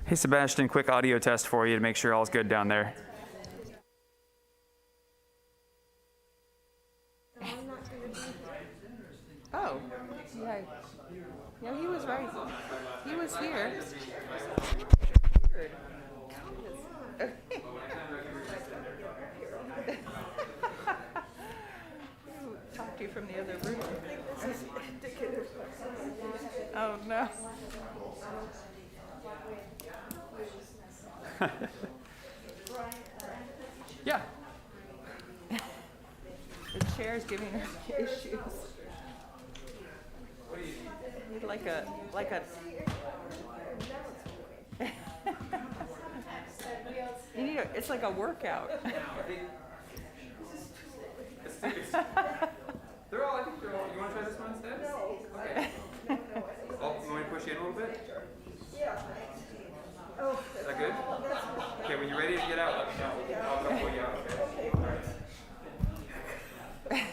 Hey Sebastian, quick audio test for you to make sure all's good down there. Oh, yeah. Yeah, he was right. He was here. Weird. Talk to you from the other room. Oh, no. Yeah. The chair's giving her issues. Need like a. You need it's like a workout. They're all, I think they're all, you want to try this one instead? No. Okay. Oh, you want me to push you in a little bit? Yeah. Oh. Is that good? Okay, when you're ready to get out, let me know. I'll go pull you out, okay?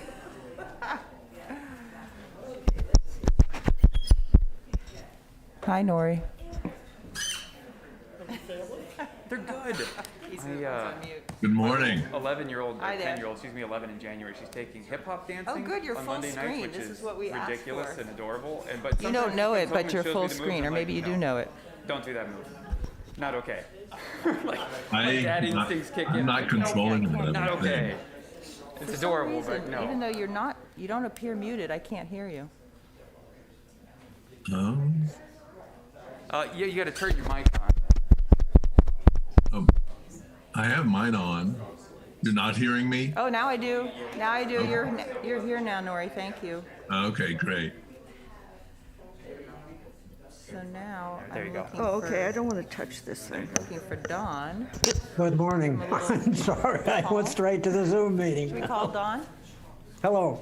Hi, Nori. They're good. Good morning. 11-year-old, Hi there. 10-year-old, she's 11 in January. She's taking hip-hop dancing Oh, good, you're on full Monday screen. nights, which This is is what we asked ridiculous for. and adorable. And but You don't know it, but sometimes you're she full shows me the moves, screen, or I'm maybe you like, do know it. Don't do that move. Not okay. like I- dad not- instincts kick I'm in. not controlling can't. it. Not okay. It's For some adorable, reason, but no. Even though you don't appear muted, I can't hear you. Yeah, you got to turn your mic on. I have mine on. You're not hearing me? Oh, now I do. Now I do. You're here now, Nori. Thank you. Okay, great. So now There I'm you go. looking Oh, for, okay, I don't want to touch this thing. looking for Dawn. Good morning. I'm sorry, I went straight to the Zoom Should we meeting. call Dawn? Hello.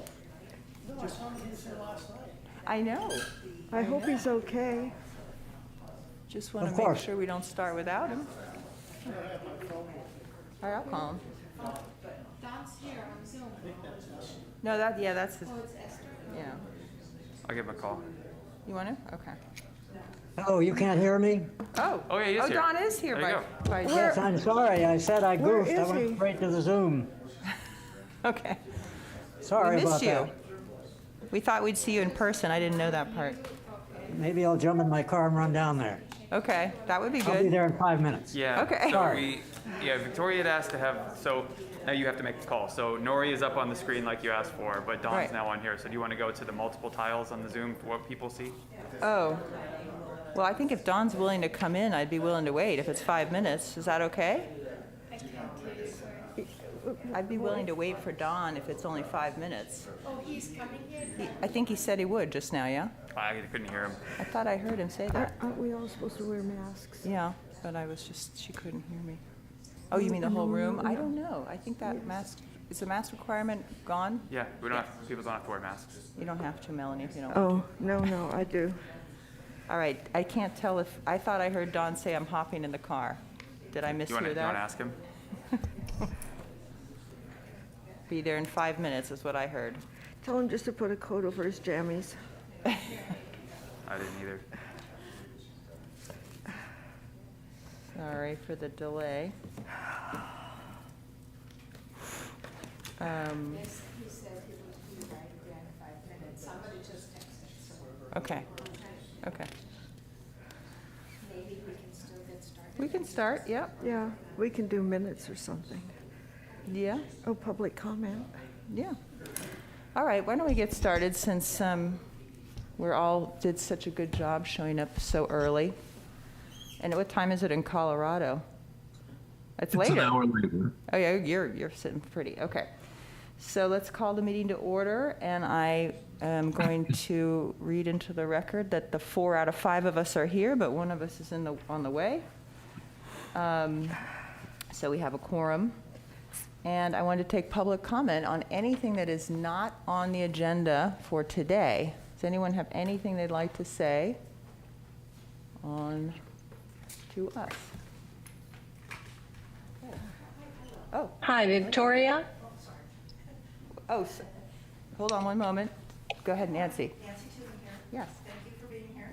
I know. I hope he's okay. Just want to Of make course. sure we don't start without him. All right, I'll call him. Don's here on Zoom. No, that's his. Oh, it's Esther? Yeah. I'll give him a call. You want to? Okay. Hello, you can't hear me? Oh. Oh, yeah, he is here. Dawn is here There you by Yes, I'm sorry, I said I Where goofed. I is went he? straight to the Zoom. Okay. Sorry We about missed you. that. We thought we'd see you in person. I didn't know that part. Maybe I'll jump in my car and run down there. Okay, that would be I'll be good. there in 5 minutes. Yeah. Okay. So Sorry. Victoria had asked to have, so now you have to make the call. So Nori is up on the screen like you asked for, but Dawn's Right. now on here. So do you want to go to the multiple tiles on the Zoom for what people see? Oh. Well, I think if Dawn's willing to come in, I'd be willing to wait. If it's 5 minutes, is that okay? I can't hear you, sorry. I'd be willing to wait for Dawn if it's only 5 minutes. Oh, he's coming here? I think he said he would just now, yeah? I couldn't hear him. I thought I heard him say that. Aren't we all supposed to wear masks? Yeah, but she couldn't hear me. Oh, you mean the whole room? I don't know. I think that mask, is the mask requirement gone? Yeah, people don't have to wear masks. You don't have to, Melanie, if you don't want Oh, no, I do. to. All right, I can't tell if, I thought I heard Dawn say I'm hopping in the car. Did I You mishear want to that? ask him? Be there in 5 minutes is what I heard. Tell him just to put a coat over his jammies. I didn't either. Sorry for the delay. Yes, he said he would be right there in 5 minutes. Somebody just texted, so Okay, okay. maybe we can still get started. We can start, yep, Yeah, we can do minutes or something. yeah, Oh, public comment. yeah. All right, why don't we get started since we're all did such a good job showing up so early. And what time is it in Colorado? It's later. It's an hour later. Oh, yeah, you're sitting pretty, okay. So let's call the meeting to order, and I am going to read into the record that the 4 out of 5 of us are here, but one of us is on the way. So we have a quorum. And I want to take public comment on anything that is not on the agenda for today. Does anyone have anything they'd like to say on to us? Oh, Hi, Victoria. hold on one moment. Go ahead, Nancy. Nancy Tooman here. Yes. Thank you for being here,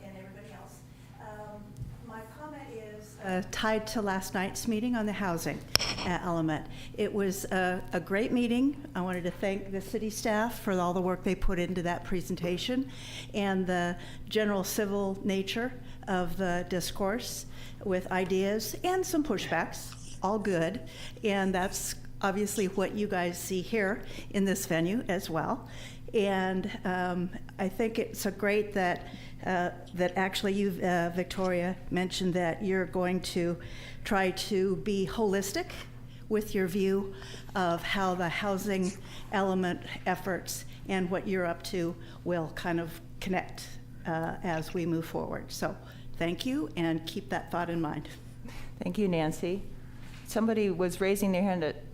and everybody else. My Tied to last night's meeting on the housing element. It was a great meeting. I wanted to thank the city staff for all the work they put into that presentation and the general civil nature of the discourse with ideas and some pushbacks, all good. And that's obviously what you guys see here in this venue as well. And I think it's a great that actually you, Victoria, mentioned that you're going to try to be holistic with your view of how the housing element efforts and what you're up to will kind of connect as we move forward. So thank you, and keep that thought in mind. Thank you, Nancy. Somebody was raising their hand at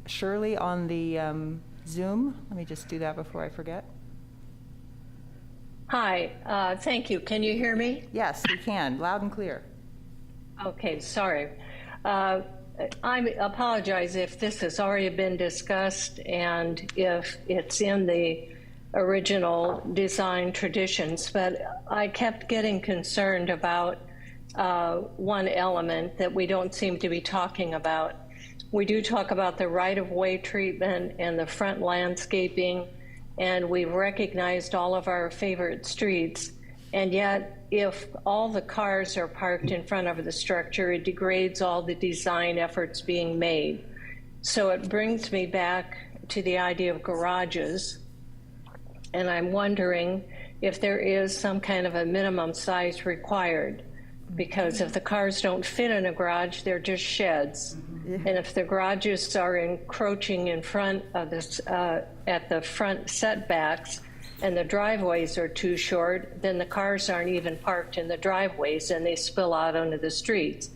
Shirley on the Zoom. Let me just do that before I forget. Hi, thank you. Can you hear me? Yes, we can, loud and clear. Okay, sorry. I apologize if this has already been discussed and if it's in the original design traditions, but I kept getting concerned about one element that we don't seem to be talking about. We do talk about the right-of-way treatment and the front landscaping, and we've recognized all of our favorite streets. And yet, if all the cars are parked in front of the structure, it degrades all the design efforts being made. So it brings me back to the idea of garages. And I'm wondering if there is some kind of a minimum size required. Because if the cars don't fit in a garage, they're just sheds. And if the garages are encroaching in front of this, at the front setbacks, and the driveways are too short, then the cars aren't even parked in the driveways and they spill out onto the streets.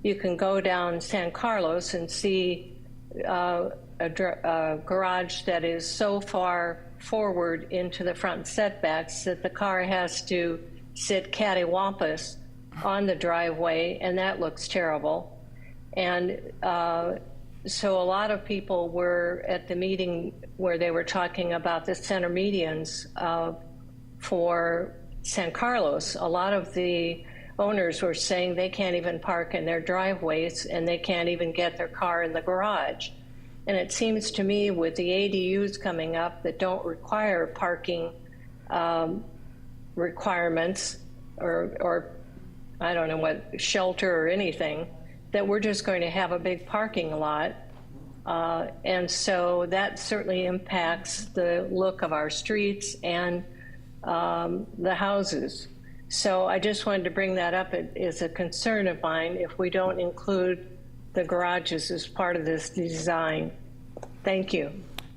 You can go down San Carlos and see a garage that is so far forward into the front setbacks that the car has to sit cattywampus on the driveway, and that looks terrible. And so a lot of people were at the meeting where they were talking about the center medians for San Carlos. A lot of the owners were saying they can't even park in their driveways and they can't even get their car in the garage. And it seems to me with the ADUs coming up that don't require parking requirements or I don't know what, shelter or anything, that we're just going to have a big parking lot. And so that certainly impacts the look of our streets and the houses. So I just wanted to bring that up as a concern of mine if we don't include the garages as part of this design. Thank you.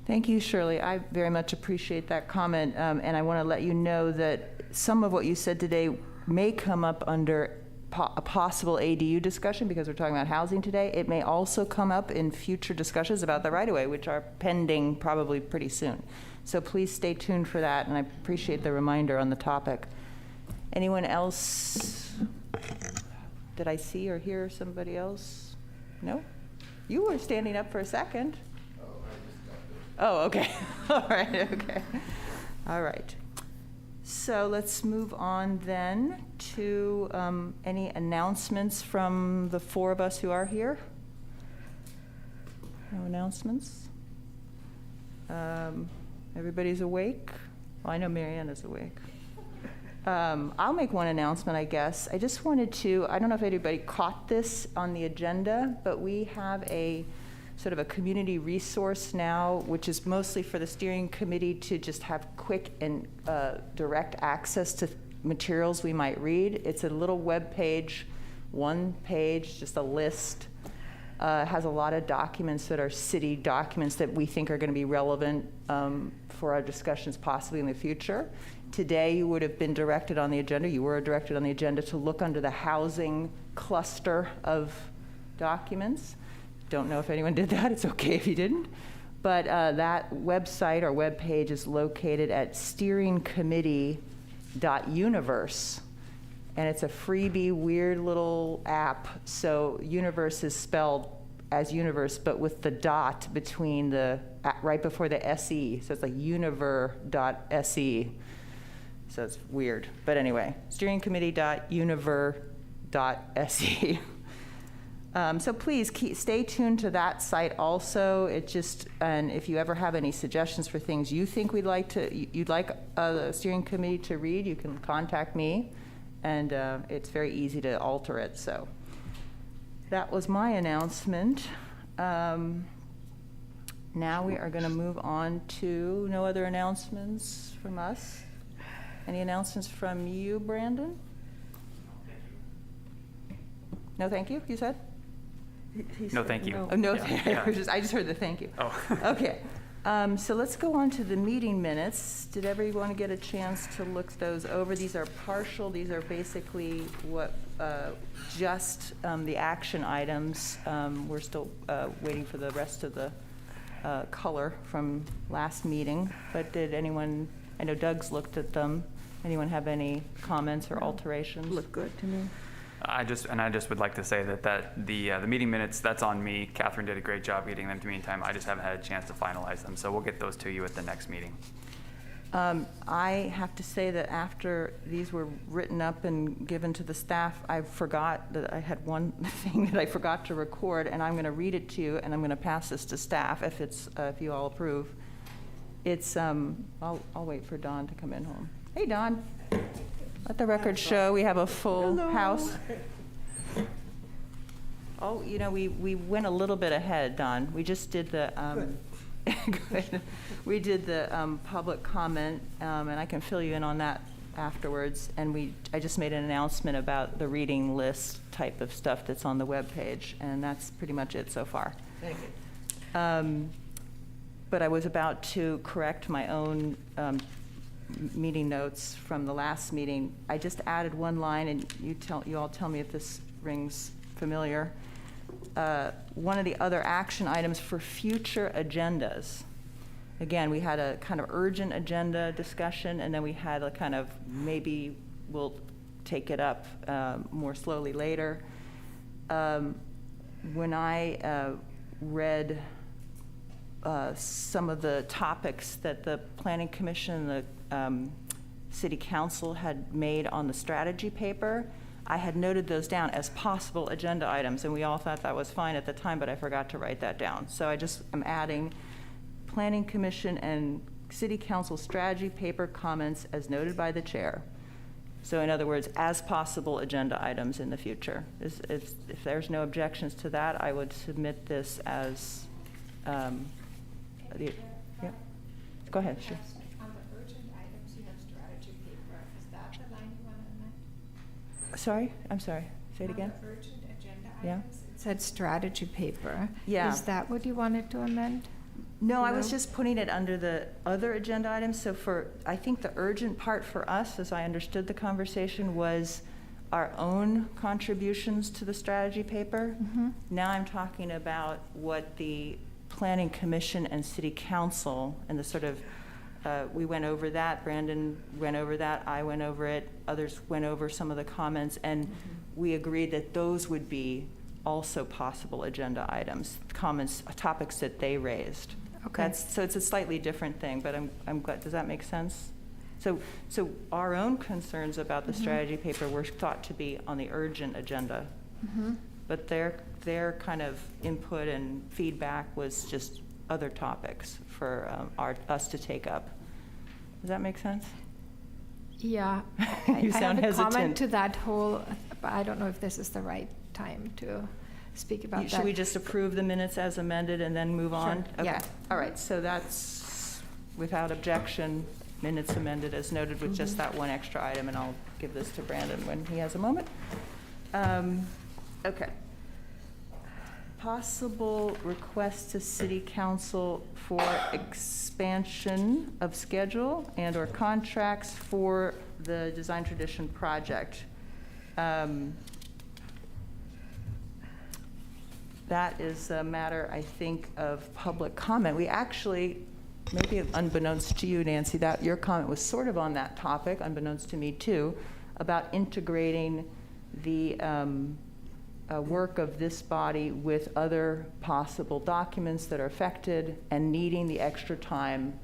Thank you, Shirley. I very much appreciate that comment. And I want to let you know that some of what you said today may come up under a possible ADU discussion because we're talking about housing today. It may also come up in future discussions about the right-of-way, which are pending probably pretty soon. So please stay tuned for that, and I appreciate the reminder on the topic. Anyone else? Did I see or hear somebody else? No? You were standing up for a second. Oh, okay. All right, okay. All right. So let's move on then to any announcements from the four of us who are here. No announcements? Everybody's awake? Well, I know Marianne is awake. I'll make one announcement, I guess. I just wanted to, I don't know if anybody caught this on the agenda, but we have a sort of a community resource now, which is mostly for the steering committee to just have quick and direct access to materials we might read. It's a little web page, one page, just a list. Has a lot of documents that are city documents that we think are going to be relevant for our discussions possibly in the future. Today you would have been directed on the agenda, you were directed on the agenda to look under the housing cluster of documents. Don't know if anyone did that. It's okay if you didn't. But that website or web page is located at steeringcommittee.universe. And it's a freebie, weird little app. So universe is spelled as universe, but with the dot between the, right before the SE. So it's like univer.se. So it's weird. But anyway, steeringcommittee.univer.se. So please stay tuned to that site also. And if you ever have any suggestions for things you think you'd like the steering committee to read, you can contact me, and it's very easy to alter it. So that was my announcement. Now we are going to move on to no other announcements from us. Any announcements from you, Brandon? No, thank you, you said? No, thank you. Oh, no, Yeah. I just heard the thank you. Oh. Okay, so let's go on to the meeting minutes. Did everyone get a chance to look those over? These are partial, these are basically what, just the action items. We're still waiting for the rest of the color from last meeting, but did anyone, I know Doug's looked at them. Anyone have any comments or alterations? Look good to me. I just would like to say that the meeting minutes, that's on me. Catherine did a great job getting them to me in time. I just haven't had a chance to finalize them, so we'll get those to you at the next meeting. I have to say that after these were written up and given to the staff, I forgot that I had one thing that I forgot to record, and I'm going to read it to you, and I'm going to pass this to staff if you all approve. It's I'll wait for Dawn to come in home. Hey, Dawn. Let the record show we have a full house. Oh, you know, we went a little bit ahead, Don. We just did the, good. We did the public comment, and I can fill you in on that afterwards. And I just made an announcement about the reading list type of stuff that's on the webpage, and that's pretty much it so far. Thank you. But I was about to correct my own meeting notes from the last meeting. I just added one line, and you all tell me if this rings familiar. One of the other action items for future agendas. Again, we had a kind of urgent agenda discussion, and then we had a kind of maybe we'll take it up more slowly later. When I read some of the topics that the Planning Commission and the City Council had made on the strategy paper, I had noted those down as possible agenda items, and we all thought that was fine at the time, but I forgot to write that down. So I'm adding Planning Commission and City Council strategy paper comments as noted by the chair. So in other words, as possible agenda items in the future. If there's no objections to that, I would submit this as, yeah. Go ahead, sure. On the urgent items, you have strategy paper. Is that the line you want to amend? Sorry, I'm sorry. Say it again. On the urgent agenda Yeah. items, it said strategy paper. Yeah. Is that what you wanted to amend? No, I was just putting it under the other agenda items. So I think the urgent part for us, as I understood the conversation, was our own contributions to the strategy paper. Mm-hmm. Now I'm talking about what the Planning Commission and City Council and the sort of, we went over that, Brandon went over that, I went over it, others went over some of the comments, and we agreed that those would be also possible agenda items, comments, topics that they raised. Okay. So it's a slightly different thing, but I'm glad, does that make sense? So our own concerns about the strategy paper were thought to be on the urgent agenda. Mm-hmm. But their kind of input and feedback was just other topics for us to take up. Does that make sense? Yeah. You I sound have a comment hesitant. to that whole, but I don't know if this is the right time to speak about that. Should we just approve the minutes as amended and then move on? Sure, yeah. Okay. All right, so that's without objection, minutes amended as noted with just that one extra item, and I'll give this to Brandon when he has a moment. Okay. Possible request to City Council for expansion of schedule and/or contracts for the Design Tradition project. That is a matter, I think, of public comment. We actually, maybe unbeknownst to you, Nancy, that your comment was sort of on that topic, unbeknownst to me too, about integrating the work of this body with other possible documents that are affected and needing the extra time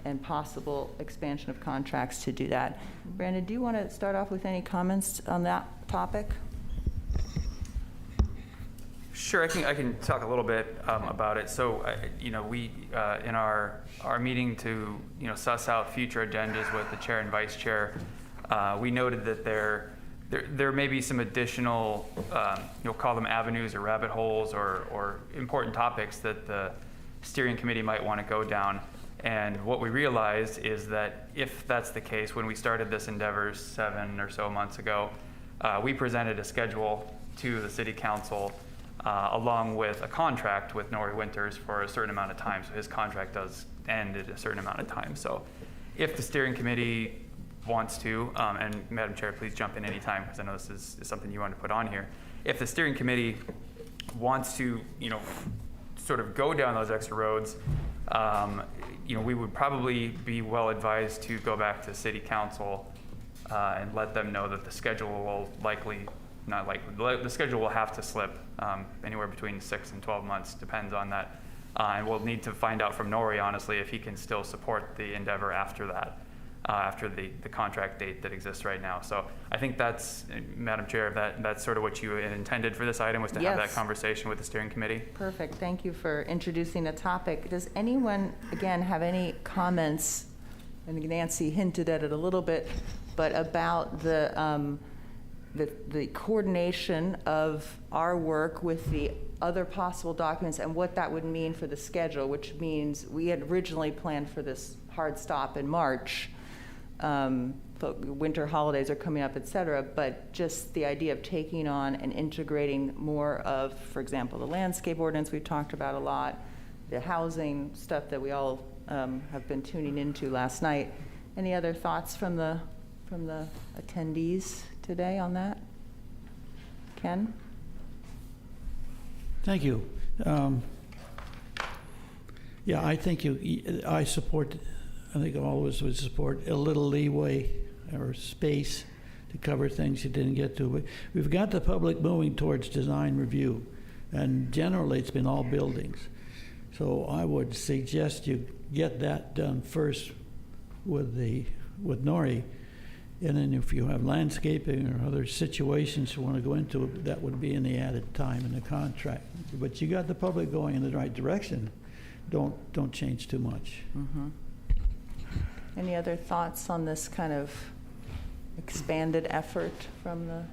and possible expansion of contracts to do that. Brandon, do you want to start off with any comments on that topic? Sure, I can talk a little bit about it. So, we in our meeting to suss out future agendas with the chair and vice chair, we noted that there may be some additional, you'll call them avenues or rabbit holes or important topics that the steering committee might want to go down. And what we realized is that if that's the case, when we started this endeavor 7 or so months ago, we presented a schedule to the city council along with a contract with Norrie Winters for a certain amount of time. So his contract does end at a certain amount of time. So if the steering committee wants to, and Madam Chair, please jump in anytime, because I know this is something you want to put on here. If the steering committee wants to, sort of go down those extra roads, we would probably be well advised to go back to city council and let them know that the schedule will the schedule will have to slip anywhere between 6 and 12 months, depends on that. And we'll need to find out from Norrie, honestly, if he can still support the endeavor after that, after the contract date that exists right now. So I think that's, Madam Chair, that's sort of what you intended for this item, was to have that conversation with the steering committee. Perfect. Thank you for introducing the topic. Does anyone, again, have any comments? And Nancy hinted at it a little bit, but about the coordination of our work with the other possible documents and what that would mean for the schedule, which means we had originally planned for this hard stop in March. But winter holidays are coming up, et cetera, but just the idea of taking on and integrating more of, for example, the landscape ordinance we've talked about a lot, the housing stuff that we all have been tuning into last night. Any other thoughts from the attendees today on that? Ken? Thank you. Yeah, I think I think I always would support a little leeway or space to cover things you didn't get to. But we've got the public moving towards design review, and generally it's been all buildings. So I would suggest you get that done first with Norrie, and then if you have landscaping or other situations you want to go into, that would be in the added time in the contract. But you got the public going in the right direction. Don't change too much. Mm-hmm. Any other thoughts on this kind of expanded effort from the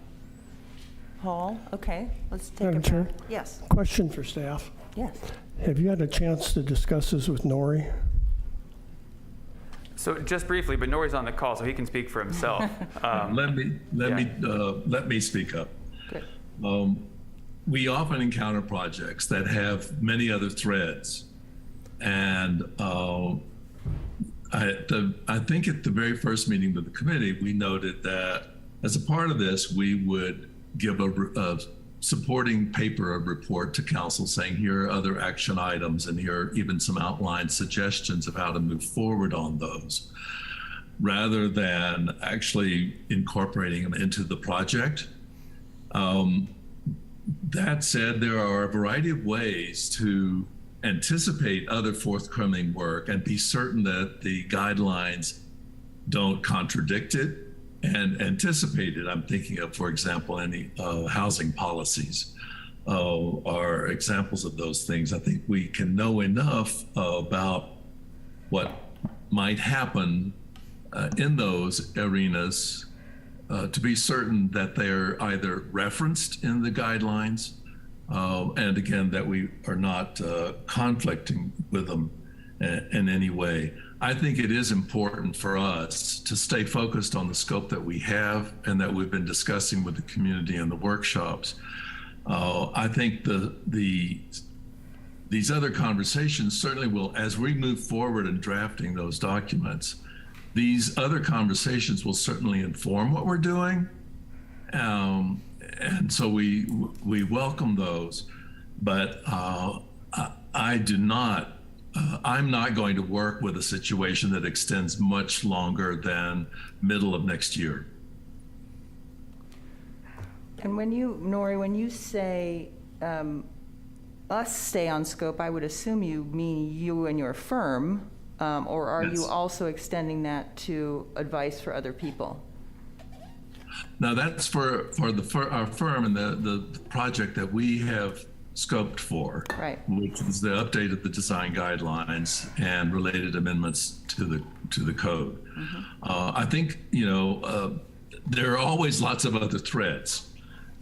hall? Okay, let's take Madam a Chair? break. Yes. Question for staff. Yes. Have you had a chance to discuss this with Norrie? So just briefly, but Norrie's on the call, so he can speak for himself. Let me speak up. Good. We often encounter projects that have many other threads, and I think at the very first meeting with the committee, we noted that as a part of this, we would give a supporting paper, a report to council saying, here are other action items, and here are even some outlined suggestions of how to move forward on those, rather than actually incorporating them into the project. That said, there are a variety of ways to anticipate other forthcoming work and be certain that the guidelines don't contradict it and anticipate it. I'm thinking of, for example, any housing policies are examples of those things. I think we can know enough about what might happen in those arenas to be certain that they're either referenced in the guidelines and again, that we are not conflicting with them in any way. I think it is important for us to stay focused on the scope that we have and that we've been discussing with the community in the workshops. I think these other conversations certainly will, as we move forward in drafting those documents, these other conversations will certainly inform what we're doing. And so we welcome those, but I'm not going to work with a situation that extends much longer than middle of next year. And Norrie, when you say us stay on scope, I would assume you mean you and your firm, or are you also extending that to advice for other people? Now that's for our firm and the project that we have scoped for, Right. which is the update of the design guidelines and related amendments to the code. I think, there are always lots of other threads,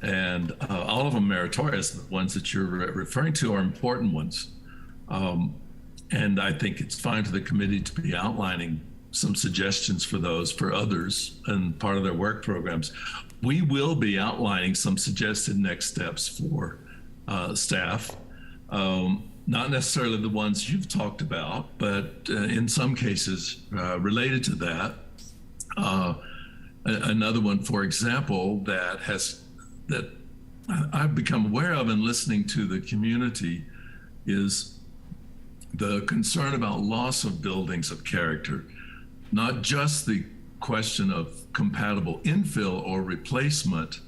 and all of them meritorious. The ones that you're referring to are important ones. And I think it's fine for the committee to be outlining some suggestions for those for others and part of their work programs. We will be outlining some suggested next steps for staff, not necessarily the ones you've talked about, but in some cases related to that. Another one, for example, that I've become aware of in listening to the community is the concern about loss of buildings of character, not just the question of compatible infill or replacement,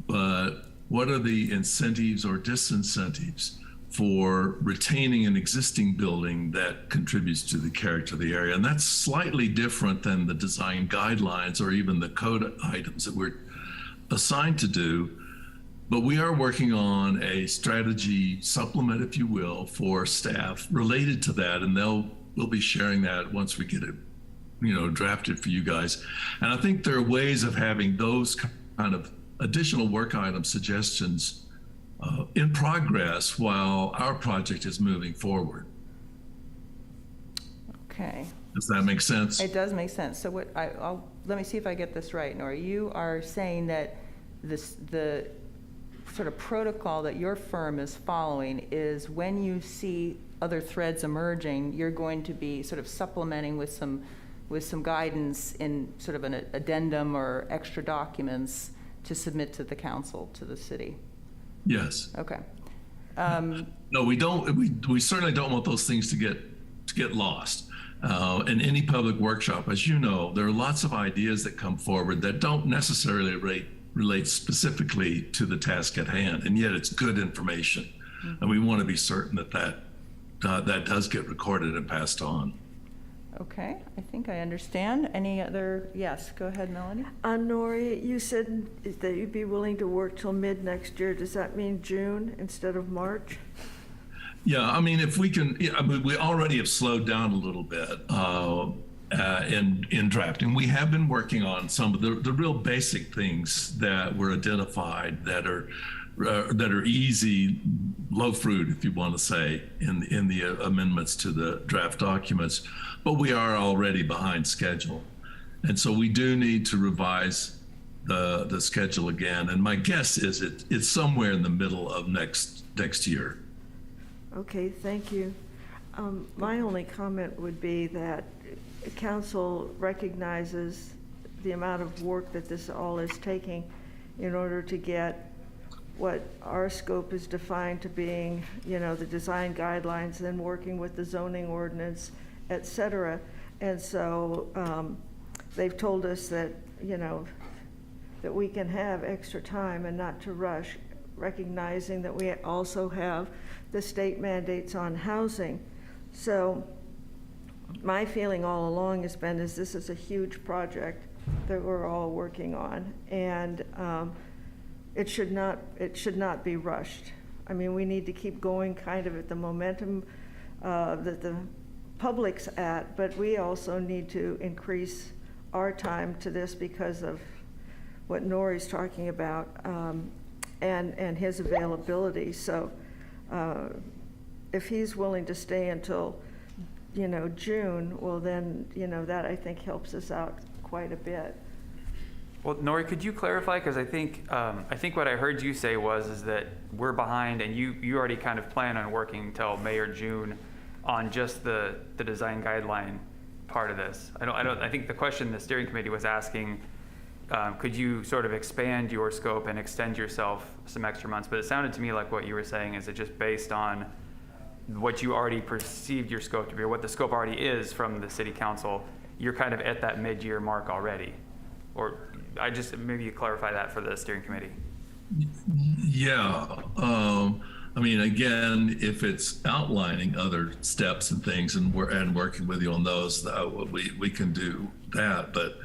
but what are the incentives or disincentives for retaining an existing building that contributes to the character of the area? And that's slightly different than the design guidelines or even the code items that we're assigned to do. But we are working on a strategy supplement, if you will, for staff related to that, and we'll be sharing that once we get it, drafted for you guys. And I think there are ways of having those kind of additional work item suggestions in progress while our project is moving forward. Okay. Does that make sense? It does make sense. So let me see if I get this right, Nora. You are saying that the sort of protocol that your firm is following is when you see other threads emerging, you're going to be sort of supplementing with some guidance in sort of an addendum or extra documents to submit to the council, to the city. Yes. Okay. No, we don't. We certainly don't want those things to get lost. In any public workshop, as you know, there are lots of ideas that come forward that don't necessarily relate specifically to the task at hand, and yet it's good information, and we want to be certain that does get recorded and passed on. Okay, I think I understand. Any other? Yes, go ahead, Melanie. Nori, you said that you'd be willing to work till mid next year. Does that mean June instead of March? Yeah, I mean, if we can, we already have slowed down a little bit in drafting. We have been working on some of the real basic things that were identified that are easy, low fruit, if you want to say, in the amendments to the draft documents. But we are already behind schedule, and so we do need to revise the schedule again. And my guess is it's somewhere in the middle of next year. Okay, thank you. My only comment would be that council recognizes the amount of work that this all is taking in order to get what our scope is defined to being, the design guidelines, then working with the zoning ordinance, et cetera. And so they've told us that, that we can have extra time and not to rush, recognizing that we also have the state mandates on housing. So my feeling all along has been is this is a huge project that we're all working on, and it should not be rushed. I mean, we need to keep going kind of at the momentum that the public's at, but we also need to increase our time to this because of what Nori's talking about and his availability. So if he's willing to stay until June, well then that I think helps us out quite a bit. Well, Nori, could you clarify? Because I think what I heard you say is that we're behind, and you already kind of plan on working until May or June on just the design guideline part of this. I think the question the steering committee was asking, could you sort of expand your scope and extend yourself some extra months? But it sounded to me like what you were saying is it just based on what you already perceived your scope to be, or what the scope already is from the city council, you're kind of at that mid-year mark already. Or maybe you clarify that for the steering committee. Yeah. I mean, again, if it's outlining other steps and things and working with you on those, we can do that. But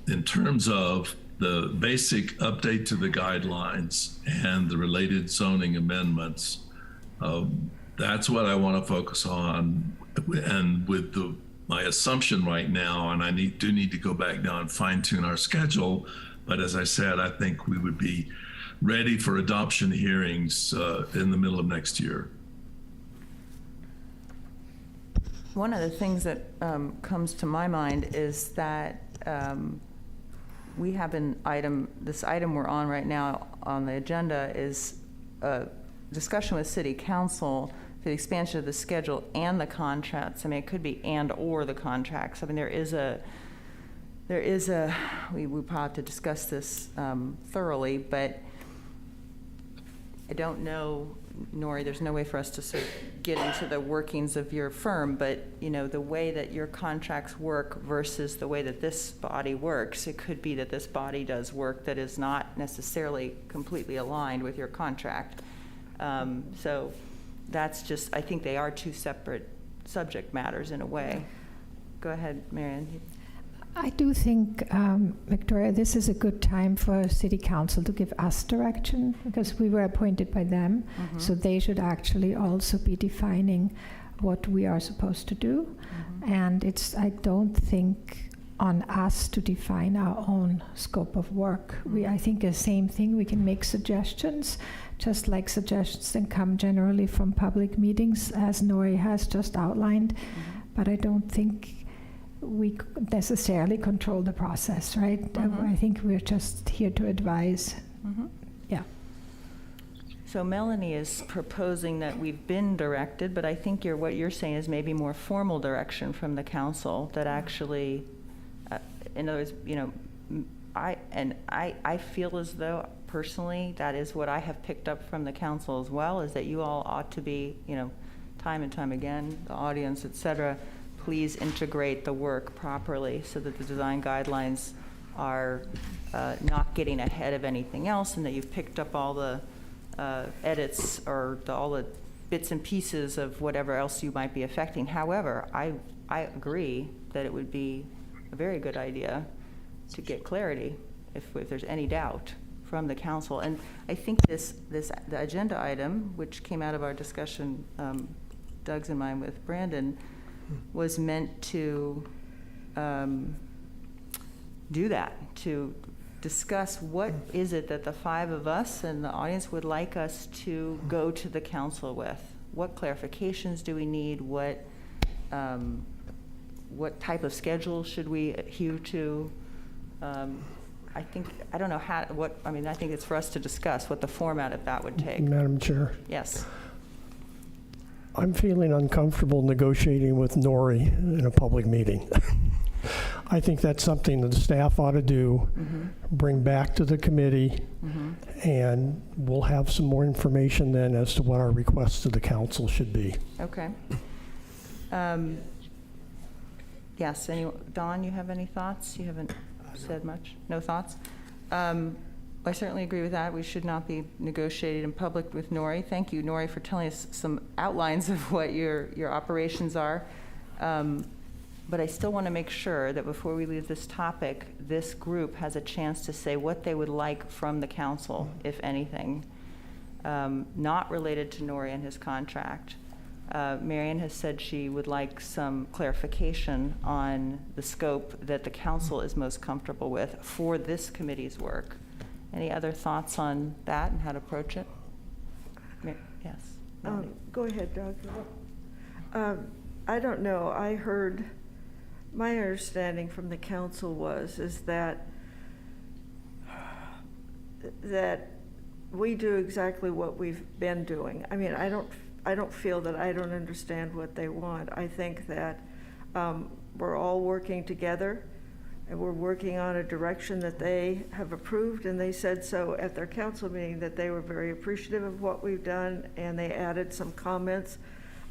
in terms of the basic update to the guidelines and the related zoning amendments, that's what I want to focus on. And with my assumption right now, and I do need to go back down and fine tune our schedule, but as I said, I think we would be ready for adoption hearings in the middle of next year. One of the things that comes to my mind is that we have this item we're on right now on the agenda is a discussion with City Council for the expansion of the schedule and the contracts. I mean, it could be and or the contracts. I mean, we probably have to discuss this thoroughly, but I don't know, Nori, there's no way for us to sort of get into the workings of your firm, but the way that your contracts work versus the way that this body works, it could be that this body does work that is not necessarily completely aligned with your contract. So that's just, I think they are two separate subject matters in a way. Go ahead, Marion. I do think, Victoria, this is a good time for City Council to give us direction because we were appointed by them, so they should actually also be defining what we are supposed to do. And I don't think on us to define our own scope of work. I think the same thing, we can make suggestions, just like suggestions that come generally from public meetings, as Nori has just outlined, but I don't think we necessarily control the process, right? I think we're just here to advise. Yeah. So Melanie is proposing that we've been directed, but I think what you're saying is maybe more formal direction from the council that actually, in other words, I feel as though personally that is what I have picked up from the council as well, is that you all ought to be, time and time again, the audience, et cetera, please integrate the work properly so that the design guidelines are not getting ahead of anything else, and that you've picked up all the edits or all the bits and pieces of whatever else you might be affecting. However, I agree that it would be a very good idea to get clarity if there's any doubt from the council. And I think the agenda item, which came out of our discussion, Doug's and mine with Brandon, was meant to do that, to discuss what is it that the five of us and the audience would like us to go to the council with. What clarifications do we need? What type of schedule should we adhere to? I think it's for us to discuss what the format of that would take. Madam Chair, Yes. I'm feeling uncomfortable negotiating with Nori in a public meeting. I think that's something that the staff ought to do, bring back to the committee, and we'll have some more information then as to what our requests to the council should be. Okay. Yes, Dawn, you have any thoughts? You haven't said much? No thoughts? I certainly agree with that. We should not be negotiating in public with Nori. Thank you, Nori, for telling us some outlines of what your operations are. But I still want to make sure that before we leave this topic, this group has a chance to say what they would like from the council, if anything, not related to Nori and his contract. Marion has said she would like some clarification on the scope that the council is most comfortable with for this committee's work. Any other thoughts on that and how to approach it? Yes. Go ahead, Doug. I don't know. My understanding from the council is that we do exactly what we've been doing. I mean, I don't feel that I don't understand what they want. I think that we're all working together, and we're working on a direction that they have approved, and they said so at their council meeting that they were very appreciative of what we've done, and they added some comments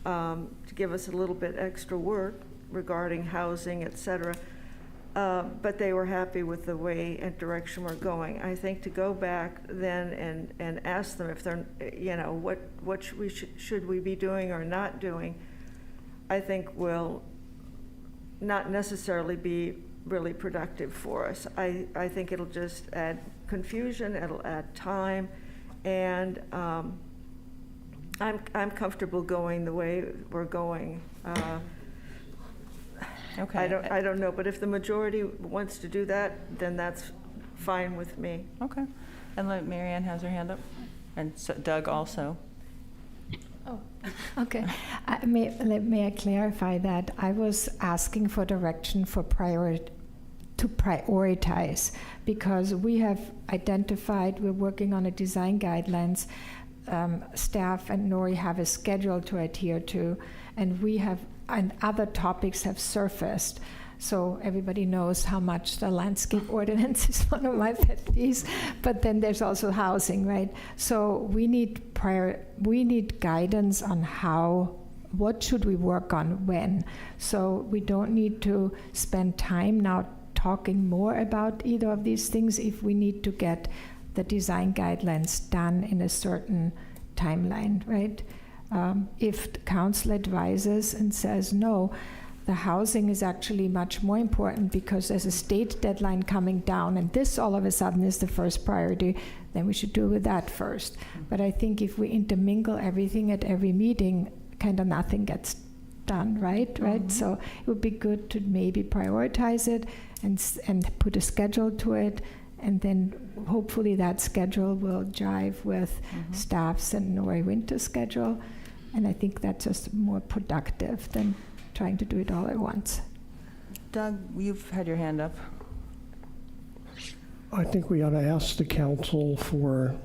to give us a little bit extra work regarding housing, et cetera. But they were happy with the way and direction we're going. I think to go back then and ask them if they're, what should we be doing or not doing, I think will not necessarily be really productive for us. I think it'll just add confusion, it'll add time, and I'm comfortable going the way we're going. Okay. I don't know, but if the majority wants to do that, then that's fine with me. Okay. And Mary Ann has her hand up, and so Doug also. Oh, okay. May I clarify that I was asking for direction for to prioritize, because we have identified, we're working on a design guidelines. Staff and Nori have a schedule to adhere to, and other topics have surfaced. So everybody knows how much the landscape ordinance is one of my pet peeves, but then there's also housing, right? So we need guidance on what should we work on when. So we don't need to spend time now talking more about either of these things if we need to get the design guidelines done in a certain timeline, right? If the council advises and says no, the housing is actually much more important because there's a state deadline coming down, and this all of a sudden is the first priority, then we should do with that first. But I think if we intermingle everything at every meeting, kind of nothing gets done, right? Right. So it would be good to maybe prioritize it and put a schedule to it, and then hopefully that schedule will jive with staff's and Nori Winter's schedule, and I think that's just more productive than trying to do it all at once. Doug, you've had your hand up. I think we ought to ask the council for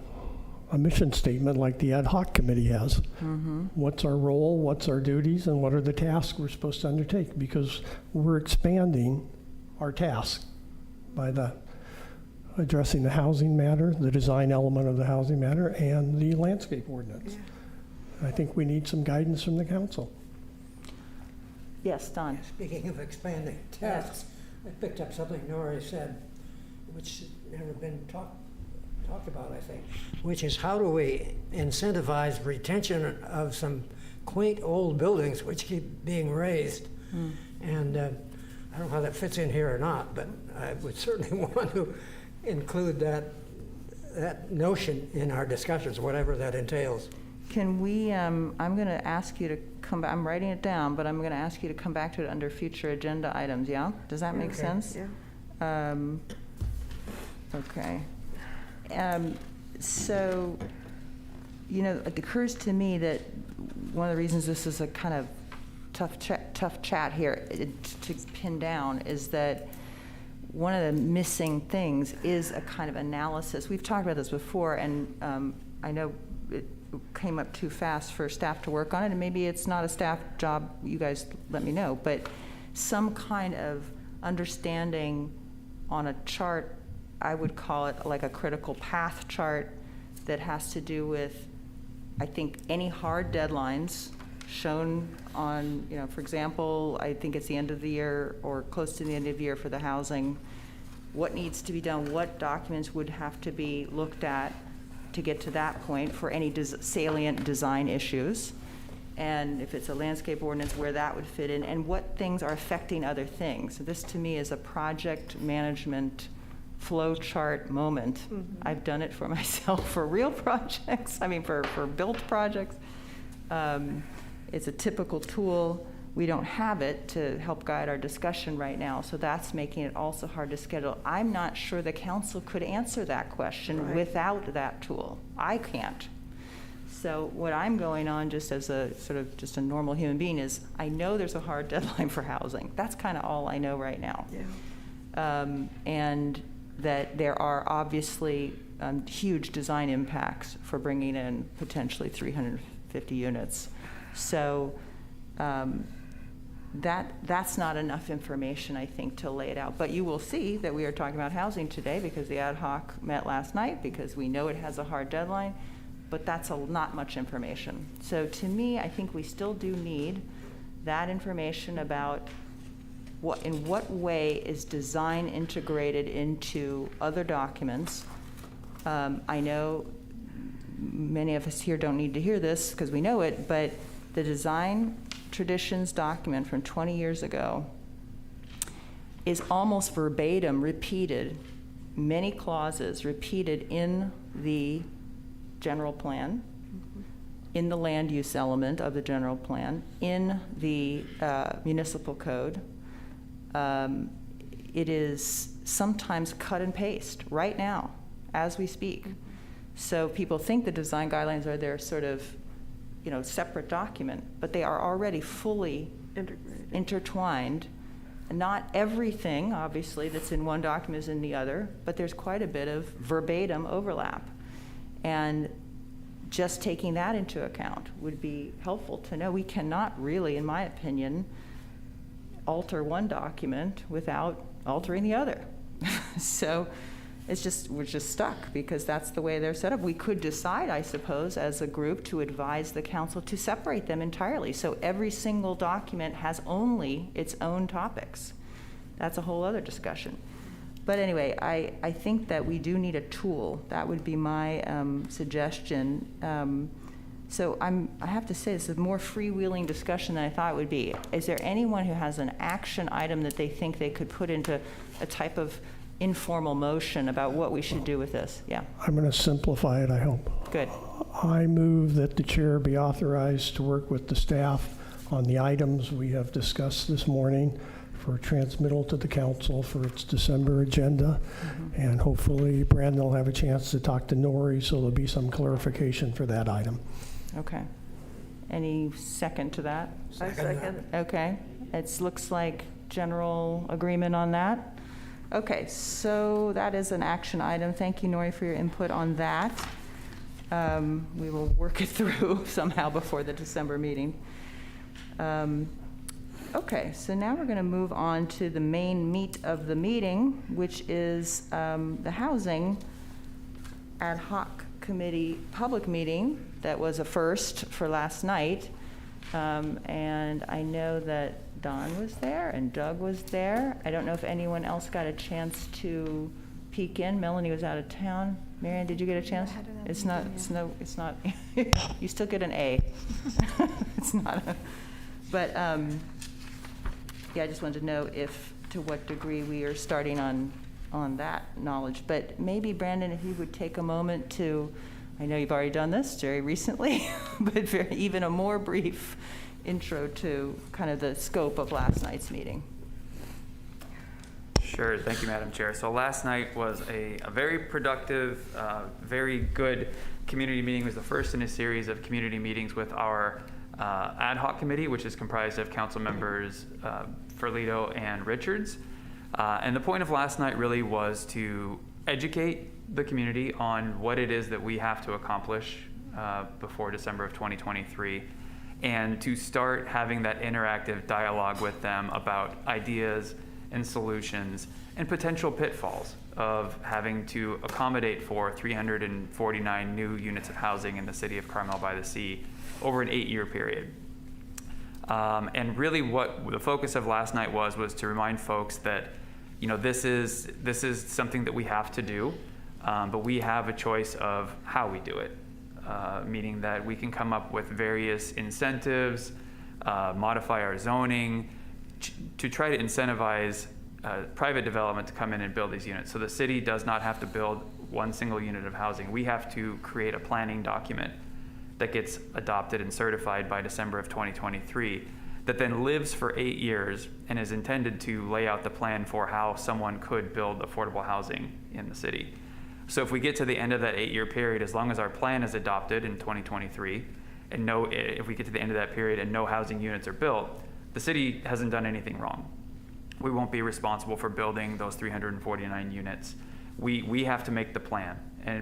a mission statement like the ad hoc committee has. What's our role, what's our duties, and what are the tasks we're supposed to undertake? Because we're expanding our tasks by addressing the housing matter, the design element of the housing matter, and the landscape ordinance. I think we need some guidance from the council. Yes, Don. Speaking of expanding tasks, I picked up something Nori said, which has never been talked about, I think, which is how do we incentivize retention of some quaint old buildings which keep being raised. And I don't know how that fits in here or not, but I would certainly want to include that notion in our discussions, whatever that entails. Can we, I'm going to ask you to come back, I'm writing it down, but I'm going to ask you to come back to it under future agenda items, yeah? Does that make sense? Yeah. Okay. So, it occurs to me that one of the reasons this is a kind of tough chat here to pin down is that one of the missing things is a kind of analysis. We've talked about this before, and I know it came up too fast for staff to work on it, and maybe it's not a staff job, you guys let me know, but some kind of understanding on a chart, I would call it like a critical path chart that has to do with, I think, any hard deadlines shown on, for example, I think it's the end of the year or close to the end of the year for the housing, what needs to be done, what documents would have to be looked at to get to that point for any salient design issues, and if it's a landscape ordinance, where that would fit in, and what things are affecting other things. So this to me is a project management flow chart moment. I've done it for myself for real projects, for built projects. It's a typical tool. We don't have it to help guide our discussion right now, so that's making it also hard to schedule. I'm not sure the council could answer that question without that tool. I can't. So what I'm going on just as a sort of just a normal human being is I know there's a hard deadline for housing. That's kind of all I know right now. Yeah. And that there are obviously huge design impacts for bringing in potentially 350 units. So that's not enough information, I think, to lay it out. But you will see that we are talking about housing today because the ad hoc met last night, because we know it has a hard deadline, but that's not much information. So to me, I think we still do need that information about in what way is design integrated into other documents. I know many of us here don't need to hear this because we know it, but the design traditions document from 20 years ago is almost verbatim repeated, many clauses repeated in the general plan, in the land use element of the general plan, in the municipal code. It is sometimes cut and paste right now as we speak. So people think the design guidelines are their sort of, separate document, but they are already fully intertwined. Not everything, obviously, that's in one document is in the other, but there's quite a bit of verbatim overlap. And just taking that into account would be helpful to know. We cannot really, in my opinion, alter one document without altering the other. So we're just stuck because that's the way they're set up. We could decide, I suppose, as a group to advise the council to separate them entirely. So every single document has only its own topics. That's a whole other discussion. But anyway, I think that we do need a tool. That would be my suggestion. So I have to say, this is a more freewheeling discussion than I thought it would be. Is there anyone who has an action item that they think they could put into a type of informal motion about what we should do with this? Yeah. I'm going to simplify it, I hope. Good. I move that the chair be authorized to work with the staff on the items we have discussed this morning for transmittal to the council for its December agenda. And hopefully Brandon will have a chance to talk to Nori, so there'll be some clarification for that item. Okay. Any second to that? I second. Okay. It looks like general agreement on that. Okay, so that is an action item. Thank you, Nori, for your input on that. We will work it through somehow before the December meeting. Okay, so now we're going to move on to the main meat of the meeting, which is the housing ad hoc committee public meeting that was a first for last night. And I know that Don was there and Doug was there. I don't know if anyone else got a chance to peek in. Melanie was out of town. Marianne, did you get a chance? It's not, you still get an A. It's not a, but yeah, I just wanted to know to what degree we are starting on that knowledge. But maybe, Brandon, if you would take a moment to, I know you've already done this very recently, but even a more brief intro to kind of the scope of last night's meeting. Sure, thank you, Madam Chair. So last night was a very productive, very good community meeting. It was the first in a series of community meetings with our ad hoc committee, which is comprised of council members Ferlito and Richards. And the point of last night really was to educate the community on what it is that we have to accomplish before December of 2023, and to start having that interactive dialogue with them about ideas and solutions and potential pitfalls of having to accommodate for 349 new units of housing in the city of Carmel-by-the-Sea over an 8-year period. And really what the focus of last night was to remind folks that, this is something that we have to do, but we have a choice of how we do it. Meaning that we can come up with various incentives, modify our zoning to try to incentivize private development to come in and build these units. So the city does not have to build one single unit of housing. We have to create a planning document that gets adopted and certified by December of 2023 that then lives for 8 years and is intended to lay out the plan for how someone could build affordable housing in the city. So if we get to the end of that 8-year period, as long as our plan is adopted in 2023, and if we get to the end of that period and no housing units are built, the city hasn't done anything wrong. We won't be responsible for building those 349 units. We have to make the plan.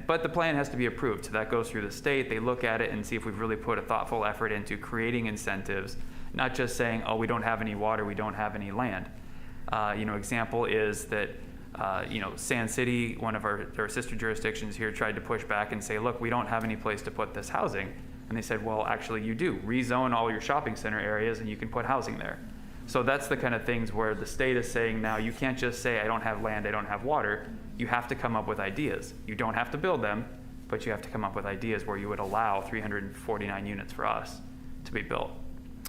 But the plan has to be approved. So that goes through the state. They look at it and see if we've really put a thoughtful effort into creating incentives, not just saying, oh, we don't have any water, we don't have any land. Example is that Sand City, one of our sister jurisdictions here, tried to push back and say, look, we don't have any place to put this housing. And they said, well, actually you do. Rezone all your shopping center areas and you can put housing there. So that's the kind of things where the state is saying now, you can't just say, I don't have land, I don't have water. You have to come up with ideas. You don't have to build them, but you have to come up with ideas where you would allow 349 units for us to be built.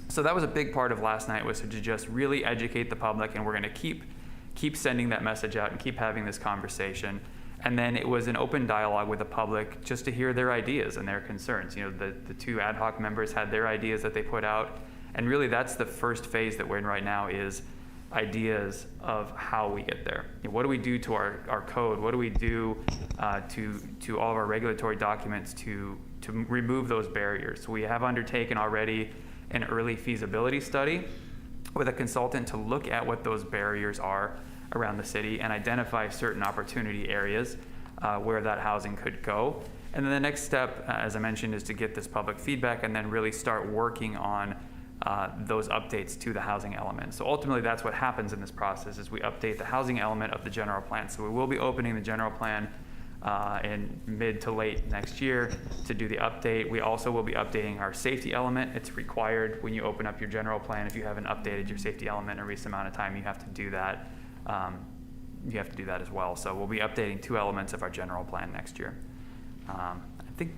So that was a big part of last night, was to just really educate the public, and we're going to keep keep sending that message out and keep having this conversation. And then it was an open dialogue with the public just to hear their ideas and their concerns. You know, the two ad hoc members had their ideas that they put out. And really that's the first phase that we're in right now, is ideas of how we get there. You know, what do we do to our code? What do we do to all of our regulatory documents to remove those barriers? So we have undertaken already an early feasibility study with a consultant to look at what those barriers are around the city and identify certain opportunity areas where that housing could go. And then the next step, as I mentioned, is to get this public feedback and then really start working on those updates to the housing element. So ultimately that's what happens in this process, is we update the housing element of the general plan. So we will be opening the general plan in mid to late next year to do the update. We also will be updating our safety element. It's required when you open up your general plan. If you haven't updated your safety element in a recent amount of time, you have to do that. You have to do that as well. So we'll be updating 2 elements of our general plan next year. I think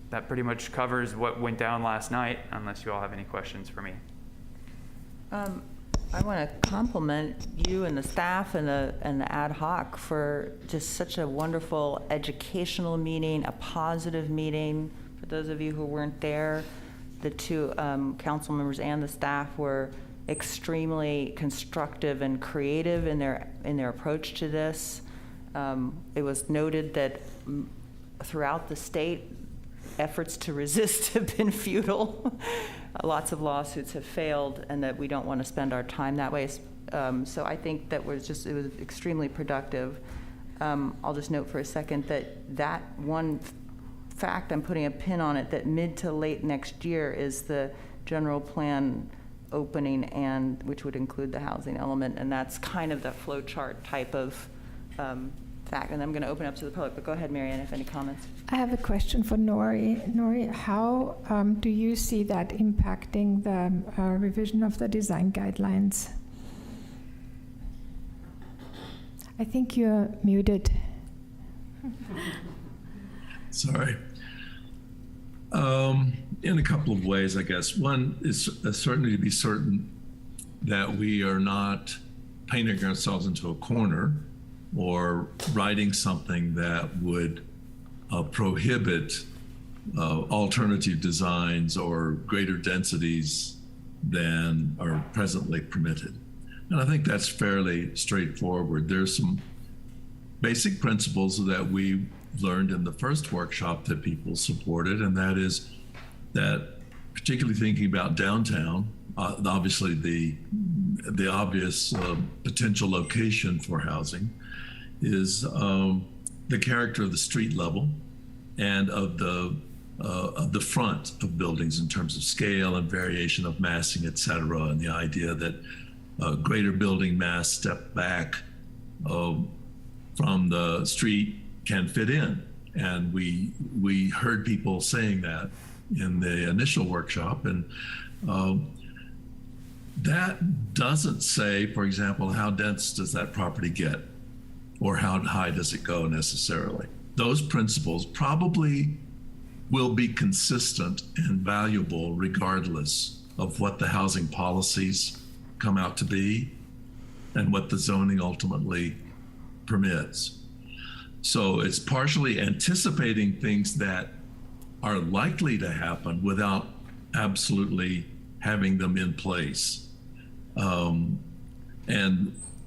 that pretty much covers what went down last night, unless you all have any questions for me. I want to compliment you and the staff and the ad hoc for just such a wonderful educational meeting, a positive meeting. For those of you who weren't there, the 2 council members and the staff were extremely constructive and creative in their approach to this. It was noted that throughout the state, efforts to resist have been futile. Lots of lawsuits have failed, and that we don't want to spend our time that way. So I think that it was extremely productive. I'll just note for a second that one fact, I'm putting a pin on it, that mid to late next year is the general plan opening, and which would include the housing element, and that's kind of the flow chart type of fact. And I'm going to open up to the public, but go ahead, Marianne, if any comments. I have a question for Nori. Nori, how do you see that impacting the revision of the design guidelines? I think you're muted. Sorry. In a couple of ways, I guess. One is certainly to be certain that we are not painting ourselves into a corner or writing something that would prohibit alternative designs or greater densities than are presently permitted. And I think that's fairly straightforward. There's some basic principles that we learned in the first workshop that people supported, and that is that, particularly thinking about downtown, obviously the obvious potential location for housing is the character of the street level and of the front of buildings in terms of scale and variation of massing, et cetera, and the idea that greater building mass step back from the street can fit in. And we heard people saying that in the initial workshop, and that doesn't say, for example, how dense does that property get or how high does it go necessarily. Those principles probably will be consistent and valuable regardless of what the housing policies come out to be and what the zoning ultimately permits. So it's partially anticipating things that are likely to happen without absolutely having them in place. And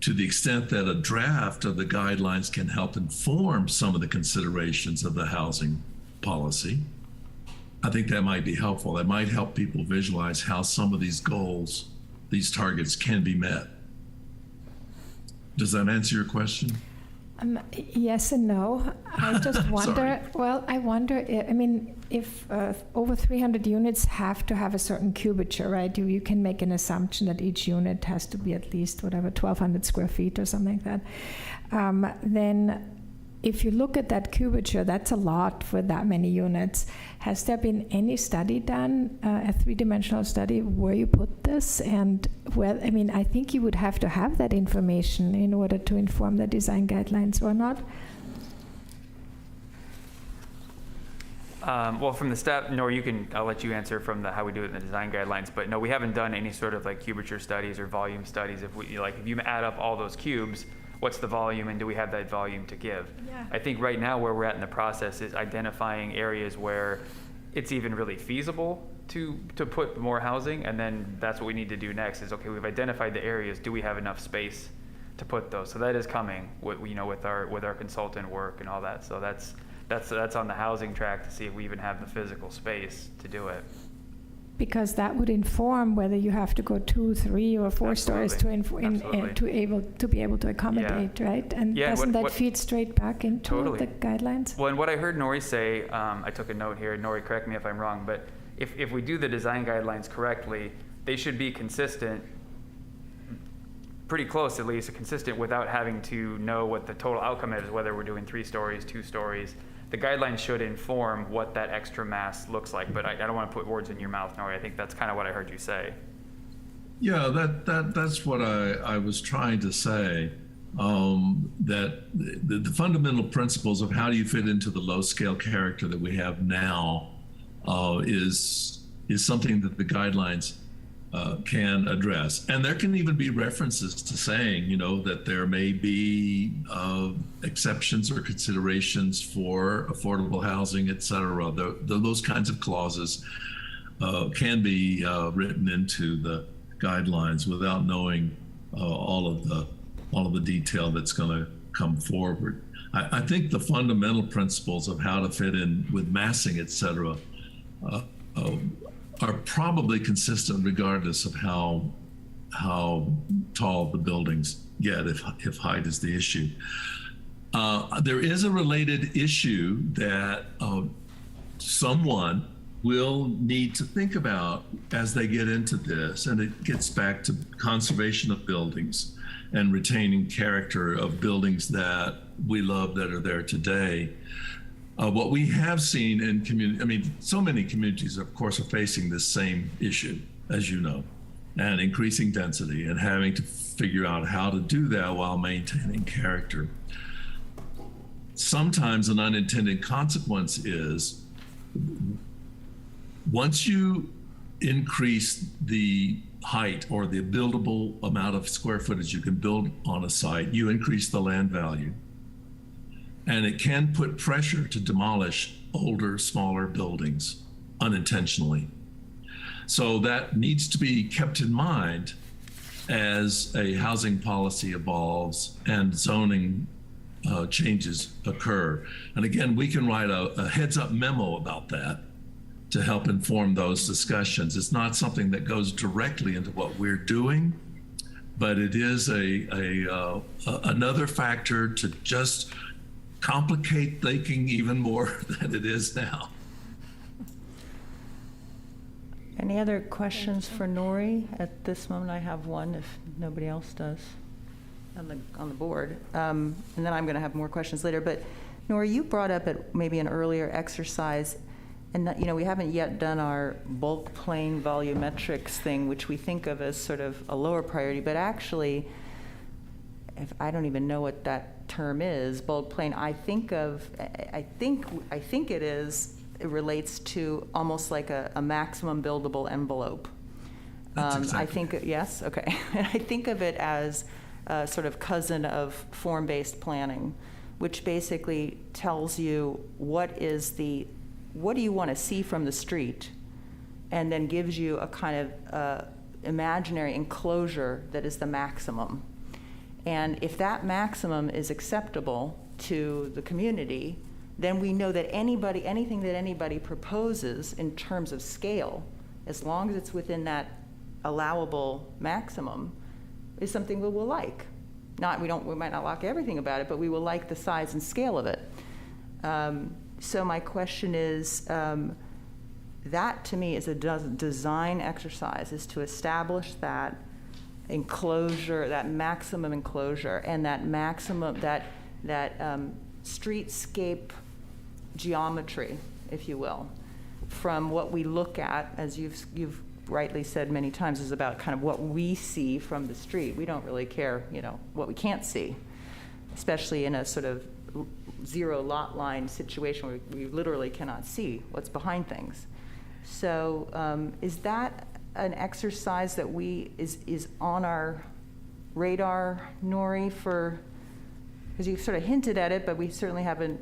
to the extent that a draft of the guidelines can help inform some of the considerations of the housing policy, I think that might be helpful. That might help people visualize how some of these goals, these targets can be met. Does that answer your question? Yes and no. I just wonder, I wonder, I mean, if over 300 units have to have a certain cubature, right? You can make an assumption that each unit has to be at least, 1,200 square feet or something like that. Then if you look at that cubature, that's a lot for that many units. Has there been any study done, a 3-dimensional study, where you put this? And where, I mean, I think you would have to have that information in order to inform the design guidelines, or not? Well, from the staff, Nor, I'll let you answer from how we do it in the design guidelines, but no, we haven't done any sort of like cubature studies or volume studies. If you add up all those cubes, what's the volume and do we have that volume to give? Yeah. I think right now where we're at in the process is identifying areas where it's even really feasible to put more housing, and then that's what we need to do next is, okay, we've identified the areas, do we have enough space to put those? So that is coming with, you know, with our consultant work and all that. So that's on the housing track to see if we even have the physical space to do it. Because that would inform whether you have to go 2, 3, or 4 stories Absolutely. to be able to accommodate, right? And Yeah, doesn't that what- feed straight back into Totally. the guidelines? Well, and what I heard Nori say, I took a note here, Nori, correct me if I'm wrong, but if we do the design guidelines correctly, they should be consistent, pretty close at least, consistent without having to know what the total outcome is, whether we're doing 3 stories, 2 stories. The guidelines should inform what that extra mass looks like, but I don't want to put words in your mouth, Nori. I think that's kind of what I heard you say. Yeah, that's what I was trying to say. That the fundamental principles of how do you fit into the low scale character that we have now is something that the guidelines can address. And there can even be references to saying, you know, that there may be exceptions or considerations for affordable housing, et cetera. Those kinds of clauses can be written into the guidelines without knowing all of the detail that's going to come forward. I think the fundamental principles of how to fit in with massing, et cetera, are probably consistent regardless of how tall the buildings get, if height is the issue. There is a related issue that someone will need to think about as they get into this, and it gets back to conservation of buildings and retaining character of buildings that we love that are there today. What we have seen in community, I mean, so many communities, of course, are facing this same issue, as you know, and increasing density and having to figure out how to do that while maintaining character. Sometimes an unintended consequence is once you increase the height or the buildable amount of square footage you can build on a site, you increase the land value. And it can put pressure to demolish older, smaller buildings unintentionally. So that needs to be kept in mind as a housing policy evolves and zoning changes occur. And again, we can write a heads up memo about that to help inform those discussions. It's not something that goes directly into what we're doing, but it is another factor to just complicate thinking even more than it is now. Any other questions for Nori? At this moment, I have one, if nobody else does on the board. And then I'm going to have more questions later. But Nori, you brought up at maybe an earlier exercise, and that, you know, we haven't yet done our bulk plane volumetrics thing, which we think of as sort of a lower priority, but actually, if I don't even know what that term is, bulk plane, I think it relates to almost like a maximum buildable envelope. That's exactly. I think, yes, okay. And I think of it as a sort of cousin of form-based planning, which basically tells you what do you want to see from the street, and then gives you a kind of imaginary enclosure that is the maximum. And if that maximum is acceptable to the community, then we know that anything that anybody proposes in terms of scale, as long as it's within that allowable maximum, is something we will like. We might not like everything about it, but we will like the size and scale of it. So my question is, that to me is a design exercise, is to establish that enclosure, that maximum enclosure, and that maximum, that streetscape geometry, if you will, from what we look at, as you've rightly said many times, is about kind of what we see from the street. We don't really care, you know, what we can't see, especially in a sort of zero lot line situation where we literally cannot see what's behind things. So is that an exercise that is on our radar, Nori, for because you sort of hinted at it, but we certainly haven't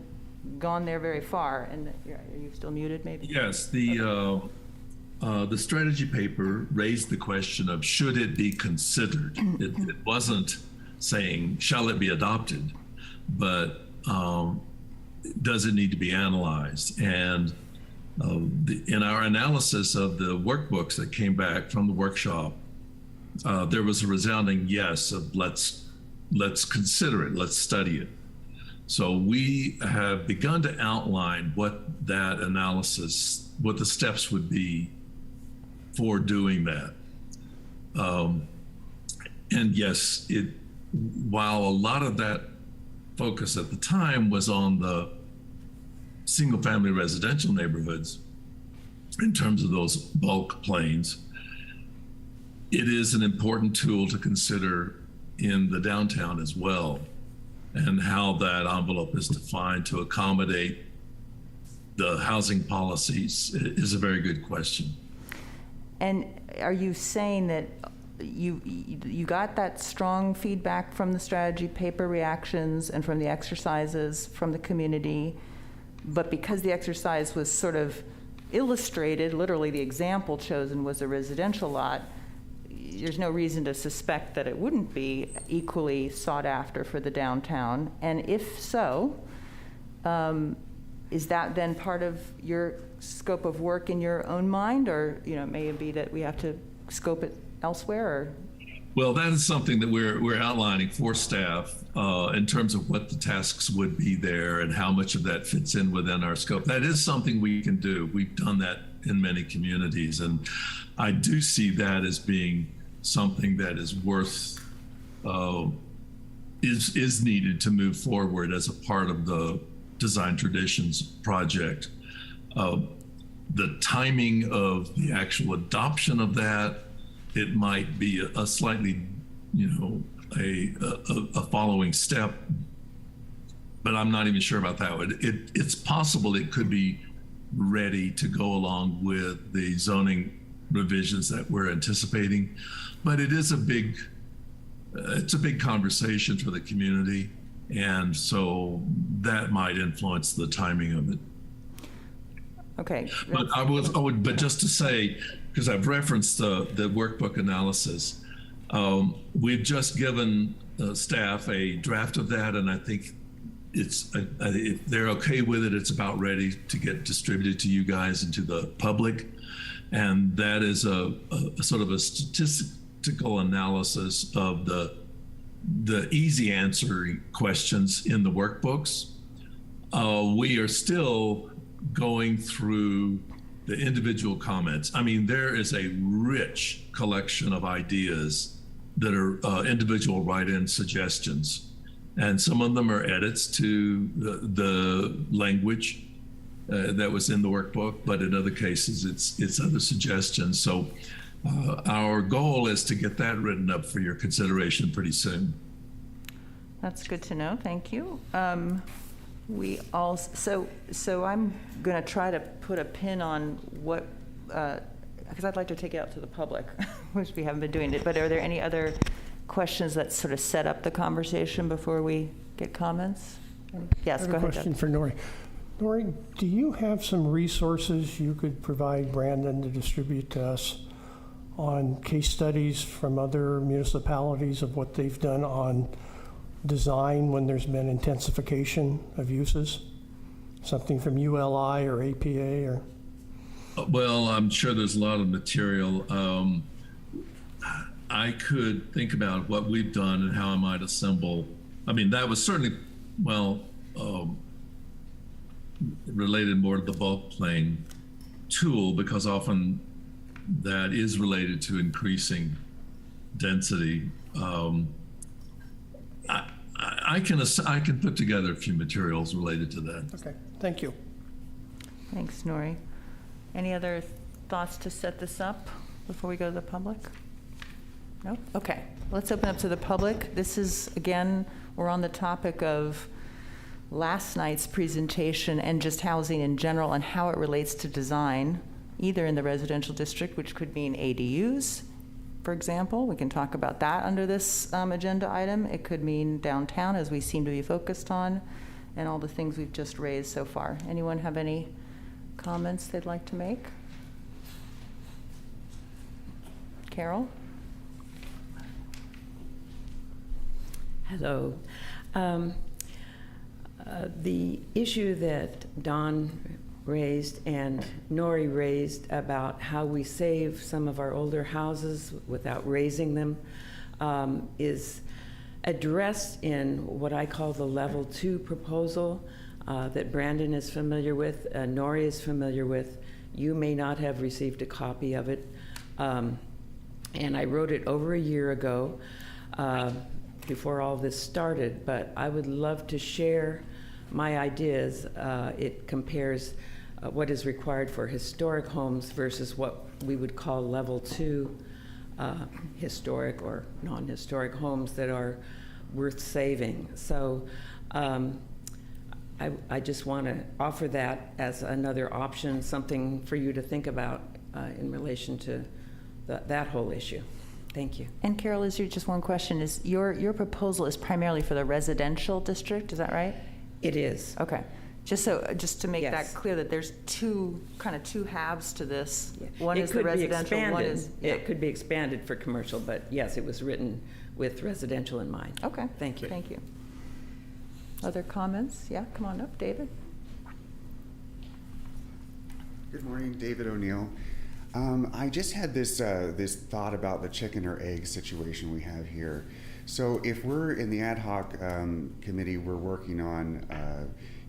gone there very far. And are you still muted, maybe? Yes, the strategy paper raised the question of should it be considered. It wasn't saying shall it be adopted, but does it need to be analyzed? And in our analysis of the workbooks that came back from the workshop, there was a resounding yes of let's consider it, let's study it. So we have begun to outline what that analysis, what the steps would be for doing that. And yes, while a lot of that focus at the time was on the single-family residential neighborhoods in terms of those bulk planes, it is an important tool to consider in the downtown as well, and how that envelope is defined to accommodate the housing policies is a very good question. And are you saying that you got that strong feedback from the strategy paper reactions and from the exercises from the community, but because the exercise was sort of illustrated, literally the example chosen was a residential lot, there's no reason to suspect that it wouldn't be equally sought after for the downtown? And if so, is that then part of your scope of work in your own mind, or it may be that we have to scope it elsewhere? Or? Well, that is something that we're outlining for staff in terms of what the tasks would be there and how much of that fits in within our scope. That is something we can do. We've done that in many communities, and I do see that as being something that is worth is needed to move forward as a part of the Design Traditions project. The timing of the actual adoption of that, it might be a slightly, a following step, but I'm not even sure about that. It's possible it could be ready to go along with the zoning revisions that we're anticipating, but it is it's a big conversation for the community, and so that might influence the timing of it. Okay. But just to say, because I've referenced the workbook analysis, we've just given staff a draft of that, and I think if they're okay with it, it's about ready to get distributed to you guys and to the public. And that is a sort of a statistical analysis of the easy answering questions in the workbooks. We are still going through the individual comments. I mean, there is a rich collection of ideas that are individual write-in suggestions. And some of them are edits to the language that was in the workbook, but in other cases, it's other suggestions. So our goal is to get that written up for your consideration pretty soon. That's good to know. Thank you. So I'm going to try to put a pin on what, because I'd like to take it out to the public, which we haven't been doing it. But are there any other questions that sort of set up the conversation before we get comments? Yes, go ahead. I have a question for Nori. Nori, do you have some resources you could provide Brandon to distribute to us on case studies from other municipalities of what they've done on design when there's been intensification of uses? Something from ULI or APA or? Well, I'm sure there's a lot of material. I could think about what we've done and how I might assemble. I mean, that was certainly, related more to the bulk plane tool, because often that is related to increasing density. I can put together a few materials related to that. Okay, thank you. Thanks, Nori. Any other thoughts to set this up before we go to the public? No? Okay, let's open up to the public. This is, again, we're on the topic of last night's presentation and just housing in general and how it relates to design, either in the residential district, which could mean ADUs, for example. We can talk about that under this agenda item. It could mean downtown, as we seem to be focused on, and all the things we've just raised so far. Anyone have any comments they'd like to make? Carol? Hello. The issue that Don raised and Nori raised about how we save some of our older houses without raising them is addressed in what I call the level 2 proposal that Brandon is familiar with, Nori is familiar with. You may not have received a copy of it. And I wrote it over a year ago before all this started, but I would love to share my ideas. It compares what is required for historic homes versus what we would call level 2 historic or non-historic homes that are worth saving. So I just want to offer that as another option, something for you to think about in relation to that whole issue. Thank you. And Carol, is there just one question? Is your proposal is primarily for the residential district, is that right? It is. Okay. Just to make Yes. that clear, that there's two halves to this. Yeah. One It is the could be residential, one expanded. is. Yeah. It could be expanded for commercial, but yes, it was written with residential in mind. Okay. Thank you. Thank you. Other comments? Yeah, come on up, David. Good morning, David O'Neill. I just had this thought about the chicken or egg situation we have here. So if we're in the ad hoc committee, we're working on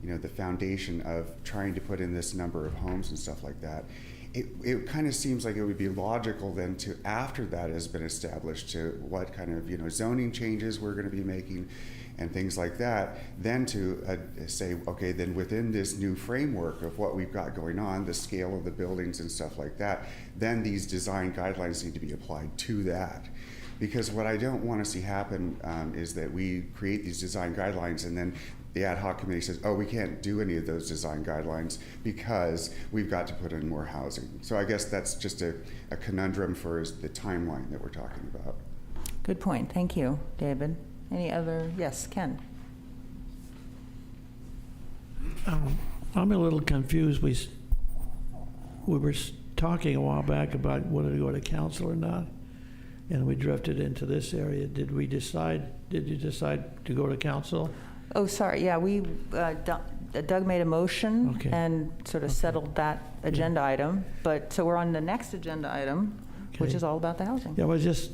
the foundation of trying to put in this number of homes and stuff like that. It kind of seems like it would be logical then to, after that has been established, to what kind of zoning changes we're going to be making and things like that, then to say, okay, then within this new framework of what we've got going on, the scale of the buildings and stuff like that, then these design guidelines need to be applied to that. Because what I don't want to see happen is that we create these design guidelines and then the ad hoc committee says, oh, we can't do any of those design guidelines because we've got to put in more housing. So I guess that's just a conundrum for the timeline that we're talking about. Good point. Thank you, David. Any other? Yes, Ken. I'm a little confused. We were talking a while back about whether to go to council or not, and we drifted into this area. Did you decide to go to council? Oh, sorry. Yeah, we Doug made a motion and sort of settled that agenda item. But so we're on the next agenda item, which is all about the housing. Yeah, I was just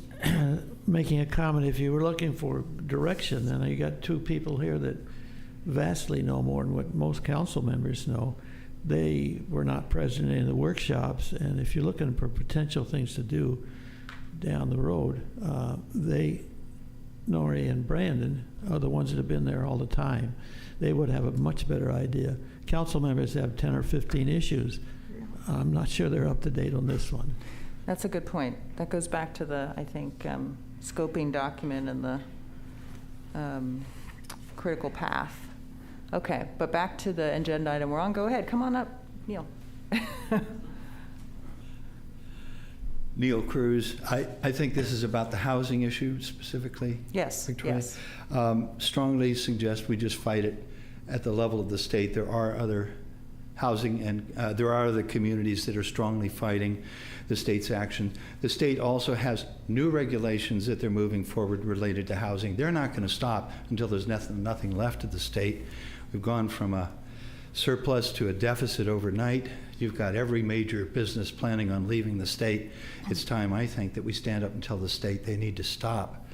making a comment. If you were looking for direction, then you got two people here that vastly know more than what most council members know. They were not present in the workshops, and if you're looking for potential things to do down the road, Nori and Brandon are the ones that have been there all the time. They would have a much better idea. Council members have 10 or 15 issues. I'm not sure they're up to date on this one. That's a good point. That goes back to the, I think, scoping document and the critical path. Okay, but back to the agenda item we're on. Go ahead. Come on up, Neil. Neil Cruz. I think this is about the housing issue specifically. Yes, Victoria. yes. Strongly suggest we just fight it at the level of the state. There are other housing and there are other communities that are strongly fighting the state's action. The state also has new regulations that they're moving forward related to housing. They're not going to stop until there's nothing left of the state. We've gone from a surplus to a deficit overnight. You've got every major business planning on leaving the state. It's time, I think, that we stand up and tell the state they need to stop.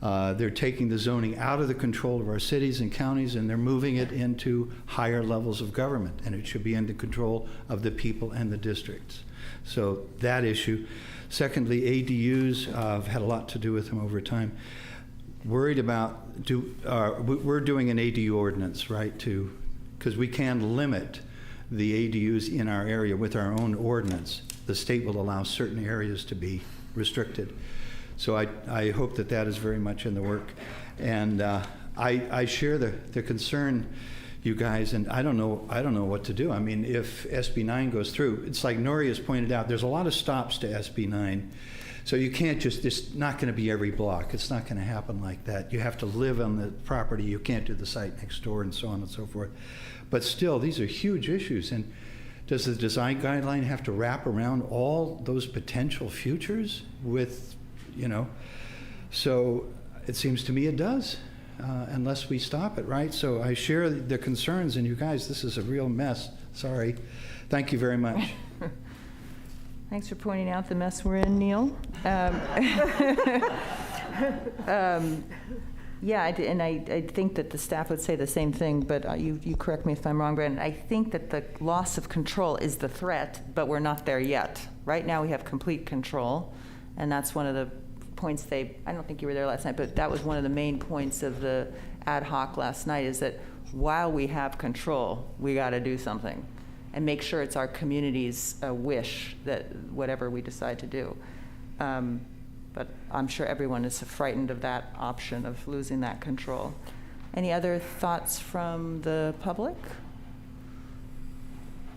They're taking the zoning out of the control of our cities and counties, and they're moving it into higher levels of government, and it should be under control of the people and the districts. So that issue. Secondly, ADUs, I've had a lot to do with them over time. Worried about, we're doing an ADU ordinance, right, because we can limit the ADUs in our area with our own ordinance. The state will allow certain areas to be restricted. So I hope that that is very much in the work. And I share the concern, you guys, and I don't know what to do. I mean, if SB 9 goes through, it's like Nori has pointed out, there's a lot of stops to SB 9. So you can't just, it's not going to be every block. It's not going to happen like that. You have to live on the property. You can't do the site next door and so on and so forth. But still, these are huge issues. And does the design guideline have to wrap around all those potential futures with, you know? So it seems to me it does, unless we stop it, right? So I share the concerns, and you guys, this is a real mess. Sorry. Thank you very much. Thanks for pointing out the mess we're in, Neil. Yeah, and I think that the staff would say the same thing, but you correct me if I'm wrong, Brandon. I think that the loss of control is the threat, but we're not there yet. Right now we have complete control, and that's one of the points I don't think you were there last night, but that was one of the main points of the ad hoc last night, is that while we have control, we got to do something and make sure it's our community's wish that whatever we decide to do. But I'm sure everyone is frightened of that option of losing that control. Any other thoughts from the public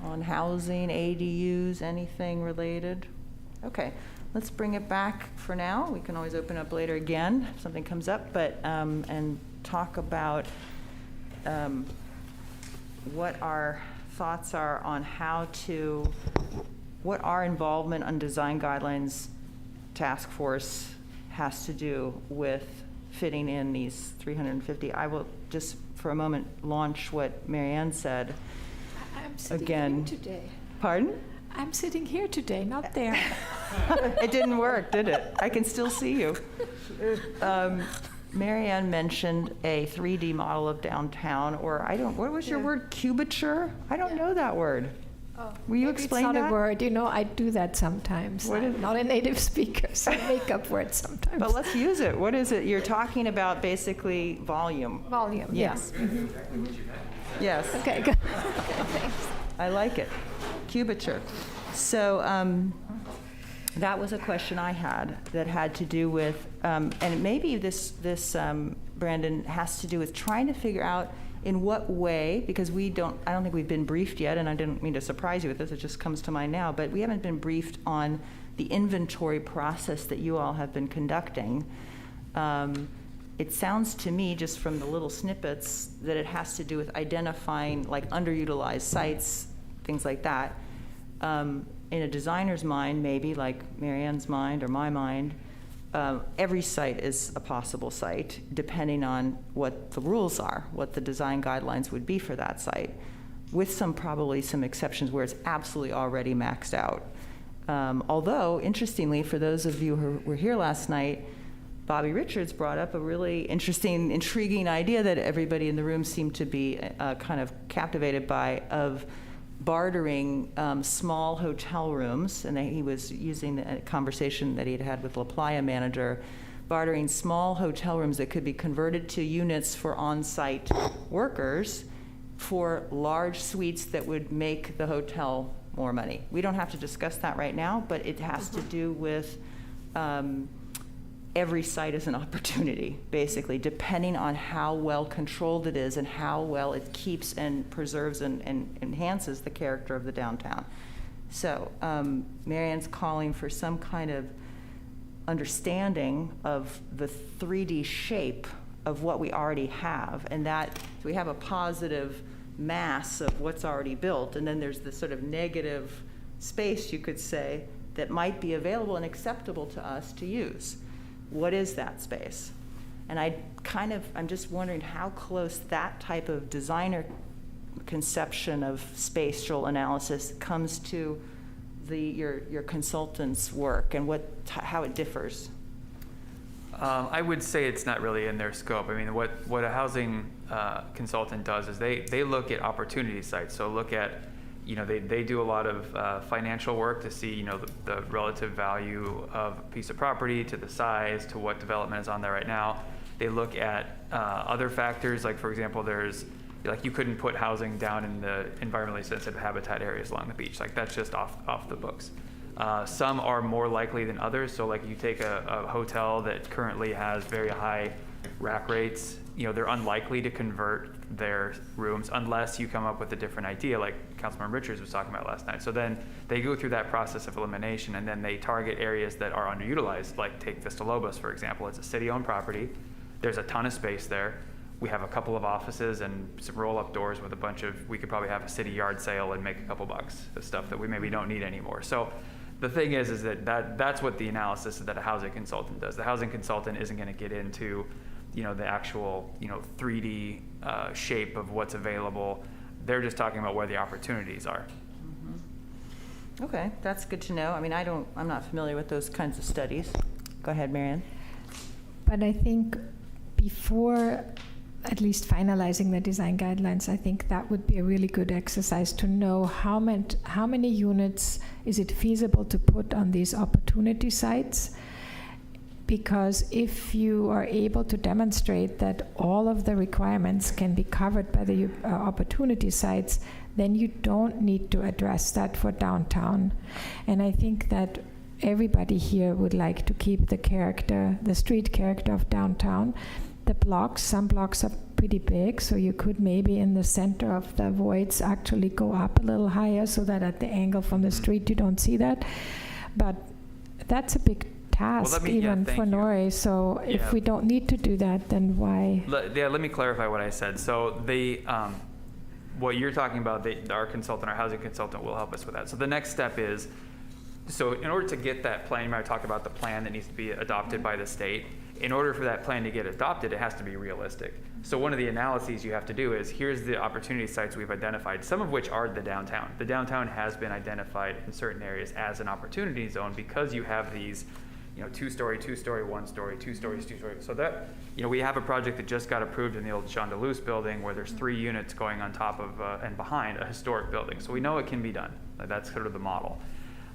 on housing, ADUs, anything related? Okay, let's bring it back for now. We can always open up later again if something comes up, but and talk about what our thoughts are on what our involvement on design guidelines task force has to do with fitting in these 350. I will just for a moment launch what Marianne said. I'm sitting again. here today. Pardon? I'm sitting here today, not there. It didn't work, did it? I can still see you. Marianne mentioned a 3D model of downtown, or what was your word? Cubature? I don't know that word. Oh, Will you maybe explain it's not that? a word. You know, I do that sometimes. I'm not a native speaker, so I make up words sometimes. But let's use it. What is it? You're talking about basically volume. Volume, yes. Yes. Okay, good. Okay, thanks. I like it. Cubature. So that was a question I had that had to do with, and maybe this Brandon, has to do with trying to figure out in what way, because I don't think we've been briefed yet, and I didn't mean to surprise you with this, it just comes to mind now, but we haven't been briefed on the inventory process that you all have been conducting. It sounds to me, just from the little snippets, that it has to do with identifying like underutilized sites, things like that. In a designer's mind, maybe like Marianne's mind or my mind, every site is a possible site, depending on what the rules are, what the design guidelines would be for that site, with probably some exceptions where it's absolutely already maxed out. Although, interestingly, for those of you who were here last night, Bobby Richards brought up a really interesting, intriguing idea that everybody in the room seemed to be kind of captivated by, of bartering small hotel rooms, and he was using a conversation that he had with La Playa manager, bartering small hotel rooms that could be converted to units for on-site workers for large suites that would make the hotel more money. We don't have to discuss that right now, but it has to do with every site is an opportunity, basically, depending on how well controlled it is and how well it keeps and preserves and enhances the character of the downtown. So Marianne's calling for some kind of understanding of the 3D shape of what we already have, and that we have a positive mass of what's already built, and then there's this sort of negative space, you could say, that might be available and acceptable to us to use. What is that space? And I'm just wondering how close that type of designer conception of spatial analysis comes to your consultant's work, and how it differs. I would say it's not really in their scope. I mean, what a housing consultant does is they look at opportunity sites. So look at, they do a lot of financial work to see, the relative value of a piece of property to the size, to what development is on there right now. They look at other factors, like for example, you couldn't put housing down in the environmentally sensitive habitat areas along the beach. Like that's just off the books. Some are more likely than others. So like you take a hotel that currently has very high rack rates, they're unlikely to convert their rooms unless you come up with a different idea, like Councilman Richards was talking about last night. So then they go through that process of elimination, and then they target areas that are underutilized, like take Vista Lobos, for example. It's a city-owned property. There's a ton of space there. We have a couple of offices and some roll-up doors with a bunch of, we could probably have a city yard sale and make a couple bucks of stuff that we maybe don't need anymore. So the thing is that's what the analysis that a housing consultant does. The housing consultant isn't going to get into, the actual, 3D shape of what's available. They're just talking about where the opportunities are. Mm-hmm. Okay, that's good to know. I mean, I'm not familiar with those kinds of studies. Go ahead, Marianne. But I think before at least finalizing the design guidelines, I think that would be a really good exercise to know how many units is it feasible to put on these opportunity sites. Because if you are able to demonstrate that all of the requirements can be covered by the opportunity sites, then you don't need to address that for downtown. And I think that everybody here would like to keep the street character of downtown. Some blocks are pretty big, so you could maybe in the center of the voids actually go up a little higher so that at the angle from the street you don't see that. But that's a big task for Nori, so if we don't need to do that, then why? Let me clarify what I said. So what you're talking about, our housing consultant will help us with that. So the next step is, so in order to get that plan, you might talk about the plan that needs to be adopted by the state. In order for that plan to get adopted, it has to be realistic. So one of the analyses you have to do is, here's the opportunity sites we've identified, some of which are the downtown. The downtown has been identified in certain areas as an opportunity zone because you have these, 2-story, 2-story, 1-story, 2 stories, 2-story. So that, we have a project that just got approved in the old Jean Deleuze building where there's 3 units going on top of and behind a historic building. So we know it can be done. That's sort of the model.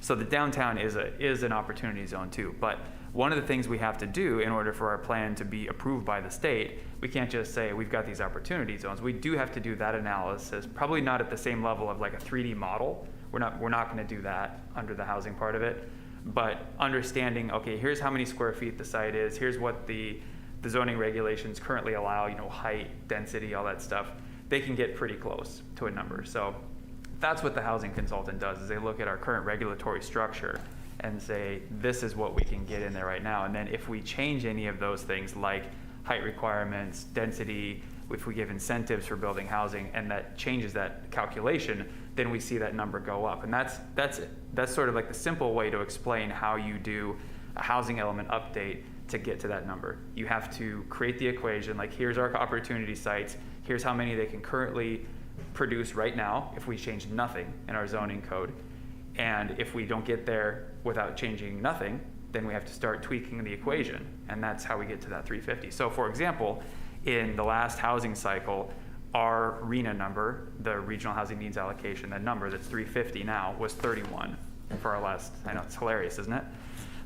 So the downtown is an opportunity zone too. But one of the things we have to do in order for our plan to be approved by the state, we can't just say we've got these opportunity zones. We do have to do that analysis, probably not at the same level of like a 3D model. We're not going to do that under the housing part of it. But understanding, okay, here's how many square feet the site is. Here's what the zoning regulations currently allow, height, density, all that stuff. They can get pretty close to a number. So that's what the housing consultant does, is they look at our current regulatory structure and say, this is what we can get in there right now. And then if we change any of those things like height requirements, density, if we give incentives for building housing and that changes that calculation, then we see that number go up. And that's sort of like the simple way to explain how you do a housing element update to get to that number. You have to create the equation, like here's our opportunity sites, here's how many they can currently produce right now if we change nothing in our zoning code. And if we don't get there without changing nothing, then we have to start tweaking the equation. And that's how we get to that 350. So for example, in the last housing cycle, our RHNA number, the Regional Housing Needs Allocation, that number that's 350 now, was 31 for our last, I know it's hilarious, isn't it?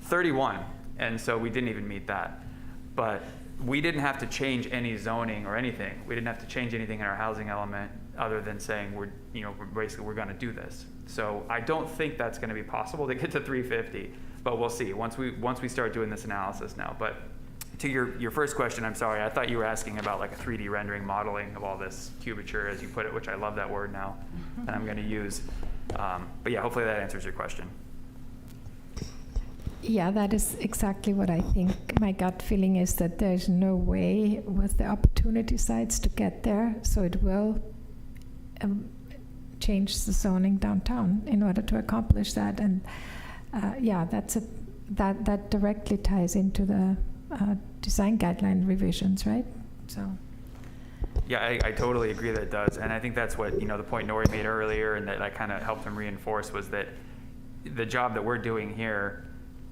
31, and so we didn't even meet that. But we didn't have to change any zoning or anything. We didn't have to change anything in our housing element other than saying we're gonna do this. So I don't think that's gonna be possible to get to 350, but we'll see once we start doing this analysis now. But to your first question, I'm sorry, I thought you were asking about like a 3D rendering modeling of all this cubature, as you put it, which I love that word now, and I'm going to use. But yeah, hopefully that answers your question. Yeah, that is exactly what I think. My gut feeling is that there's no way with the opportunity sites to get there, so it will change the zoning downtown in order to accomplish that. And yeah, that directly ties into the design guideline revisions, right? So. Yeah, I totally agree that it does, and I think that's what the point Nori made earlier, and that I kind of helped him reinforce, was that the job that we're doing here,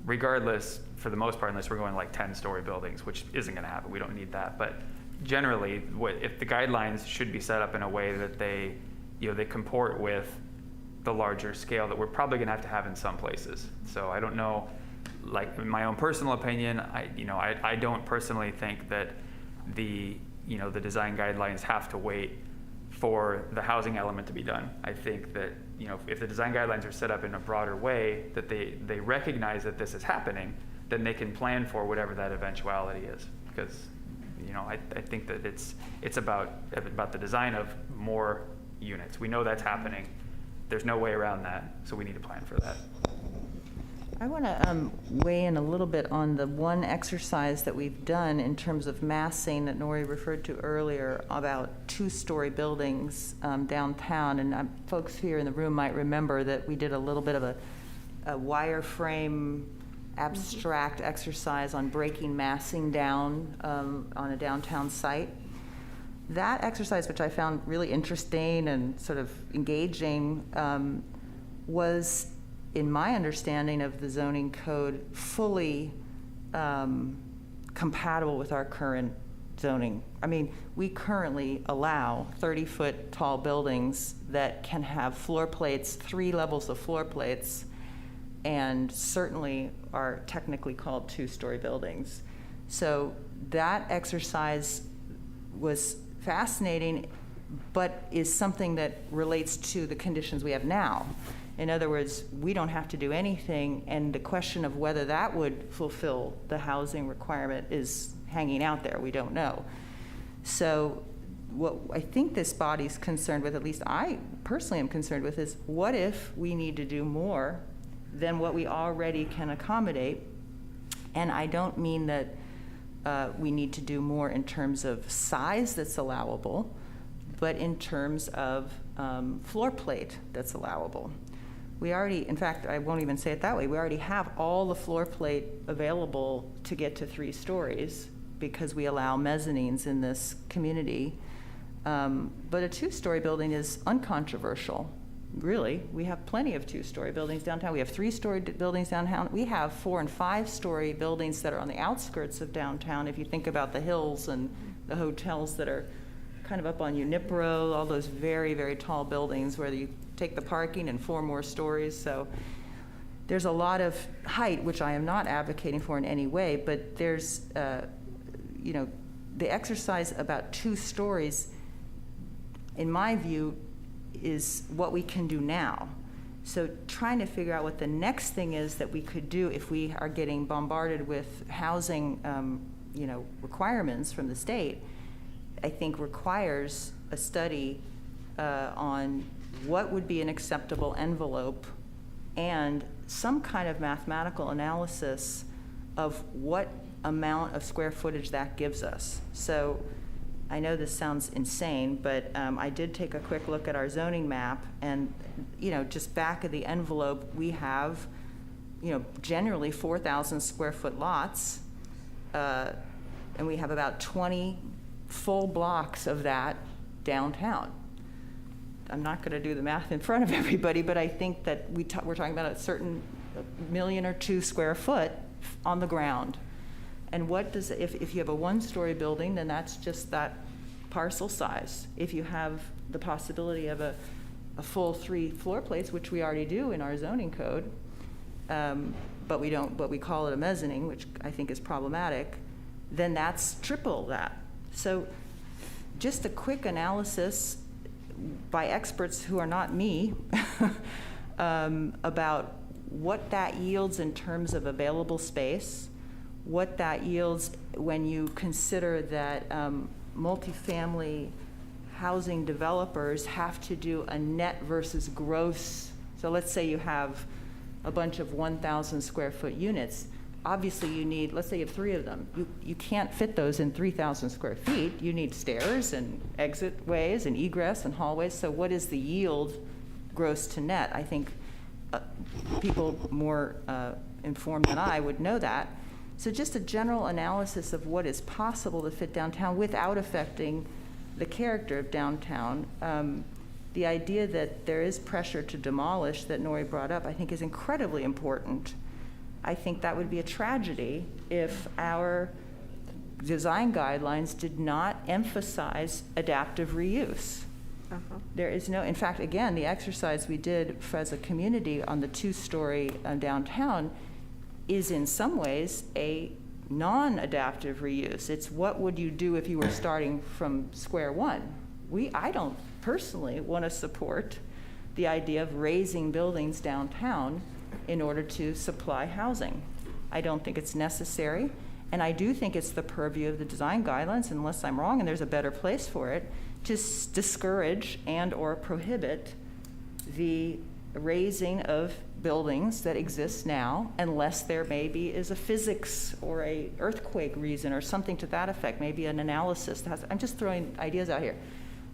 regardless, for the most part, unless we're going like 10-story buildings, which isn't going to happen, we don't need that. But generally, if the guidelines should be set up in a way that they comport with the larger scale that we're probably going to have in some places. So I don't know. Like in my own personal opinion, I don't personally think that the design guidelines have to wait for the housing element to be done. I think that if the design guidelines are set up in a broader way, that they recognize that this is happening, then they can plan for whatever that eventuality is. Because you know, I think that it's about the design of more units. We know that's happening. There's no way around that, so we need to plan for that. I want to weigh in a little bit on the one exercise that we've done in terms of massing that Nori referred to earlier about 2-story buildings downtown. And folks here in the room might remember that we did a little bit of a wireframe abstract exercise on breaking massing down on a downtown site. That exercise, which I found really interesting and sort of engaging, was, in my understanding of the zoning code, fully compatible with our current zoning. I mean, we currently allow 30-foot tall buildings that can have floor plates, 3 levels of floor plates, and certainly are technically called 2-story buildings. So that exercise was fascinating, but is something that relates to the conditions we have now. In other words, we don't have to do anything, and the question of whether that would fulfill the housing requirement is hanging out there. We don't know. So what I think this body's concerned with, at least I personally am concerned with, is what if we need to do more than what we already can accommodate? And I don't mean that we need to do more in terms of size that's allowable, but in terms of floor plate that's allowable. We already, in fact, I won't even say it that way, we already have all the floor plate available to get to 3 stories because we allow mezzanines in this community. But a 2-story building is uncontroversial. Really, we have plenty of 2-story buildings downtown. We have 3-story buildings downtown. We have 4- and 5-story buildings that are on the outskirts of downtown. If you think about the hills and the hotels that are kind of up on Unipro, all those very, very tall buildings where you take the parking and 4 more stories. So there's a lot of height, which I am not advocating for in any way, but there's, you know, the exercise about 2 stories, in my view, is what we can do now. So trying to figure out what the next thing is that we could do if we are getting bombarded with housing, you know, requirements from the state, I think requires a study on what would be an acceptable envelope and some kind of mathematical analysis of what amount of square footage that gives us. So I know this sounds insane, but I did take a quick look at our zoning map, and you know, just back of the envelope, we have, you know, generally 4,000 square foot lots, and we have about 20 full blocks of that downtown. I'm not going to do the math in front of everybody, but I think that we're talking about a certain 1 million or 2 square foot on the ground. And what does, if you have a 1-story building, then that's just that parcel size. If you have the possibility of a full 3 floor plates, which we already do in our zoning code, but we call it a mezzanine, which I think is problematic, then that's triple that. So just a quick analysis by experts who are not me about what that yields in terms of available space, what that yields when you consider that multifamily housing developers have to do a net versus gross. So let's say you have a bunch of 1,000 square foot units. Obviously you need, let's say you have 3 of them. You can't fit those in 3,000 square feet. You need stairs and exit ways and egress and hallways. So what is the yield gross to net? I think people more informed than I would know that. So just a general analysis of what is possible to fit downtown without affecting the character of downtown. The idea that there is pressure to demolish that Nori brought up, I think is incredibly important. I think that would be a tragedy if our design guidelines did not emphasize adaptive reuse. There is no, in fact, again, the exercise we did as a community on the 2-story downtown is in some ways a non-adaptive reuse. It's what would you do if you were starting from square one. I don't personally want to support the idea of raising buildings downtown in order to supply housing. I don't think it's necessary, And I do think it's the purview of the design guidelines, unless I'm wrong and there's a better place for it, to discourage and or prohibit the raising of buildings that exist now, unless there maybe is a physics or a earthquake reason or something to that effect, maybe an analysis. I'm just throwing ideas out here.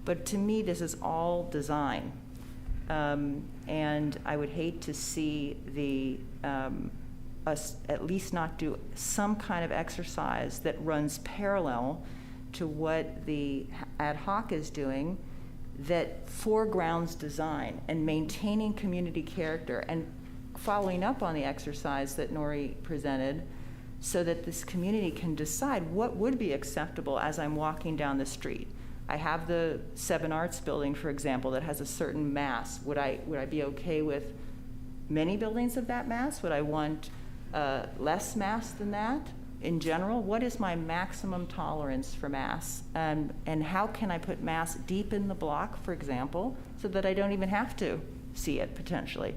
But to me, this is all design. And I would hate to see us at least not do some kind of exercise that runs parallel to what the ad hoc is doing, that foregrounds design and maintaining community character and following up on the exercise that Nori presented, so that this community can decide what would be acceptable as I'm walking down the street. I have the Seven Arts building, for example, that has a certain mass. Would I be okay with many buildings of that mass? Would I want less mass than that? In general, what is my maximum tolerance for mass? And how can I put mass deep in the block, for example, so that I don't even have to see it potentially?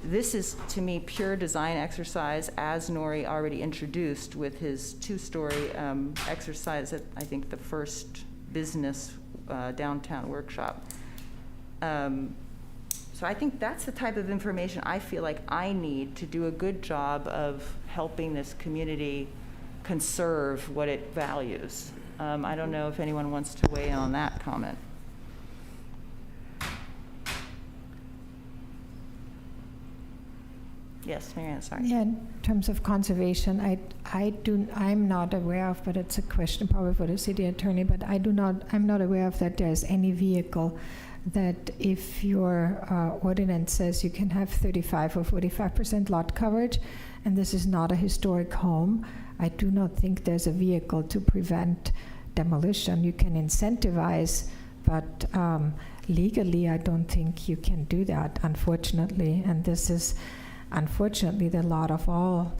This is, to me, pure design exercise, as Nori already introduced with his two-story exercise at, I think, the first business downtown workshop. So I think that's the type of information I feel like I need to do a good job of helping this community conserve what it values. I don't know if anyone wants to weigh in on that comment. Yes, Marianne, sorry. Yeah, in terms of conservation, I'm not aware of, but it's a question probably for the city attorney, but I'm not aware of that there's any vehicle that if your ordinance says you can have 35 or 45% lot coverage, and this is not a historic home, I do not think there's a vehicle to prevent demolition. You can incentivize, but legally I don't think you can do that, unfortunately, and this is unfortunately the lot of all,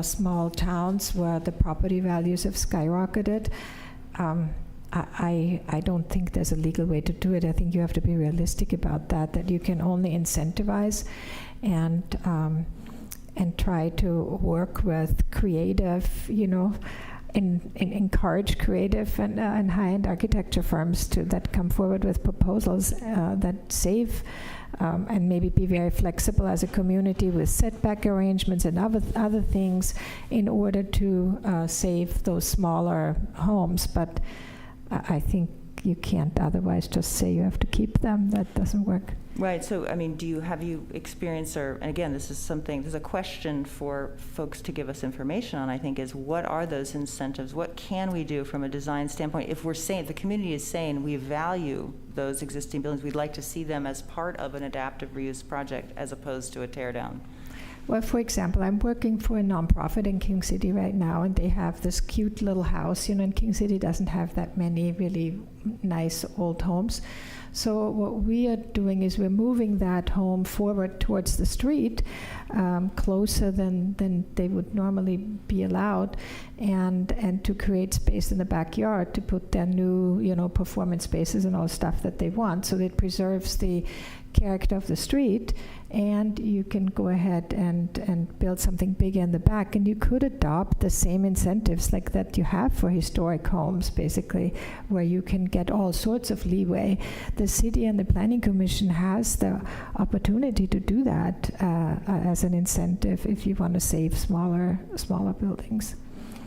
small towns where the property values have skyrocketed. I don't think there's a legal way to do it. I think you have to be realistic about that you can only incentivize and try to work with creative, encourage creative and high-end architecture firms that come forward with proposals that save and maybe be very flexible as a community with setback arrangements and other things in order to save those smaller homes. But I think you can't otherwise just say you have to keep them. That doesn't work. Right. So, I mean, have you experienced, and again, this is a question for folks to give us information on, I think, is what are those incentives? What can we do from a design standpoint? If we're saying, the community is saying we value those existing buildings, we'd like to see them as part of an adaptive reuse project as opposed to a tear down. Well, for example, I'm working for a nonprofit in King City right now, and they have this cute little house. And King City doesn't have that many really nice old homes. So what we are doing is we're moving that home forward towards the street, closer than they would normally be allowed, and to create space in the backyard to put their new, performance spaces and all the stuff that they want. So it preserves the character of the street, and you can go ahead and build something bigger in the back, and you could adopt the same incentives like that you have for historic homes, basically, where you can get all sorts of leeway. The city and the planning commission has the opportunity to do that as an incentive if you want to save smaller buildings.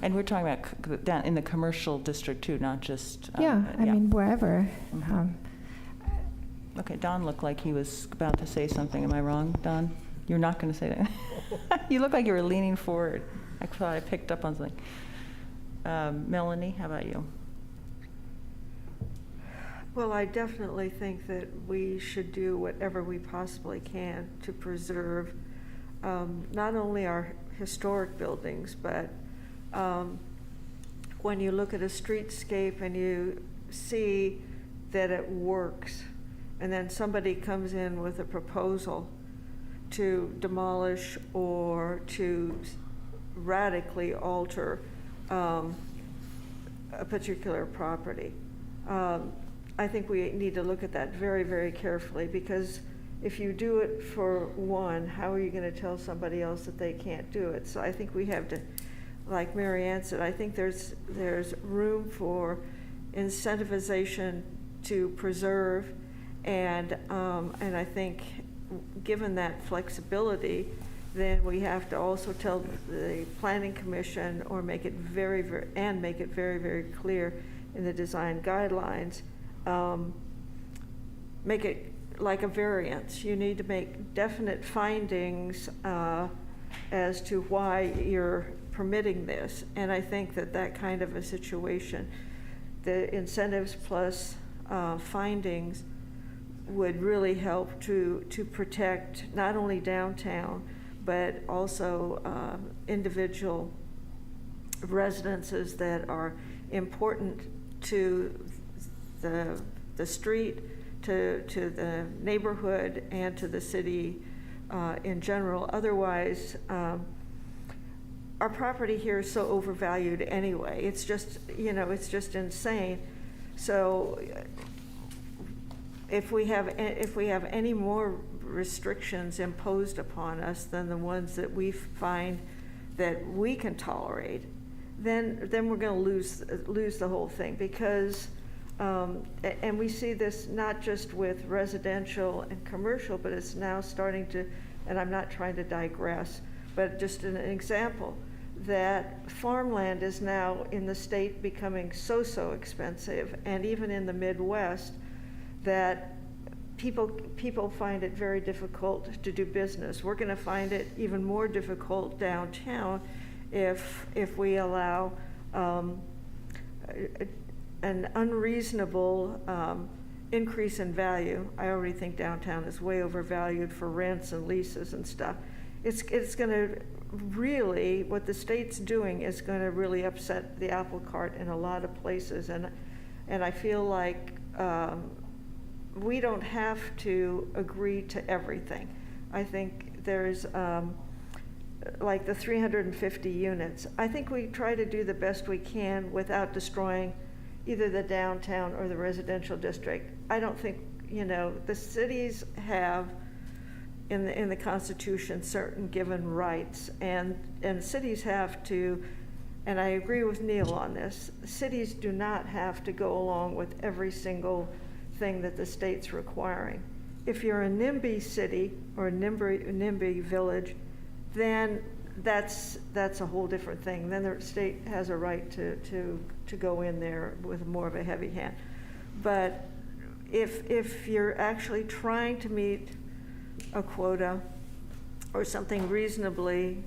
And we're talking about down in the commercial district too, not just I mean wherever. Mm-hmm. Okay, Don looked like he was about to say something. Am I wrong, Don? You're not going to say that? You look like you were leaning forward. I thought I picked up on something. Melanie, how about you? Well, I definitely think that we should do whatever we possibly can to preserve not only our historic buildings, but when you look at a streetscape and you see that it works, and then somebody comes in with a proposal to demolish or to radically alter a particular property. I think we need to look at that very, very carefully, because if you do it for one, how are you going to tell somebody else that they can't do it? So I think we have to, like Mary Ann said, I think there's room for incentivization to preserve, and I think given that flexibility, then we have to also tell the Planning Commission, or make it very, very clear in the design guidelines, make it like a variance. You need to make definite findings as to why you're permitting this. And I think that kind of a situation, the incentives plus findings would really help to protect not only downtown, but also individual residences that are important to the street, to the neighborhood, and to the city in general. Otherwise, our property here is so overvalued anyway. It's just, it's just insane. So if we have any more restrictions imposed upon us than the ones that we find that we can tolerate, then we're going to lose the whole thing, because and we see this not just with residential and commercial, but it's now starting to, and I'm not trying to digress, but just an example, that farmland is now in the state becoming so expensive, and even in the Midwest, that people find it very difficult to do business. We're going to find it even more difficult downtown if we allow an unreasonable increase in value. I already think downtown is way overvalued for rents and leases and stuff. It's going to really, what the state's doing is going to really upset the apple cart in a lot of places, and I feel like we don't have to agree to everything. I think there's like the 350 units. I think we try to do the best we can without destroying either the downtown or the residential district. I don't think, the cities have in the Constitution certain given rights, and cities have to, and I agree with Neil on this, cities do not have to go along with every single thing that the state's requiring. If you're a NIMBY city or a NIMBY village, then that's a whole different thing. Then the state has a right to go in there with more of a heavy hand. But if you're actually trying to meet a quota or something reasonably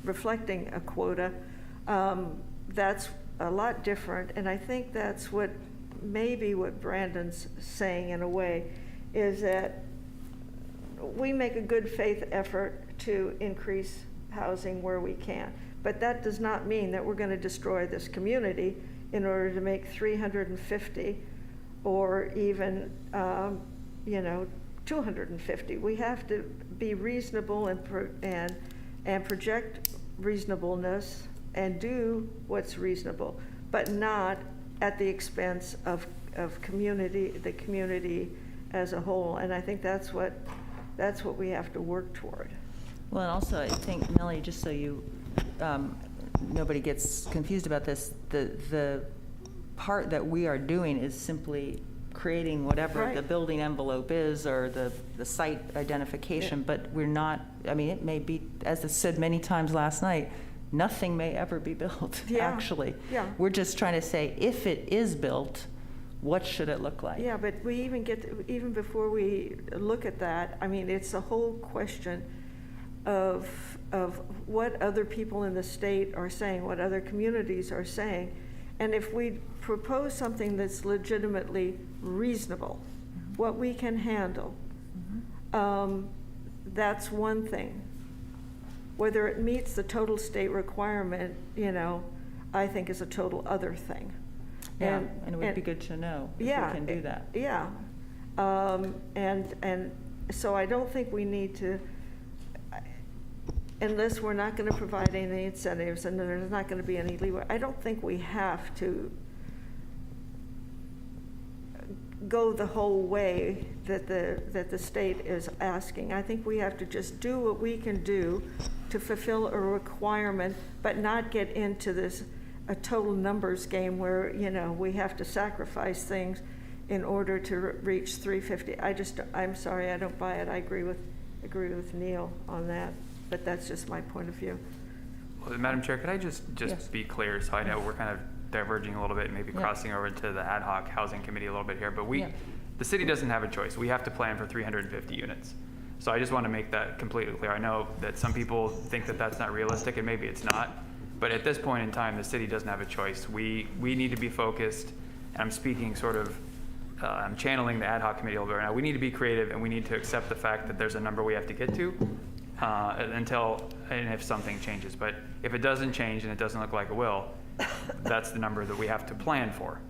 reflecting a quota, that's a lot different. And I think that's what Brandon's saying in a way, is that we make a good faith effort to increase housing where we can. But that does not mean that we're going to destroy this community in order to make 350 or even 250. We have to be reasonable and project reasonableness and do what's reasonable, but not at the expense of the community as a whole. And I think that's what we have to work toward. Well, and also I think, Melanie, just so you nobody gets confused about this, the part that we are doing is simply creating whatever the building envelope is, or the site identification, but we're not, it may be, as I said many times last night, nothing may ever be built, actually. Yeah. We're just trying to say, if it is built, what should it look like? Yeah, but we even before we look at that, it's a whole question of what other people in the state are saying, what other communities are saying. And if we propose something that's legitimately reasonable, what we can handle, that's one thing. Whether it meets the total state requirement, I think is a total other thing. Yeah, and it would be good to know if we can do that. Yeah, and so I don't think we need to, unless we're not going to provide any incentives and there's not going to be any leeway, I don't think we have to go the whole way that the state is asking. I think we have to just do what we can do to fulfill a requirement, but not get into a total numbers game where, we have to sacrifice things in order to reach 350. I'm sorry, I don't buy it. I agree with Neil on that, but that's just my point of view. Well, Madam Chair, could I just Yes. be clear, so I know we're kind of diverging a little bit, maybe crossing over to the ad hoc housing committee a little bit here, but the city doesn't have a choice. We have to plan for 350 units. So I just want to make that completely clear. I know that some people think that that's not realistic, and maybe it's not, but at this point in time, the city doesn't have a choice. We need to be focused, and I'm speaking sort of, I'm channeling the ad hoc committee a little bit right now. We need to be creative, and we need to accept the fact that there's a number we have to get to and if something changes. But if it doesn't change, and it doesn't look like it will, that's the number that we have to plan for.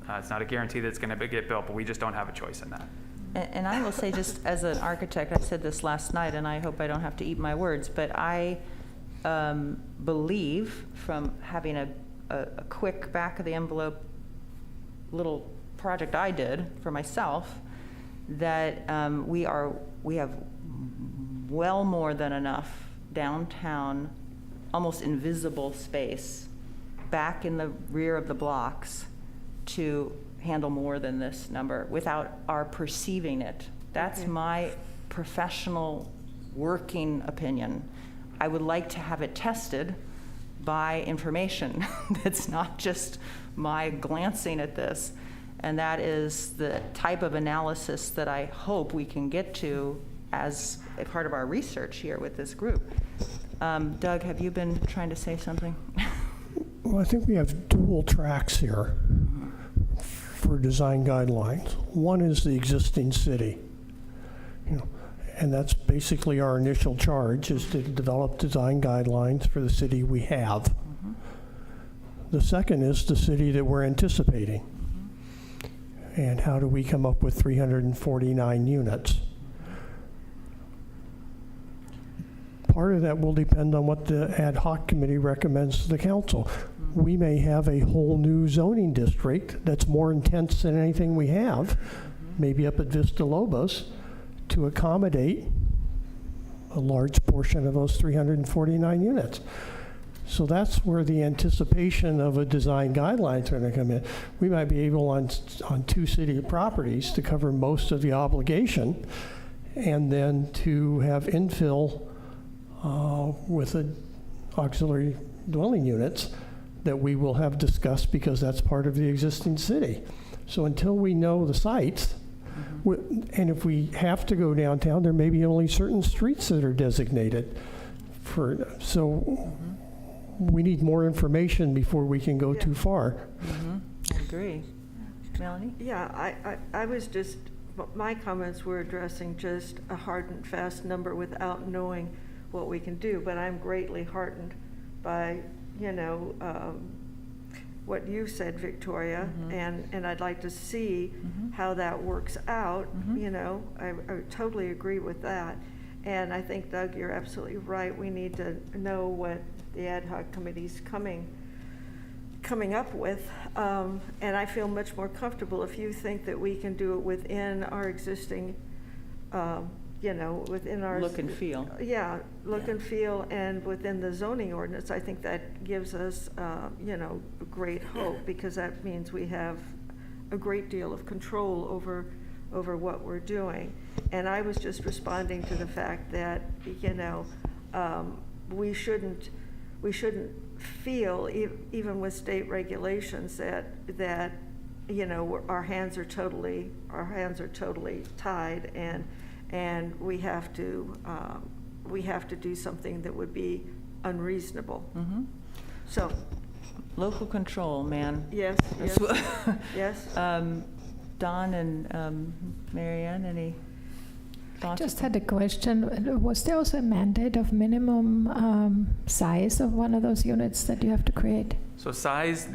It's not a guarantee that it's going to get built, but we just don't have a choice in that. And I will say, just as an architect, I said this last night, and I hope I don't have to eat my words, but I believe from having a quick back-of-the-envelope little project I did for myself, that we have well more than enough downtown, almost invisible space back in the rear of the blocks to handle more than this number without our perceiving it. That's my professional working opinion. I would like to have it tested by information that's not just my glancing at this. And that is the type of analysis that I hope we can get to as a part of our research here with this group. Doug, have you been trying to say something? Well, I think we have dual tracks here for design guidelines. One is the existing city, and that's basically our initial charge, is to develop design guidelines for the city we have. Mm-hmm. The second is the city that we're anticipating. Mm-hmm. And how do we come up with 349 units? Part of that will depend on what the ad hoc committee recommends to the council. We may have a whole new zoning district that's more intense than anything we have, maybe up at Vista Lobos, to accommodate a large portion of those 349 units. So that's where the anticipation of a design guidelines are going to come in. We might be able on 2 city properties to cover most of the obligation, and then to have infill with the auxiliary dwelling units that we will have discussed, because that's part of the existing city. So until we know the sites, and if we have to go downtown, there may be only certain streets that are designated for, so we need more information before we can go too far. I agree. Melanie? Yeah, I was just, my comments were addressing just a hard and fast number without knowing what we can do, but I'm greatly heartened by what you said, Victoria, and I'd like to see how that works out. I totally agree with that, and I think, Doug, you're absolutely right. We need to know what the ad hoc committee's coming up with, and I feel much more comfortable if you think that we can do it within our existing within our look and feel. Yeah, look and feel, and within the zoning ordinance. I think that gives us, great hope, because that means we have a great deal of control over what we're doing. And I was just responding to the fact that, we shouldn't feel, even with state regulations, that our hands are totally tied, and we have to do something that would be unreasonable. So, local control, man. yes, yes. Don and Marianne, any thoughts? Just had a question. Was there also a mandate of minimum size of one of those units that you have to create? So size,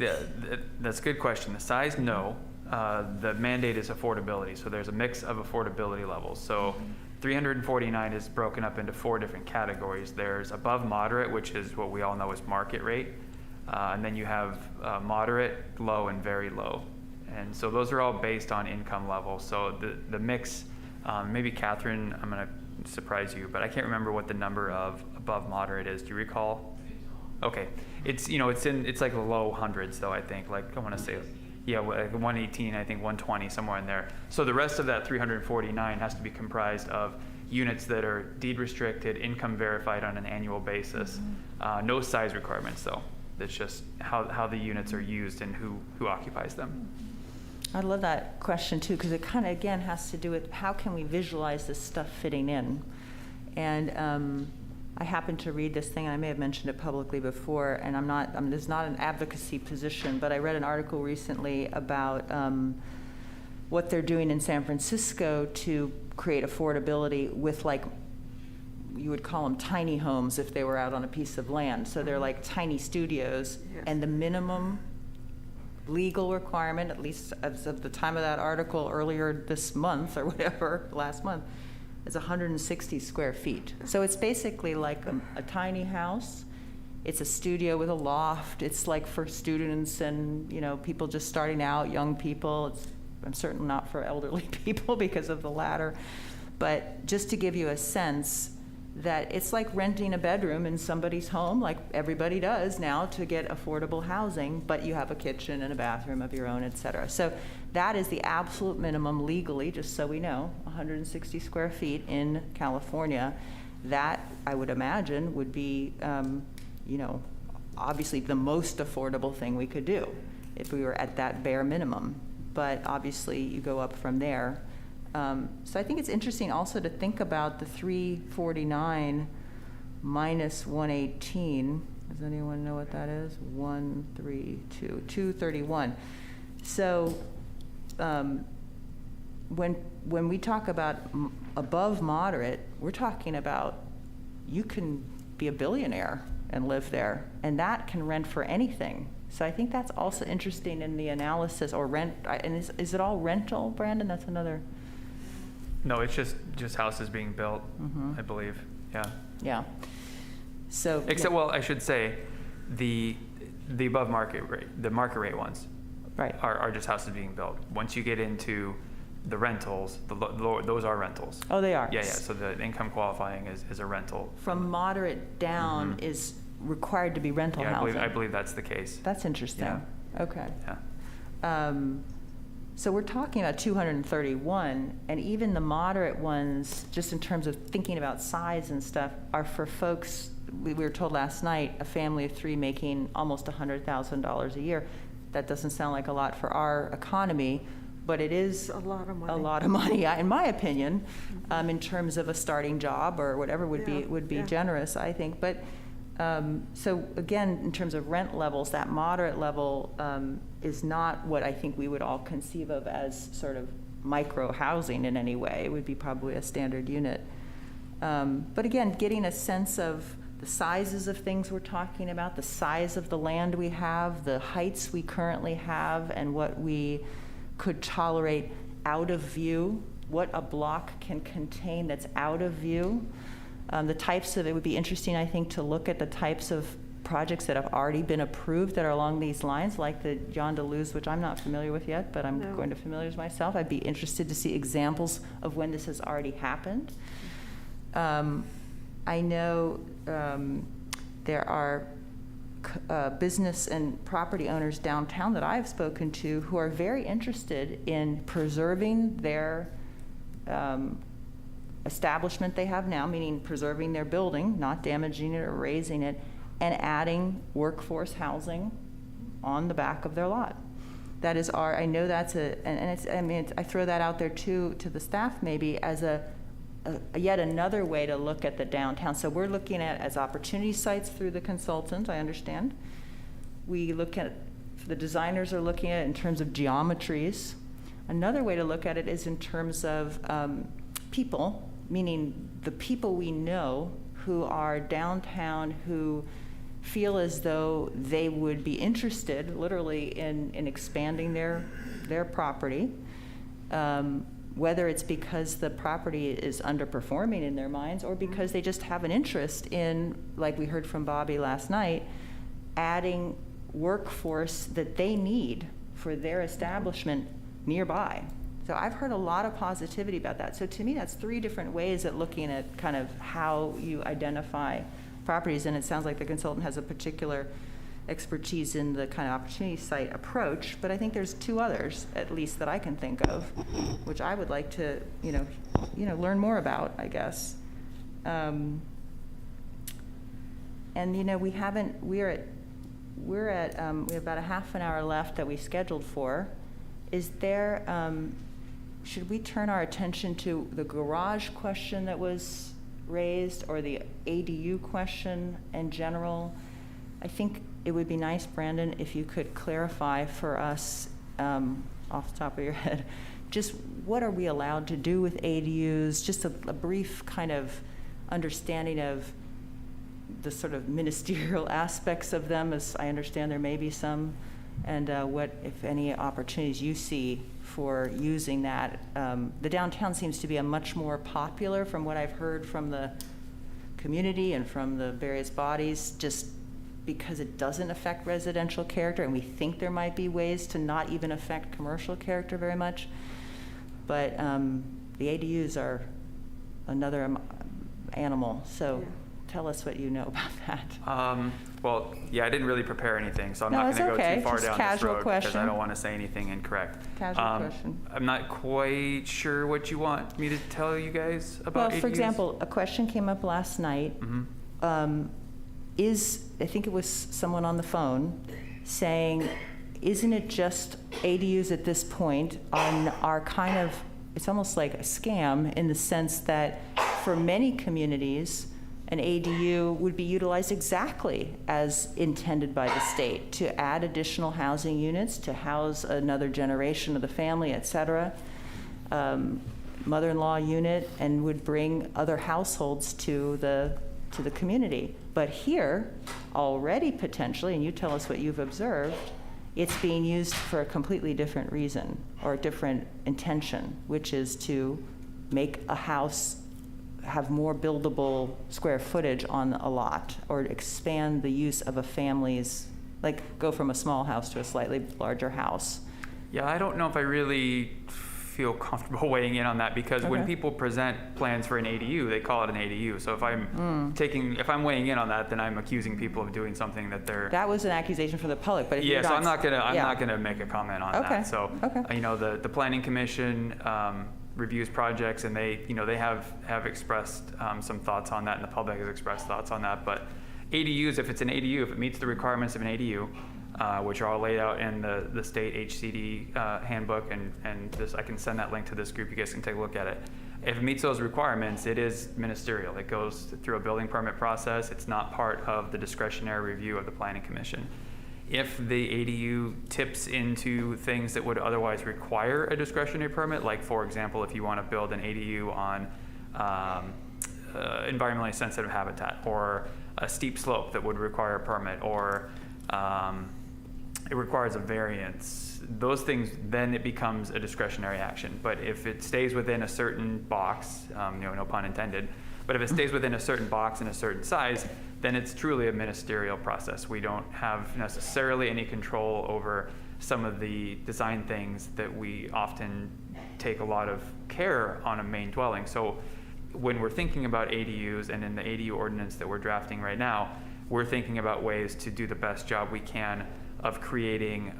that's a good question. The size, no. The mandate is affordability. So there's a mix of affordability levels. So 349 is broken up into 4 different categories. There's above moderate, which is what we all know is market rate. And then you have moderate, low, and very low. And so those are all based on income level. So the mix, maybe Catherine, I'm going to surprise you, but I can't remember what the number of above moderate is. Do you recall? Okay, it's like the low hundreds though, I think. Like I want to say, yeah, like 118, I think 120, somewhere in there. So the rest of that 349 has to be comprised of units that are deed restricted, income verified on an annual basis. No size requirements though. It's just how the units are used and who occupies them. I love that question too, because it kind of again has to do with how can we visualize this stuff fitting in. And I happened to read this thing, and I may have mentioned it publicly before, and this is not an advocacy position, but I read an article recently about what they're doing in San Francisco to create affordability with, like, you would call them tiny homes if they were out on a piece of land. So they're like tiny studios, Yes. and the minimum legal requirement, at least as of the time of that article earlier this month or whatever, last month, is 160 square feet. So it's basically like a tiny house. It's a studio with a loft. It's like for students and people just starting out, young people. I'm certainly not for elderly people because of the ladder. But just to give you a sense that it's like renting a bedroom in somebody's home, like everybody does now to get affordable housing, but you have a kitchen and a bathroom of your own, et cetera. So that is the absolute minimum legally, just so we know, 160 square feet in California. That, I would imagine, would be, obviously the most affordable thing we could do if we were at that bare minimum. But obviously you go up from there. So I think it's interesting also to think about the 349 minus 118. Does anyone know what that is? 231. So when we talk about above moderate, we're talking about you can be a billionaire and live there, and that can rent for anything. So I think that's also interesting in the analysis, or rent. And is it all rental, Brandon? That's another. No, it's just houses being built, I believe. Yeah. Yeah. So. Except, well, I should say, the above market rate, the market rate ones, right, are just houses being built. Once you get into the rentals, those are rentals. Oh, they are. Yeah. So the income qualifying is a rental. From moderate down is required to be rental housing. I believe that's the case. That's interesting. Yeah. Okay. Yeah. So we're talking about 231, and even the moderate ones, just in terms of thinking about size and stuff, are for folks, we were told last night, a family of 3 making almost $100,000 a year. That doesn't sound like a lot for our economy, but it is a lot of money. A lot of money, in my opinion, in terms of a starting job or whatever would be generous, I think. But so again, in terms of rent levels, that moderate level is not what I think we would all conceive of as sort of micro housing in any way. It would be probably a standard unit. But again, getting a sense of the sizes of things we're talking about, the size of the land we have, the heights we currently have, and what we could tolerate out of view, what a block can contain that's out of view. The types of, it would be interesting, I think, to look at the types of projects that have already been approved that are along these lines, like the John DeLuze, which I'm not familiar with yet, but I'm going to familiarize myself. I'd be interested to see examples of when this has already happened. I know there are business and property owners downtown that I've spoken to who are very interested in preserving their establishment they have now, meaning preserving their building, not damaging it or raising it, and adding workforce housing on the back of their lot. That is I know that's I throw that out there too to the staff maybe as yet another way to look at the downtown. So we're looking at as opportunity sites through the consultant, I understand. We look at, the designers are looking at it in terms of geometries. Another way to look at it is in terms of people, meaning the people we know who are downtown who feel as though they would be interested literally in expanding their property, whether it's because the property is underperforming in their minds or because they just have an interest in, like we heard from Bobby last night, adding workforce that they need for their establishment nearby. So I've heard a lot of positivity about that. So to me, that's 3 different ways at looking at kind of how you identify properties, and it sounds like the consultant has a particular expertise in the kind of opportunity site approach, but I think there's 2 others, at least that I can think of, which I would like to, learn more about, I guess. And we have about a half an hour left that we scheduled for. Is there, should we turn our attention to the garage question that was raised, or the ADU question in general? I think it would be nice, Brandon, if you could clarify for us, off the top of your head, just what are we allowed to do with ADUs? Just a brief kind of understanding of the sort of ministerial aspects of them, as I understand there may be some, and what, if any, opportunities you see for using that. The downtown seems to be a much more popular, from what I've heard from the community and from the various bodies, just because it doesn't affect residential character, and we think there might be ways to not even affect commercial character very much. But the ADUs are another animal, so tell us what you know about that. Well, yeah, I didn't really prepare anything, so I'm No, not it's going to go okay. too far Just down casual this road because question. I don't want to say anything incorrect. Casual question. I'm not quite sure what you want me to tell you guys about Well, for ADUs. example, a question came up last night. Mm-hmm. I think it was someone on the phone saying, isn't it just ADUs at this point are kind of, it's almost like a scam, in the sense that for many communities, an ADU would be utilized exactly as intended by the state, to add additional housing units, to house another generation of the family, et cetera, mother-in-law unit, and would bring other households to the community. But here, already potentially, and you tell us what you've observed, it's being used for a completely different reason, or a different intention, which is to make a house have more buildable square footage on a lot, or expand the use of a family's, like go from a small house to a slightly larger house. Yeah, I don't know if I really feel comfortable weighing in on that, because when Okay. people present plans for an ADU, they call it an ADU. So if I'm weighing in on that, then I'm accusing people of doing something that they're. That was an accusation from the public, but if Yeah, you're so not, I'm not yeah. gonna make a comment on Okay, that. So, okay. The planning commission reviews projects, and they have expressed some thoughts on that, and the public has expressed thoughts on that. But ADUs, if it's an ADU, if it meets the requirements of an ADU, which are all laid out in the state HCD handbook, and this, I can send that link to this group. You guys can take a look at it. If it meets those requirements, it is ministerial. It goes through a building permit process. It's not part of the discretionary review of the planning commission. If the ADU tips into things that would otherwise require a discretionary permit, like for example, if you want to build an ADU on environmentally sensitive habitat, or a steep slope that would require a permit, or it requires a variance, those things, then it becomes a discretionary action. But if it stays within a certain box, no pun intended, but if it stays within a certain box and a certain size, then it's truly a ministerial process. We don't have necessarily any control over some of the design things that we often take a lot of care on a main dwelling. So when we're thinking about ADUs, and in the ADU ordinance that we're drafting right now, we're thinking about ways to do the best job we can of creating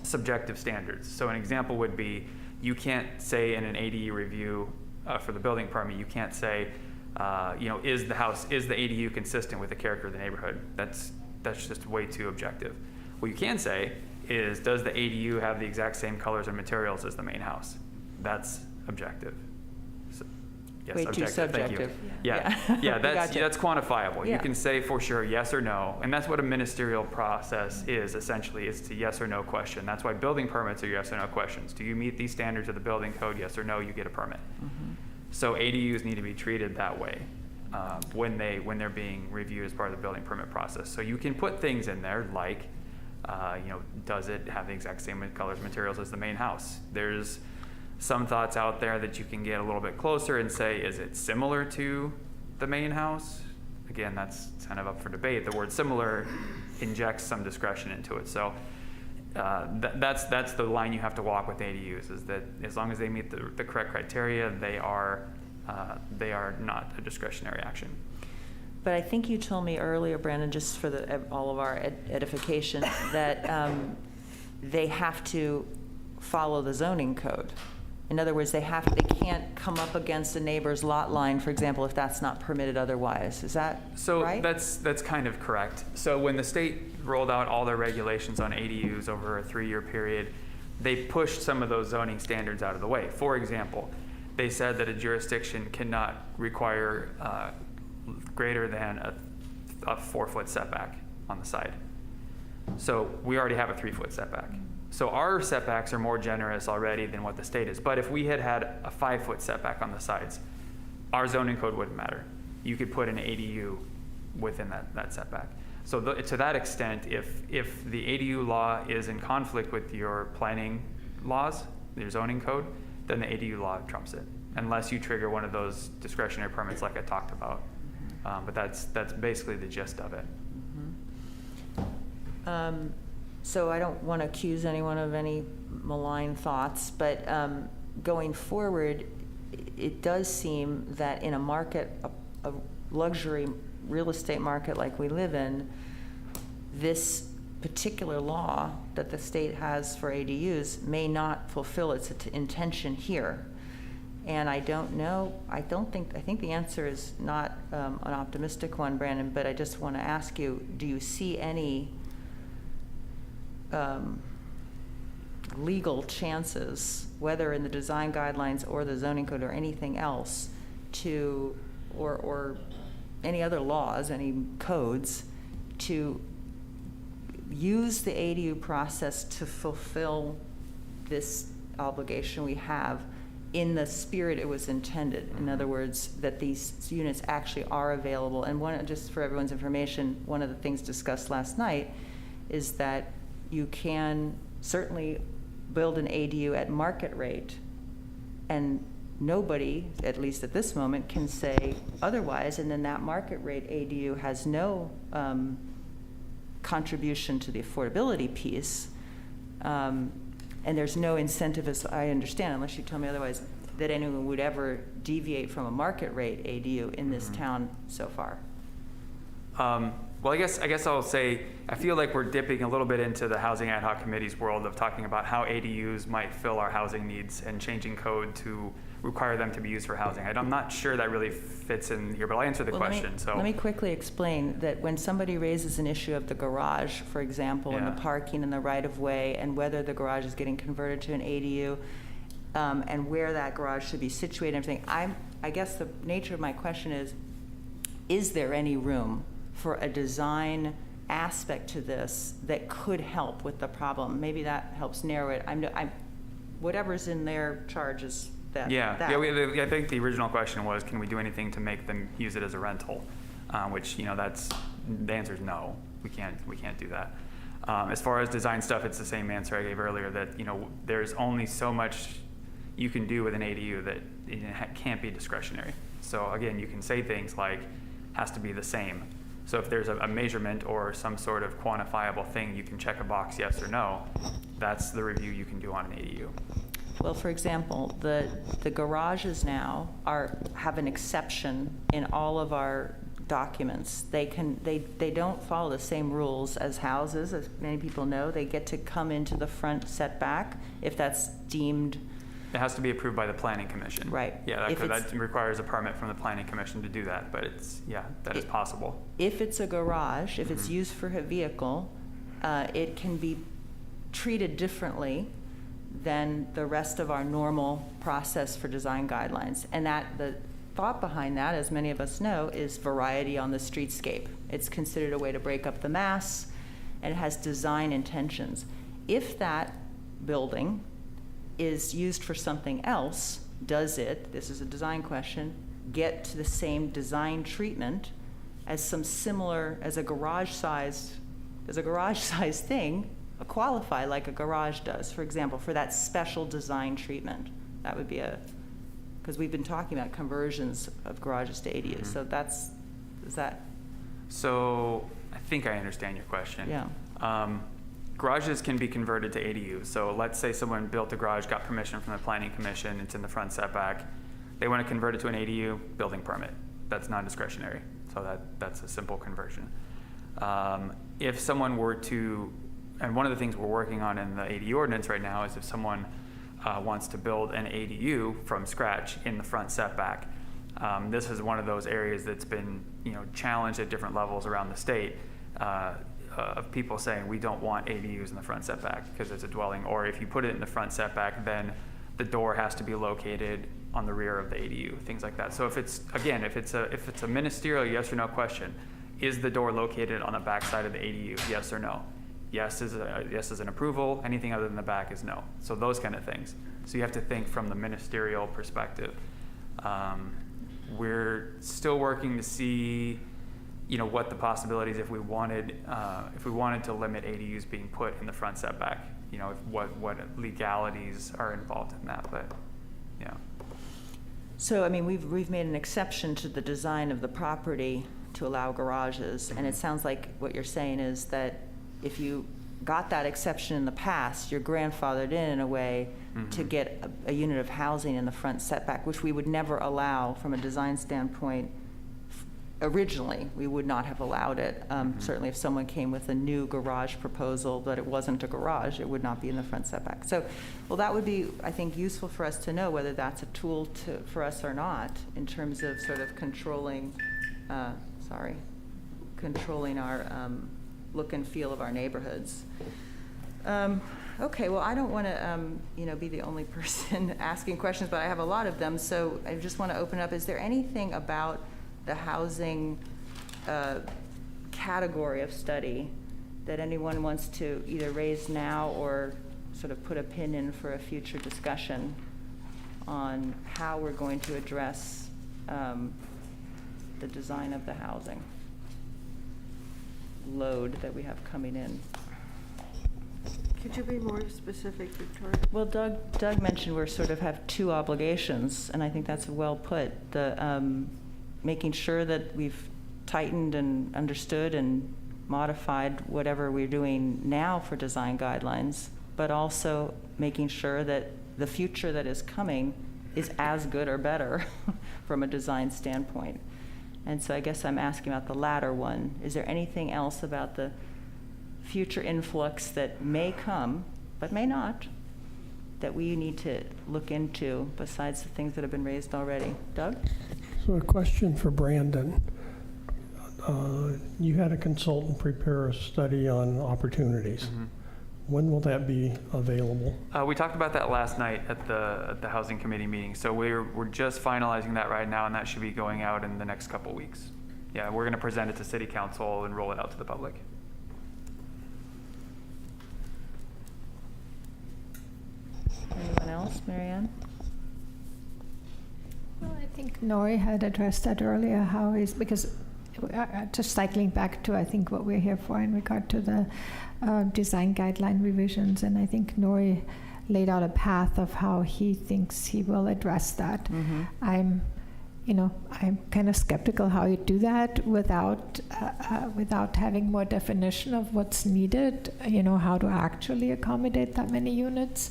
subjective standards. So an example would be, you can't say in an ADU review for the building permit, you can't say, is the ADU consistent with the character of the neighborhood? That's just way too objective. What you can say is, does the ADU have the exact same colors and materials as the main house? That's objective. So, yes, Way too objective. Thank you. subjective. Yeah, Gotcha. that's quantifiable. Yeah. You can say for sure yes or no, and that's what a ministerial process is, essentially. It's a yes or no question. That's why building permits are yes or no questions. Do you meet these standards of the building code? Yes or no, you get a permit. So ADUs need to be treated that way when they're being reviewed as part of the building permit process. So you can put things in there like, does it have the exact same colors, materials as the main house? There's some thoughts out there that you can get a little bit closer and say, is it similar to the main house? Again, that's kind of up for debate. The word similar injects some discretion into it. So that's the line you have to walk with ADUs, is that as long as they meet the correct criteria, they are not a discretionary action. But I think you told me earlier, Brandon, just for all of our edification, that they have to follow the zoning code. In other words, they can't come up against a neighbor's lot line, for example, if that's not permitted otherwise. Is that right? So that's kind of correct. So when the state rolled out all their regulations on ADUs over a 3-year period, they pushed some of those zoning standards out of the way. For example, they said that a jurisdiction cannot require greater than a 4-foot setback on the side. So we already have a 3-foot setback. So our setbacks are more generous already than what the state is. But if we had a 5-foot setback on the sides, our zoning code wouldn't matter. You could put an ADU within that setback. So to that extent, if the ADU law is in conflict with your planning laws, your zoning code, then the ADU law trumps it, unless you trigger one of those discretionary permits like I talked about. But that's basically the gist of it. So I don't want to accuse anyone of any malign thoughts, but going forward, it does seem that in a market, a luxury real estate market like we live in, this particular law that the state has for ADUs may not fulfill its intention here. And I don't know, I think the answer is not an optimistic one, Brandon, but I just want to ask you, do you see any legal chances, whether in the design guidelines or the zoning code or anything else, or any other laws, any codes, to use the ADU process to fulfill this obligation we have in the spirit it was intended? In other words, that these units actually are available. And just for everyone's information, one of the things discussed last night is that you can certainly build an ADU at market rate, and nobody, at least at this moment, can say otherwise, and then that market rate ADU has no contribution to the affordability piece, and there's no incentive, as I understand, unless you tell me otherwise, that anyone would ever deviate from a market rate ADU in this town so far. Well, I guess I'll say, I feel like we're dipping a little bit into the Housing Ad Hoc Committee's world of talking about how ADUs might fill our housing needs and changing code to require them to be used for housing. I'm not sure that really fits in here, but I'll answer the question. Let me quickly explain that when somebody raises an issue of the garage, for example, and the parking and the right-of-way, and whether the garage is getting converted to an ADU, and where that garage should be situated and everything, I guess the nature of my question is there any room for a design aspect to this that could help with the problem? Maybe that helps narrow it. Whatever's in their charge is that. I think the original question was, can we do anything to make them use it as a rental? Which, that's, the answer is no. We can't do that. As far as design stuff, it's the same answer I gave earlier, that there's only so much you can do with an ADU that it can't be discretionary. So again, you can say things like, has to be the same. So if there's a measurement or some sort of quantifiable thing, you can check a box yes or no. That's the review you can do on an ADU. Well, for example, the garages now have an exception in all of our documents. They don't follow the same rules as houses, as many people know. They get to come into the front setback if that's deemed. It has to be approved by the Planning Commission. Right. Yeah, that requires a permit from the Planning Commission to do that, but that is possible. If it's a garage, if it's used for a vehicle, it can be treated differently than the rest of our normal process for design guidelines. And the thought behind that, as many of us know, is variety on the streetscape. It's considered a way to break up the mass, and it has design intentions. If that building is used for something else, does it, this is a design question, get to the same design treatment as a garage-sized thing, qualify like a garage does, for example, for that special design treatment? That would be because we've been talking about conversions of garages to ADUs, so So I think I understand your question. Yeah. garages can be converted to ADUs. So let's say someone built a garage, got permission from the planning commission, it's in the front setback. They want to convert it to an ADU, building permit. That's non-discretionary. So that's a simple conversion. If someone were to, and one of the things we're working on in the ADU ordinance right now is if someone wants to build an ADU from scratch in the front setback. This is one of those areas that's been, challenged at different levels around the state of people saying we don't want ADUs in the front setback because it's a dwelling, or if you put it in the front setback, then the door has to be located on the rear of the ADU, things like that. So if it's a ministerial yes or no question, is the door located on the back side of the ADU, yes or no? Yes is an approval, anything other than the back is no. So those kind of things. So you have to think from the ministerial perspective. We're still working to see, what the possibilities if we wanted to limit ADUs being put in the front setback. What legalities are involved in that, but yeah. So, we've made an exception to the design of the property to allow garages, and it sounds like what you're saying is that if you got that exception in the past, you're grandfathered in a way to get a unit of housing in the front setback, which we would never allow from a design standpoint. Originally, we would not have allowed it. Certainly if someone came with a new garage proposal, but it wasn't a garage, it would not be in the front setback. So, well, that would be, I think, useful for us to know whether that's a tool for us or not in terms of sort of controlling our look and feel of our neighborhoods. Okay, well, I don't want to, be the only person asking questions, but I have a lot of them, so I just want to open up. Is there anything about the housing category of study that anyone wants to either raise now or sort of put a pin in for a future discussion on how we're going to address the design of the housing load that we have coming in? Could you be more specific, Victoria? Well, Doug mentioned we sort of have two obligations, and I think that's well put. The making sure that we've tightened and understood and modified whatever we're doing now for design guidelines, but also making sure that the future that is coming is as good or better from a design standpoint. And so I guess I'm asking about the latter one. Is there anything else about the future influx that may come, but may not, that we need to look into besides the things that have been raised already? Doug? So a question for Brandon. You had a consultant prepare a study on opportunities. When will that be available? We talked about that last night at the housing committee meeting. So we're just finalizing that right now, and that should be going out in the next couple weeks. Yeah, we're going to present it to City Council and roll it out to the public. Anyone else, Marianne? Well, I think Nori had addressed that earlier, because just cycling back to, I think, what we're here for in regard to the design guideline revisions, and I think Nori laid out a path of how he thinks he will address that. I'm kind of skeptical how you do that without having more definition of what's needed, how to actually accommodate that many units.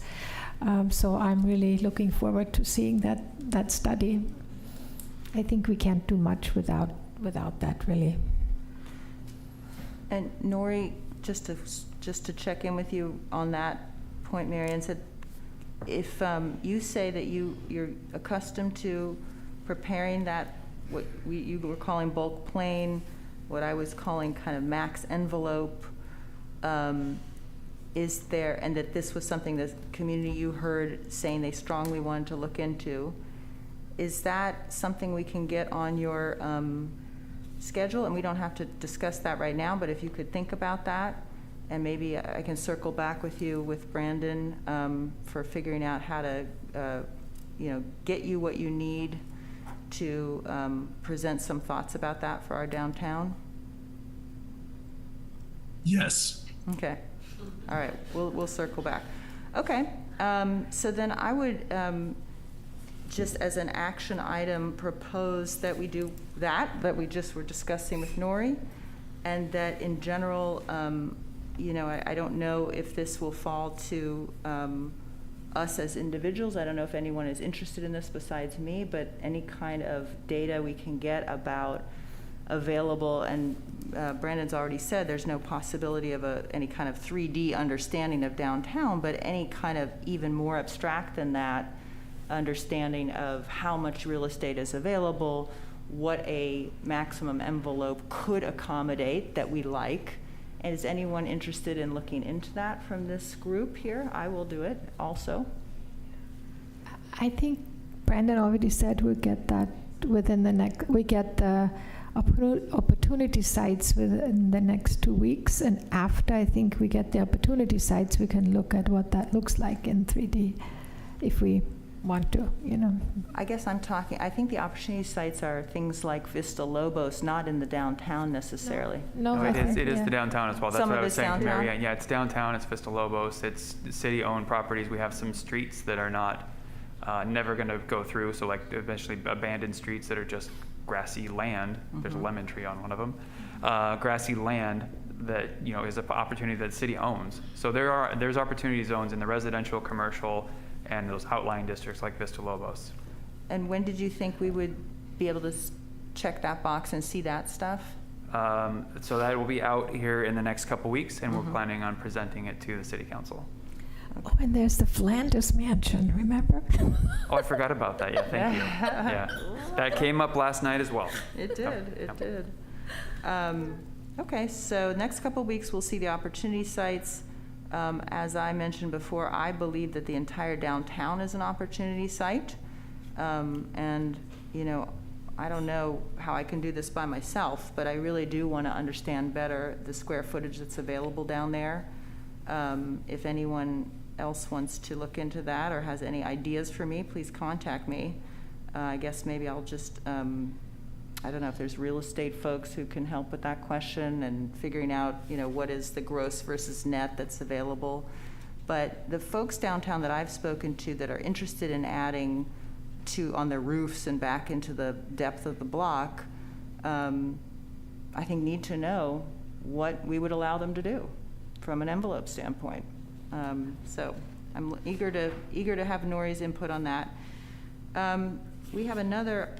So I'm really looking forward to seeing that study. I think we can't do much without that, really. And Nori, just to check in with you on that point, Marianne said, if you say that you're accustomed to preparing that, what you were calling bulk plane, what I was calling kind of max envelope, is there, and that this was something the community you heard saying they strongly wanted to look into, is that something we can get on your schedule? And we don't have to discuss that right now, but if you could think about that, and maybe I can circle back with you with Brandon for figuring out how to get you what you need to present some thoughts about that for our downtown. Yes. Okay. All right, we'll circle back. Okay, so then I would just as an action item propose that we do that we just were discussing with Nori, and that in general I don't know if this will fall to us as individuals. I don't know if anyone is interested in this besides me, but any kind of data we can get about available, and Brandon's already said there's no possibility of any kind of 3D understanding of downtown, but any kind of even more abstract than that understanding of how much real estate is available, what a maximum envelope could accommodate that we like. And is anyone interested in looking into that from this group here? I will do it also. I think Brandon already said we'll get that within the next, we get the opportunity sites within the next 2 weeks. And after I think we get the opportunity sites, we can look at what that looks like in 3D if we want to, I guess I think the opportunity sites are things like Vista Lobos, not in the downtown necessarily. No, it is the downtown as well. That's Some what of I was it's saying to downtown? Mary Ann. Yeah, it's downtown, it's Vista Lobos, it's city-owned properties. We have some streets that are not, never gonna go through, so like eventually abandoned streets that are just grassy land. There's a lemon tree on one of them. Grassy land that, is an opportunity that the city owns. So there's opportunity zones in the residential, commercial, and those outlying districts like Vista Lobos. And when did you think we would be able to check that box and see that stuff? So that will be out here in the next couple weeks, and we're planning on presenting it to the city council. Oh, and there's the Flanders Mansion, remember? Oh, I forgot about that. Yeah, thank you. Yeah, that came up last night as well. It did, Yep. it did. Okay, so next couple weeks, we'll see the opportunity sites. As I mentioned before, I believe that the entire downtown is an opportunity site. And, I don't know how I can do this by myself, but I really do want to understand better the square footage that's available down there. If anyone else wants to look into that or has any ideas for me, please contact me. I guess maybe I'll just, I don't know if there's real estate folks who can help with that question and figuring out, what is the gross versus net that's available. But the folks downtown that I've spoken to that are interested in adding on their roofs and back into the depth of the block, I think need to know what we would allow them to do from an envelope standpoint. So I'm eager to have Nori's input on that. We have another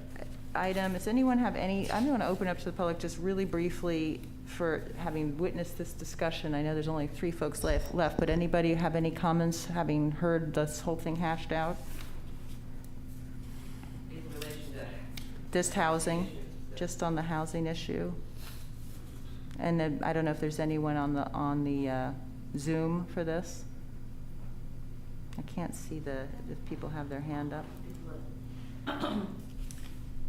item. Does anyone have any, I'm going to open up to the public just really briefly for having witnessed this discussion. I know there's only 3 folks left, but anybody have any comments having heard this whole thing hashed out? In relation to Just housing, just on the housing issue. And then I don't know if there's anyone on the Zoom for this. I can't see if people have their hand up.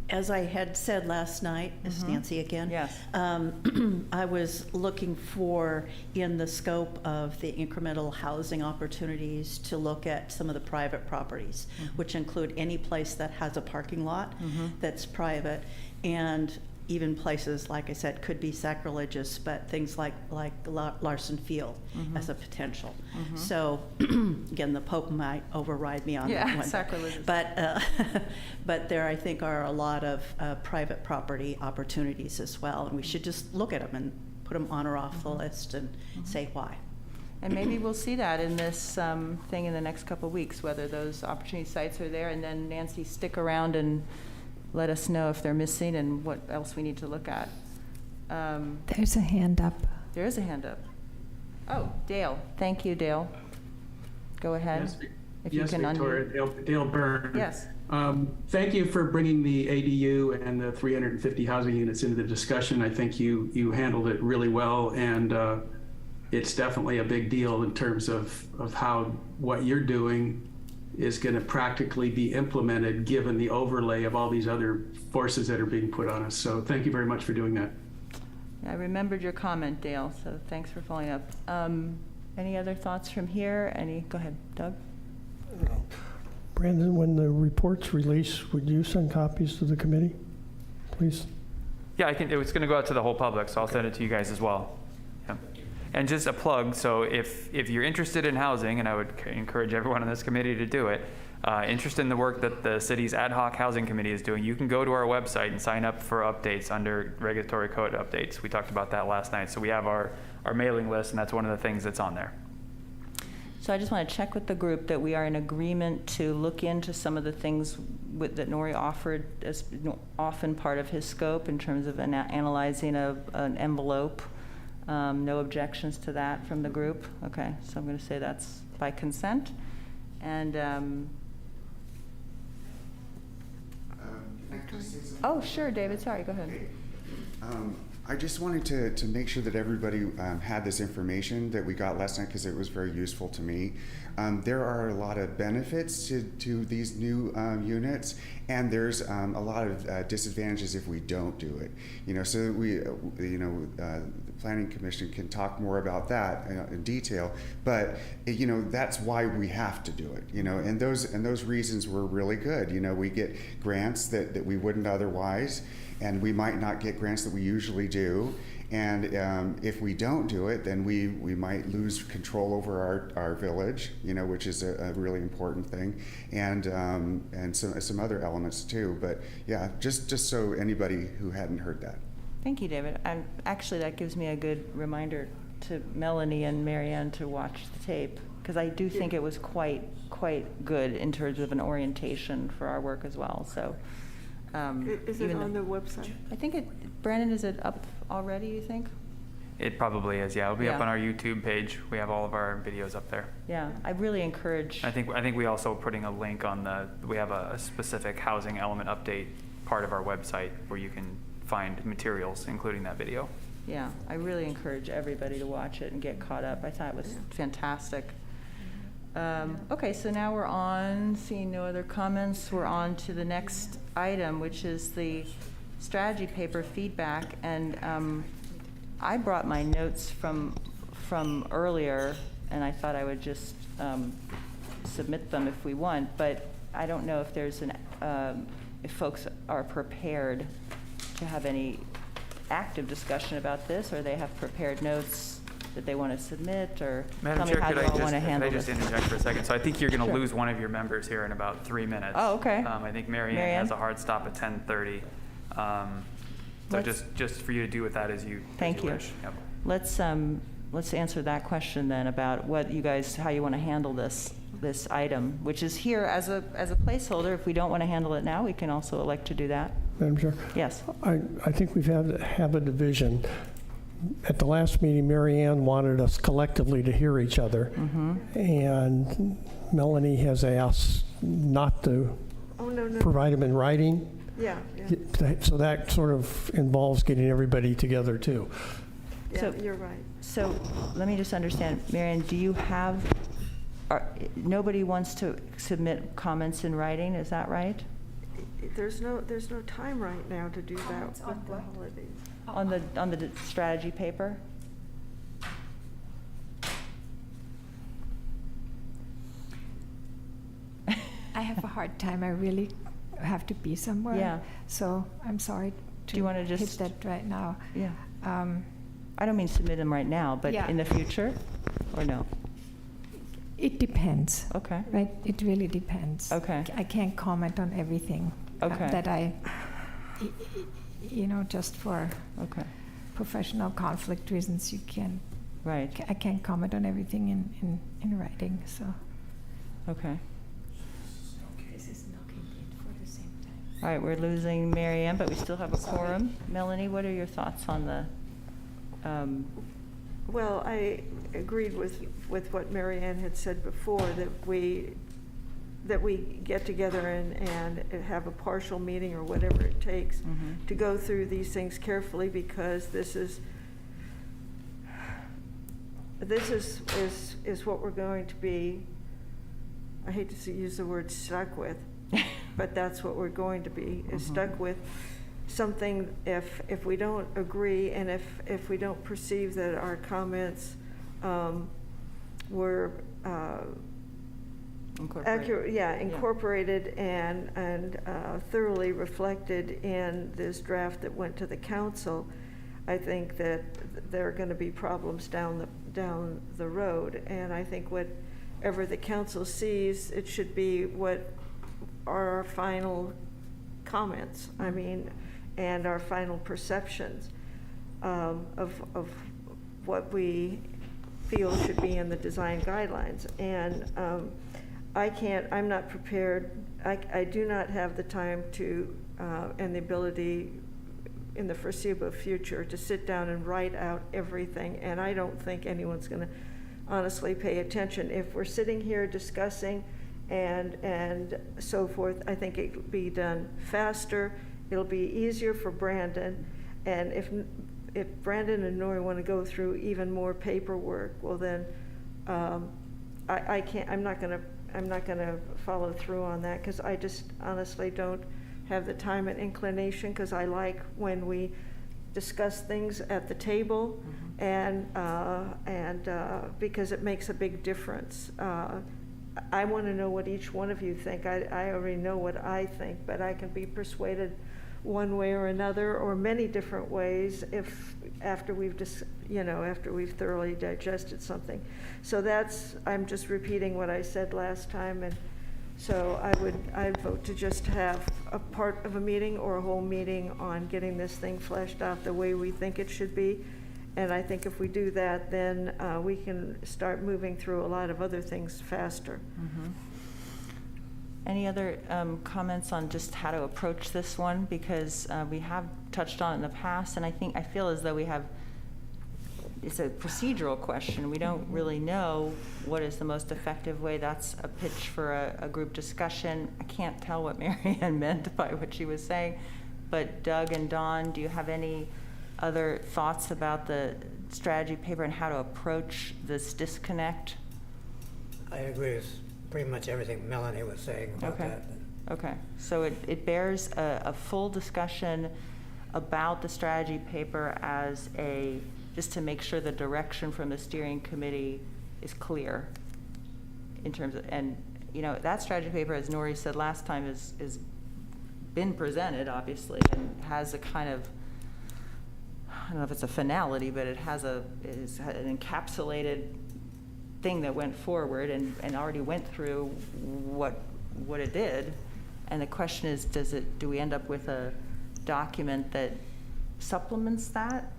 As I had said last night, this is Nancy again. Yes. I was looking for, in the scope of the incremental housing opportunities, to look at some of the private properties, which include any place that has a parking lot that's private, and even places, like I said, could be sacrilegious, but things like Larson Field as a potential. So, again, the Pope might override me on that one. Sacrilegious. But there, I think, are a lot of private property opportunities as well, and we should just look at them and put them on or off the list and say why. And maybe we'll see that in this thing in the next couple of weeks, whether those opportunity sites are there. And then, Nancy, stick around and let us know if they're missing and what else we need to look at. There's a hand up. There is a hand up. Oh, Dale. Thank you, Dale. Go ahead. Yes, if yes, you can Victoria. Dale Byrne. Yes. Thank you for bringing the ADU and the 350 housing units into the discussion. I think you handled it really well, and it's definitely a big deal in terms of how what you're doing is going to practically be implemented given the overlay of all these other forces that are being put on us. So thank you very much for doing that. I remembered your comment, Dale, so thanks for following up. Any other thoughts from here? Go ahead, Doug. Brandon, when the report's released, would you send copies to the committee, please? Yeah, it's going to go out to the whole public, so I'll send it to you guys as well. Yeah. And just a plug, so if you're interested in housing, and I would encourage everyone on this committee to do it, interested in the work that the city's ad hoc housing committee is doing, you can go to our website and sign up for updates under regulatory code updates. We talked about that last night. So we have our mailing list, and that's one of the things that's on there. So I just want to check with the group that we are in agreement to look into some of the things that Nori offered as often part of his scope in terms of analyzing an envelope. No objections to that from the group? Okay, so I'm going to say that's by consent. And Can I just say something? oh, sure, David. Sorry, go ahead. Okay. I just wanted to make sure that everybody had this information that we got last night because it was very useful to me. There are a lot of benefits to these new units, and there's a lot of disadvantages if we don't do it. So the Planning Commission can talk more about that in detail. But that's why we have to do it. And those reasons were really good. We get grants that we wouldn't otherwise. And we might not get grants that we usually do. And if we don't do it, then we might lose control over our village, which is a really important thing, and some other elements too. But yeah, just so anybody who hadn't heard that. Thank you, David. Actually, that gives me a good reminder to Melanie and Marianne to watch the tape, because I do think it was quite good in terms of an orientation for our work as well. So. Is it on the website? I think Brandon, is it up already, you think? It probably is, yeah. It'll be up on our YouTube page. We have all of our videos up there. Yeah, I really encourage. I think we also putting a link on we have a specific housing element update part of our website where you can find materials, including that video. Yeah, I really encourage everybody to watch it and get caught up. I thought it was fantastic. Okay, so now we're on, seeing no other comments, we're on to the next item, which is the strategy paper feedback. And I brought my notes from earlier, and I thought I would just submit them if we want, but I don't know if there's if folks are prepared to have any active discussion about this, or they have prepared notes that they want to submit, or Madam tell Chair, me how you all want to handle could I this. just interject for a second? So I think you're going to Sure. lose one of your members here in about 3 minutes. Oh, okay. I think Marianne has a hard stop at 10:30. So just for you to do with that as you Thank you. wish. Yep. Let's answer that question then about how you want to handle this item, which is here as a placeholder. If we don't want to handle it now, we can also elect to do that. Madam Chair? Yes. I think we've have a division. At the last meeting, Marianne wanted us collectively to hear each other, and Melanie has asked not to provide them in writing. Yeah. So that sort of involves getting everybody together too. Yeah, So- you're right. So let me just understand, Marianne, do you have, nobody wants to submit comments in writing, is that right? There's no time right now to do that with the holidays. On the strategy paper? I have a hard time. I really have to be somewhere. Yeah. So I'm sorry Do you want to hit just? that right now. Yeah. I don't mean submit them right now, but Yeah. in the future, or no? It depends. Okay. Right? It really depends. Okay. I can't comment on everything Okay. that just for Okay. professional conflict reasons, you can't. Right. I can't comment on everything in writing. So. Okay. This is knocking in for the same time. All right, we're losing Marianne, but we still have a quorum. Melanie, what are your thoughts on the? Well, I agreed with what Marianne had said before, that we get together and have a partial meeting or whatever it takes to go through these things carefully, because this is what we're going to be, I hate to use the word stuck with, but that's what we're going to be, is stuck with something if we don't agree, and if we don't perceive that our comments were incorporated and thoroughly reflected in this draft that went to the council. I think that there are going to be problems down down the road. And I think whatever the council sees, it should be what are our final comments, I mean, and our final perceptions of what we feel should be in the design guidelines. And I'm not prepared, I do not have the time to, and the ability in the foreseeable future to sit down and write out everything, and I don't think anyone's gonna honestly pay attention. If we're sitting here discussing and so forth, I think it'll be done faster, it'll be easier for Brandon, and if Brandon and Nori want to go through even more paperwork, well then, I can't, I'm not gonna follow through on that, because I just honestly don't have the time and inclination, because I like when we discuss things at the table, and because it makes a big difference. I want to know what each one of you think. I already know what I think, but I can be persuaded one way or another, or many different ways, if after we've after we've thoroughly digested something. So I'm just repeating what I said last time, and so I'd vote to just have a part of a meeting or a whole meeting on getting this thing fleshed out the way we think it should be. And I think if we do that, then we can start moving through a lot of other things faster. Mm-hmm. Any other comments on just how to approach this one? Because we have touched on it in the past, and I feel as though it's a procedural question. We don't really know what is the most effective way. That's a pitch for a group discussion. I can't tell what Mary Ann meant by what she was saying, but Doug and Dawn, do you have any other thoughts about the strategy paper and how to approach this disconnect? I agree with pretty much everything Melanie was saying about that. Okay, so it bears a full discussion about the strategy paper as just to make sure the direction from the steering committee is clear in terms of, and that strategy paper, as Nori said last time, is been presented, obviously, and has a kind of, I don't know if it's a finality, but it has an encapsulated thing that went forward and already went through what it did. And the question is, do we end up with a document that supplements that,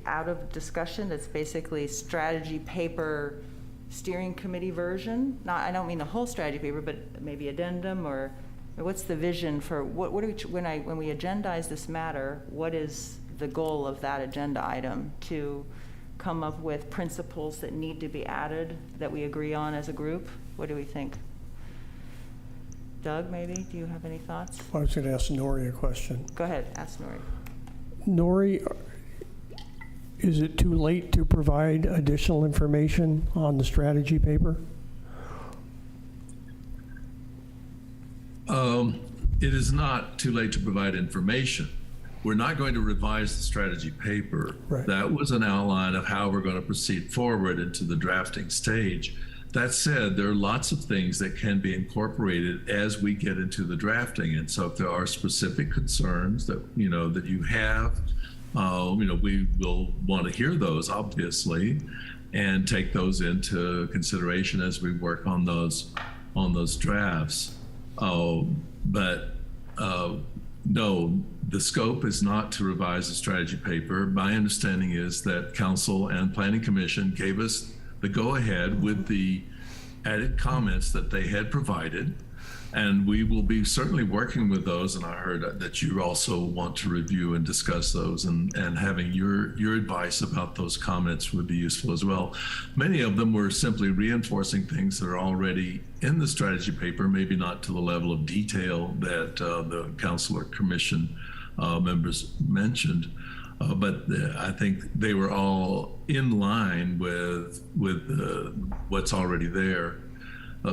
out of discussion, that's basically strategy paper steering committee version? I don't mean the whole strategy paper, but maybe addendum, or what's the vision for when we agendize this matter, what is the goal of that agenda item? To come up with principles that need to be added that we agree on as a group? What do we think? Doug, maybe? Do you have any thoughts? I was going to ask Nori a question. Go ahead, ask Nori. Nori, is it too late to provide additional information on the strategy paper? It is not too late to provide information. We're not going to revise the strategy paper. Right. That was an outline of how we're going to proceed forward into the drafting stage. That said, there are lots of things that can be incorporated as we get into the drafting. And so if there are specific concerns that you have, we will want to hear those, obviously, and take those into consideration as we work on those drafts. No, the scope is not to revise the strategy paper. My understanding is that Council and Planning Commission gave us the go-ahead with the added comments that they had provided, and we will be certainly working with those. And I heard that you also want to review and discuss those, and having your advice about those comments would be useful as well. Many of them were simply reinforcing things that are already in the strategy paper, maybe not to the level of detail that the Council or Commission members mentioned, but I think they were all in line with what's already there.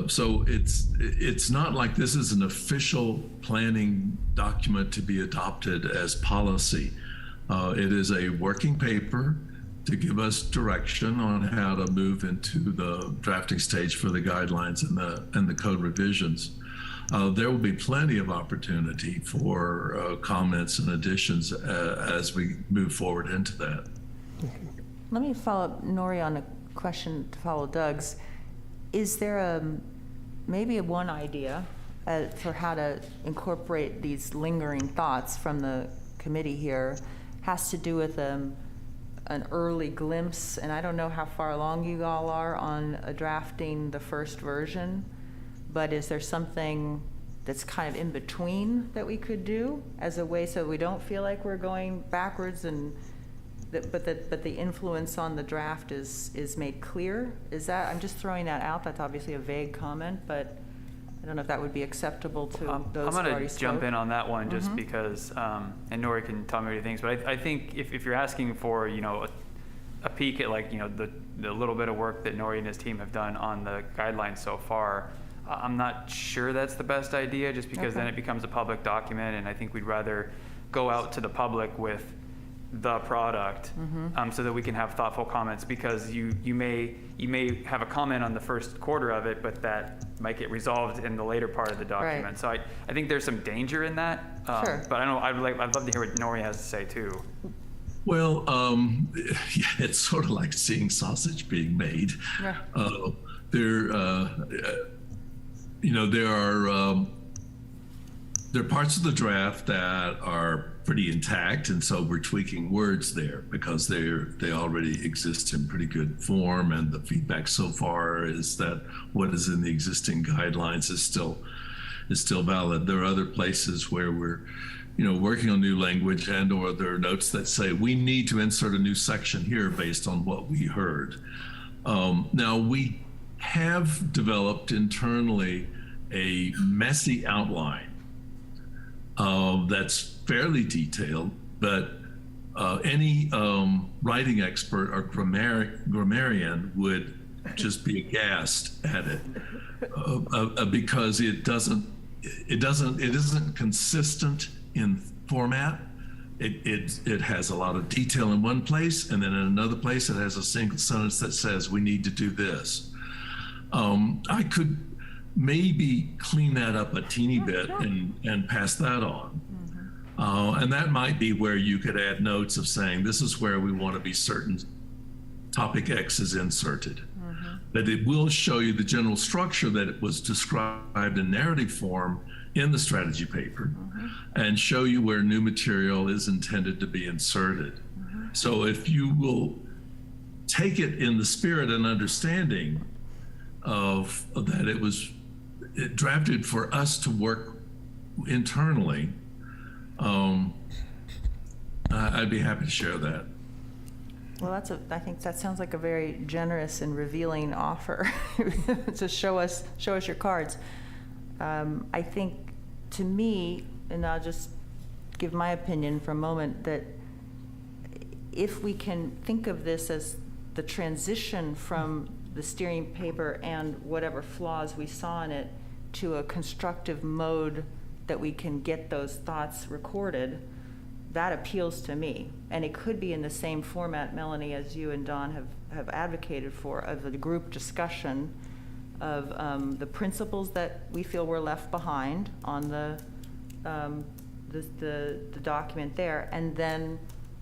So it's not like this is an official planning document to be adopted as policy. It is a working paper to give us direction on how to move into the drafting stage for the guidelines and the code revisions. There will be plenty of opportunity for comments and additions as we move forward into that. Let me follow up, Nori, on question to follow Doug's. Is there maybe one idea for how to incorporate these lingering thoughts from the committee here? Has to do with an early glimpse, and I don't know how far along you all are on drafting the first version, but is there something that's kind of in between that we could do as a way so we don't feel like we're going backwards, and but the influence on the draft is made clear? Is that, I'm just throwing that out, that's obviously a vague comment, but I don't know if that would be acceptable to those who already spoke. I'm going to jump in on that one just because, and Nori can tell me what he thinks, but I think if you're asking for, a peek at the little bit of work that Nori and his team have done on the guidelines so far, I'm not sure that's the best idea, just because then it becomes a public document, and I think we'd rather go out to the public with the product, so that we can have thoughtful comments, because you may have a comment on the first quarter of it, but that might get resolved in the later part of the document. Right. So I think there's some danger in that. Sure. But I don't know, I'd love to hear what Nori has to say too. Well, yeah, it's sort of like seeing sausage being made. Yeah. There are parts of the draft that are pretty intact, and so we're tweaking words there because they already exist in pretty good form, and the feedback so far is that what is in the existing guidelines is still valid. There are other places where we're working on new language, and or there are notes that say we need to insert a new section here based on what we heard. Now, we have developed internally a messy outline that's fairly detailed, but any writing expert or grammarian would just be aghast at it because it isn't consistent in format. It has a lot of detail in one place, and then in another place it has a single sentence that says we need to do this. I could maybe clean that up a teeny bit and pass that on. And that might be where you could add notes of saying this is where we want to be certain topic X is inserted. That it will show you the general structure that it was described in narrative form in the strategy paper, and show you where new material is intended to be inserted. So if you will take it in the spirit and understanding of that it drafted for us to work internally, I'd be happy to share that. Well, I think that sounds like a very generous and revealing offer to show us your cards. I think, to me, and I'll just give my opinion for a moment, that if we can think of this as the transition from the steering paper and whatever flaws we saw in it to a constructive mode that we can get those thoughts recorded, that appeals to me. And it could be in the same format, Melanie, as you and Don have advocated for, of the group discussion of the principles that we feel were left behind on the document there, and then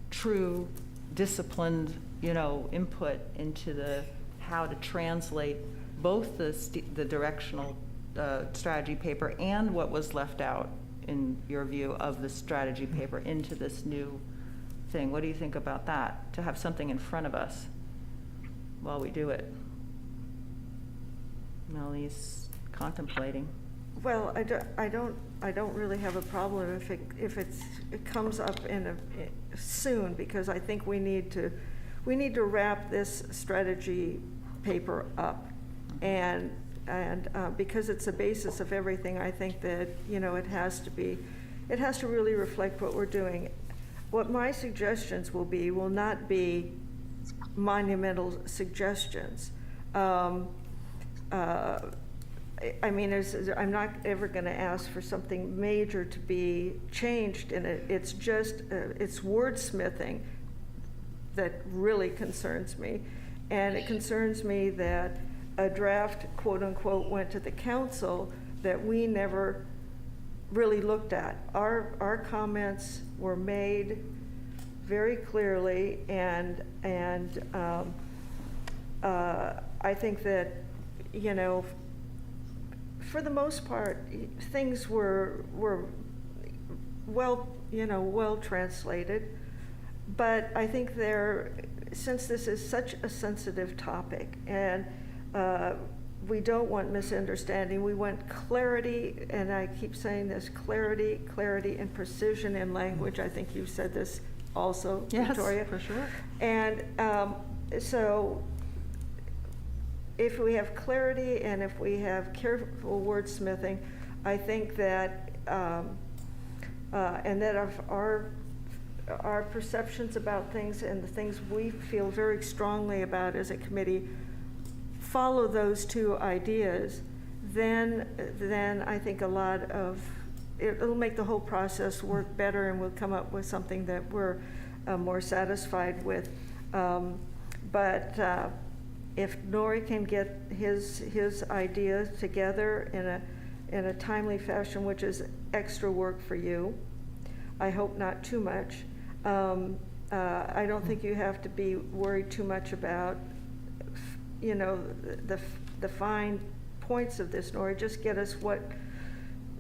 true disciplined, input into the how to translate both the directional strategy paper and what was left out, in your view, of the strategy paper into this new thing. What do you think about that? To have something in front of us while we do it. Melanie's contemplating. Well, I don't really have a problem if it comes up soon, because I think we need to wrap this strategy paper up, and because it's the basis of everything, I think that it has to really reflect what we're doing. What my suggestions will not be monumental suggestions. I'm not ever going to ask for something major to be changed in it. It's just it's wordsmithing that really concerns me, and it concerns me that a draft, quote unquote, went to the council that we never really looked at. Our comments were made very clearly, and I think that, you know, for the most part, things were well, you know, well translated. But I think since this is such a sensitive topic, and we don't want misunderstanding, we want clarity, and I keep saying this, clarity, and precision in language. I think you said this also, yes, Victoria. For sure. And so if we have clarity and if we have careful wordsmithing, I think that, and that our perceptions about things and the things we feel very strongly about as a committee follow those two ideas, then I think it'll make the whole process work better, and we'll come up with something that we're more satisfied with. But if Nori can get his ideas together in a timely fashion, which is extra work for you, I hope not too much. I don't think you have to be worried too much about, you know, the fine points of this, Nori. Just get us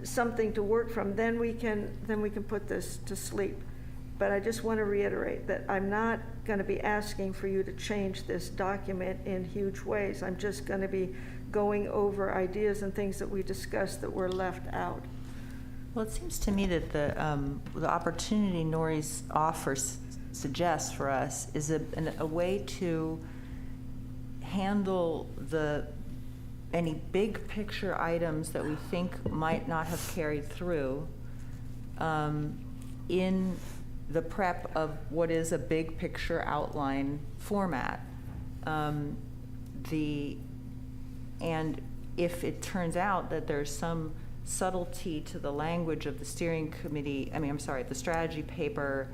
something to work from. Then we can put this to sleep. But I just want to reiterate that I'm not going to be asking for you to change this document in huge ways. I'm just going to be going over ideas and things that we discussed that were left out. Well, it seems to me that the opportunity Nori's offer suggests for us is a way to handle any big picture items that we think might not have carried through in the prep of what is a big picture outline format. And if it turns out that there's some subtlety to the language of the steering committee, the strategy paper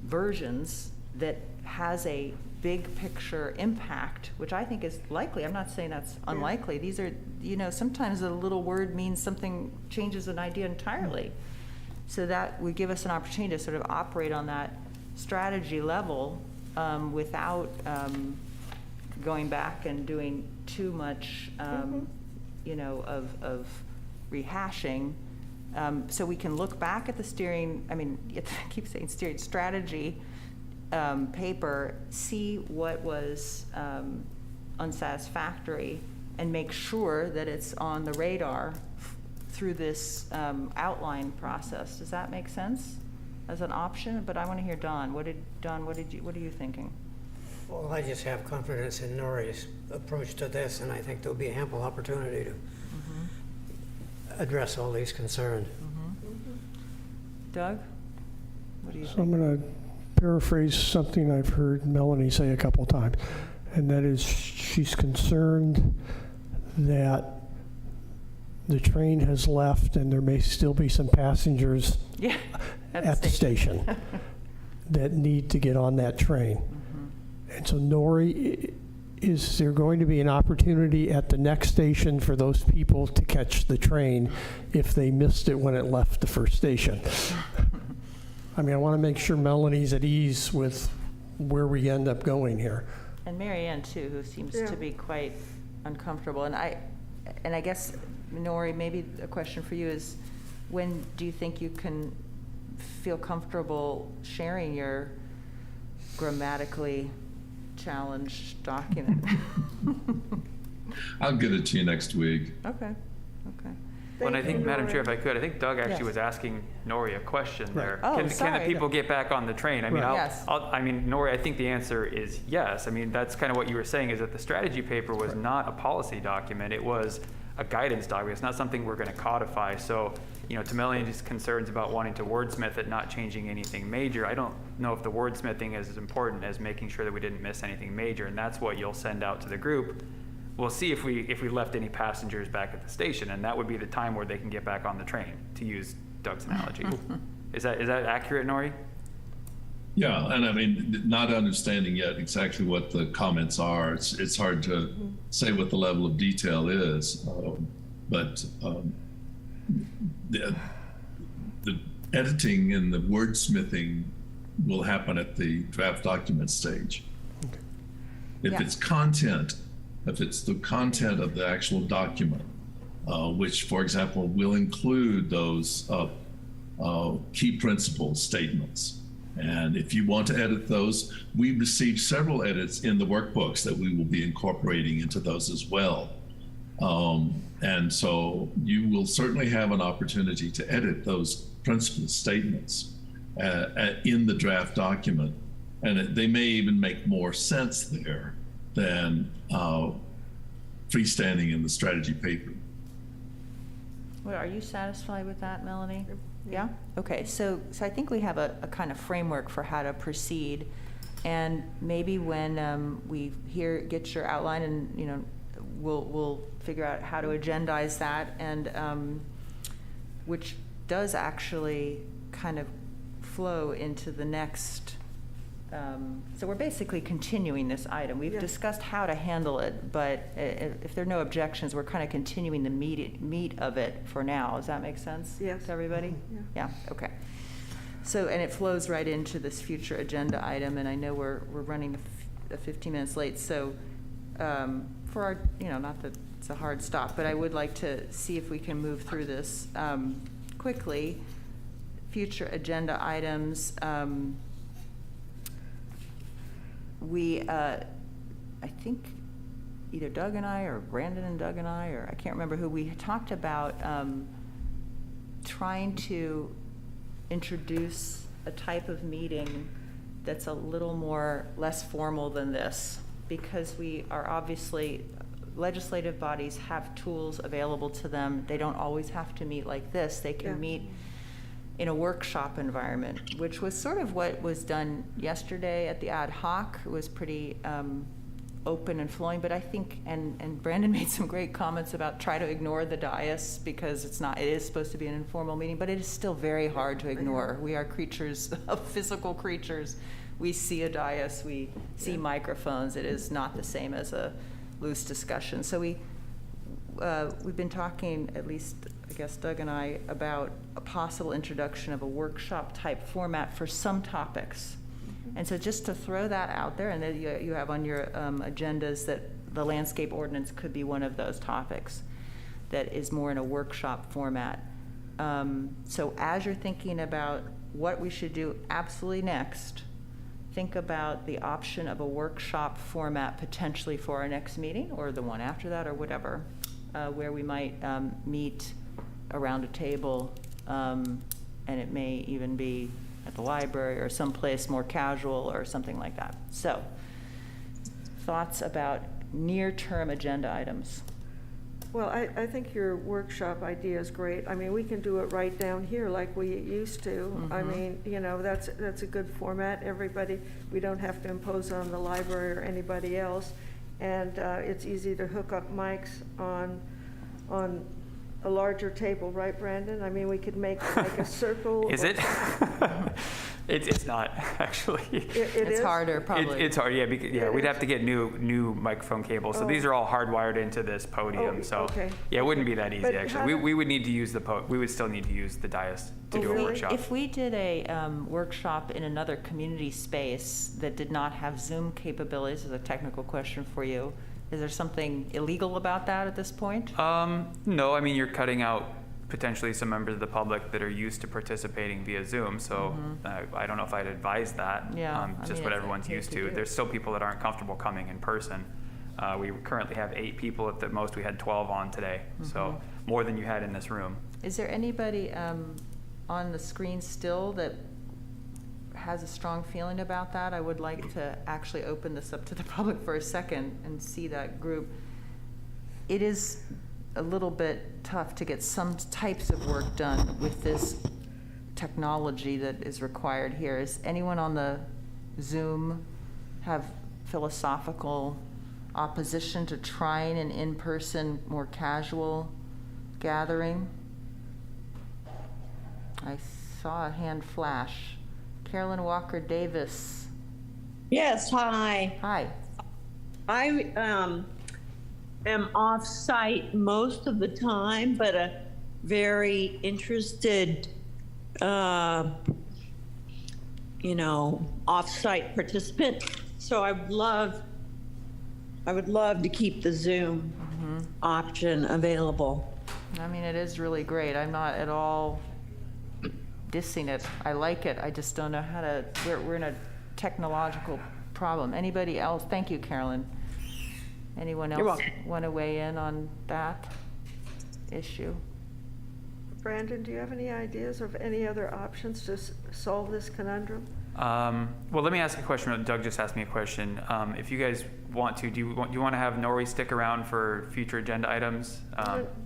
versions that has a big picture impact, which I think is likely. I'm not saying that's unlikely. These are, you know, sometimes a little word means something changes an idea entirely. So that would give us an opportunity to sort of operate on that strategy level without going back and doing too much, you know, of rehashing. So we can look back at the steering, I keep saying steering strategy paper, see what was unsatisfactory, and make sure that it's on the radar through this outline process. Does that make sense as an option? But I want to hear Don. What are you thinking? Well, I just have confidence in Nori's approach to this, and I think there'll be ample opportunity to address all these concerns. Doug, what do you think? I'm going to paraphrase something I've heard Melanie say a couple times, and that is she's concerned that the train has left and there may still be some passengers at the station that need to get on that train. And so Nori, is there going to be an opportunity at the next station for those people to catch the train if they missed it when it left the first station? I want to make sure Melanie's at ease with where we end up going here. And Mary Ann too, who seems to be quite uncomfortable. And I guess, Nori, maybe a question for you is, when do you think you can feel comfortable sharing your grammatically challenged document? I'll get it to you next week. Okay. Well, and I think, Madam Nori. Chair, if I could, I think Doug actually Yes. was asking Nori a question there. Oh, Can the sorry. people get back on the train? Yes. Nori, I think the answer is yes. That's kind of what you were saying, is that the strategy paper was not a policy document. It was a guidance document. It's not something we're going to codify. So, to Melanie's concerns about wanting to wordsmith it, not changing anything major, I don't know if the wordsmithing is as important as making sure that we didn't miss anything major, and that's what you'll send out to the group. We'll see if we left any passengers back at the station, and that would be the time where they can get back on the train, to use Doug's analogy. Is that accurate, Nori? Yeah, and not understanding yet exactly what the comments are, it's hard to say what the level of detail is, but the editing and the wordsmithing will happen at the draft document stage. If Yeah. it's content, if it's the content of the actual document, which, for example, will include those key principle statements. And if you want to edit those, we've received several edits in the workbooks that we will be incorporating into those as well. And so you will certainly have an opportunity to edit those principal statements in the draft document. And they may even make more sense there than freestanding in the strategy paper. Well, are you satisfied with that, Melanie? Yeah? Okay, so I think we have a kind of framework for how to proceed. And maybe when we get your outline, and, you know, we'll figure out how to agendize that, and which does actually kind of flow into the next. So we're basically continuing this item. We've discussed how to handle it, but if there are no objections, we're kind of continuing the meat of it for now. Does that make sense? Yes. To everybody? Yeah. Okay. So, and it flows right into this future agenda item, and I know we're running 15 minutes late, so for our, you know, not that it's a hard stop, but I would like to see if we can move through this quickly. Future agenda items. I think either Doug and I, or Brandon and Doug and I, or I can't remember who, we talked about trying to introduce a type of meeting that's a little more less formal than this, because we are obviously, legislative bodies have tools available to them. They don't always have to meet like this. They can meet in a workshop environment, which was sort of what was done yesterday at the ad hoc. It was pretty open and flowing, but I think, and Brandon made some great comments about try to ignore the dais, because it is supposed to be an informal meeting, but it is still very hard to ignore. We are creatures, physical creatures. We see a dais, we see microphones. It is not the same as a loose discussion. So we've been talking, at least I guess Doug and I, about a possible introduction of a workshop type format for some topics. And so just to throw that out there, and then you have on your agendas that the landscape ordinance could be one of those topics that is more in a workshop format. So as you're thinking about what we should do absolutely next, think about the option of a workshop format potentially for our next meeting, or the one after that, or whatever, where we might meet around a table, and it may even be at the library or someplace more casual or something like that. So, thoughts about near-term agenda items? Well, I think your workshop idea is great. I mean, we can do it right down here like we used to. I mean, you know, that's a good format. Everybody, we don't have to impose on the library or anybody else. And it's easy to hook up mics on a larger table, right, Brandon? I mean, we could make like a circle. Is it? It's not, actually. It's harder, probably. It's hard, yeah. Because, we'd have to get new microphone cables. So these are all hardwired into this podium. Yeah, it wouldn't be that easy, But actually. We would need to use we would still need to use the dais to do a workshop. If we did a workshop in another community space that did not have Zoom capabilities, is a technical question for you. Is there something illegal about that at this point? No, I mean, you're cutting out potentially some members of the public that are used to participating via Zoom. So I don't know if I'd advise that. Yeah, just what everyone's used to. There's still people that aren't comfortable coming in person. We currently have 8 people at the most. We had 12 on today. So more than you had in this room. Is there anybody on the screen still that has a strong feeling about that? I would like to actually open this up to the public for a second and see that group. It is a little bit tough to get some types of work done with this technology that is required here. Is anyone on the Zoom have philosophical opposition to trying an in-person, more casual gathering? I saw a hand flash. Carolyn Walker Davis. Yes, hi. Hi. I am off-site most of the time, but a very interested, off-site participant. So I would love I would love to keep the Zoom option available. I mean, it is really great. I'm not at all dissing it. I like it. I just don't know how to, we're in a technological problem. Anybody else? Thank you, Carolyn. Anyone You're else welcome. want to weigh in on that issue? Brandon, do you have any ideas of any other options to solve this conundrum? Well, let me ask a question. Doug just asked me a question. If you guys want to, do you want to have Nori stick around for future agenda items?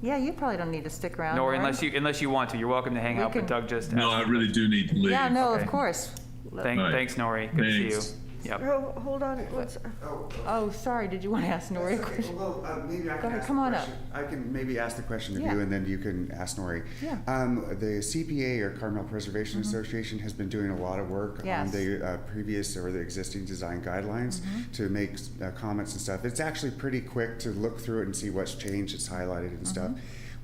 Yeah, you probably don't need to stick around. Nori, right? unless you want to, you're welcome to hang We out. can- But Doug just No, I really do need to leave. Yeah, no, Okay. of course. Thanks, Nori. Good to see you. Thanks. Yep. Oh, hold on. Oh, sorry. Did you want to ask Nori a question? Well, maybe I Go can ahead, ask come the on up. question. I can maybe ask the question of Yeah. you, and then you can ask Nori. Yeah. The CPA, or Carmel Preservation Association, has been doing a lot of work Yes. on the previous or the existing design guidelines to make comments and stuff. It's actually pretty quick to look through it and see what's changed. It's highlighted and stuff.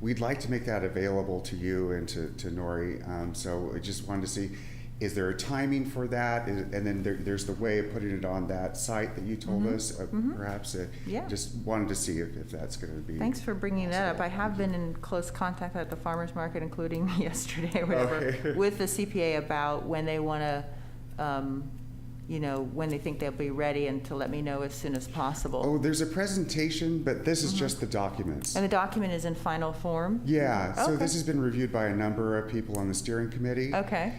We'd like to make that available to you and to Nori. So I just wanted to see, is there a timing for that? And then there's the way of putting it on that site that you told us, perhaps. Yeah. Just wanted to see if that's going to be. Thanks for bringing that up. I have been in close contact at the farmers market, including yesterday or whatever, Okay. with the CPA about when they want to, when they think they'll be ready, and to let me know as soon as possible. Oh, there's a presentation, but this is just the documents. And the document is in final form? Yeah, so Okay. this has been reviewed by a number of people on the steering committee. Okay.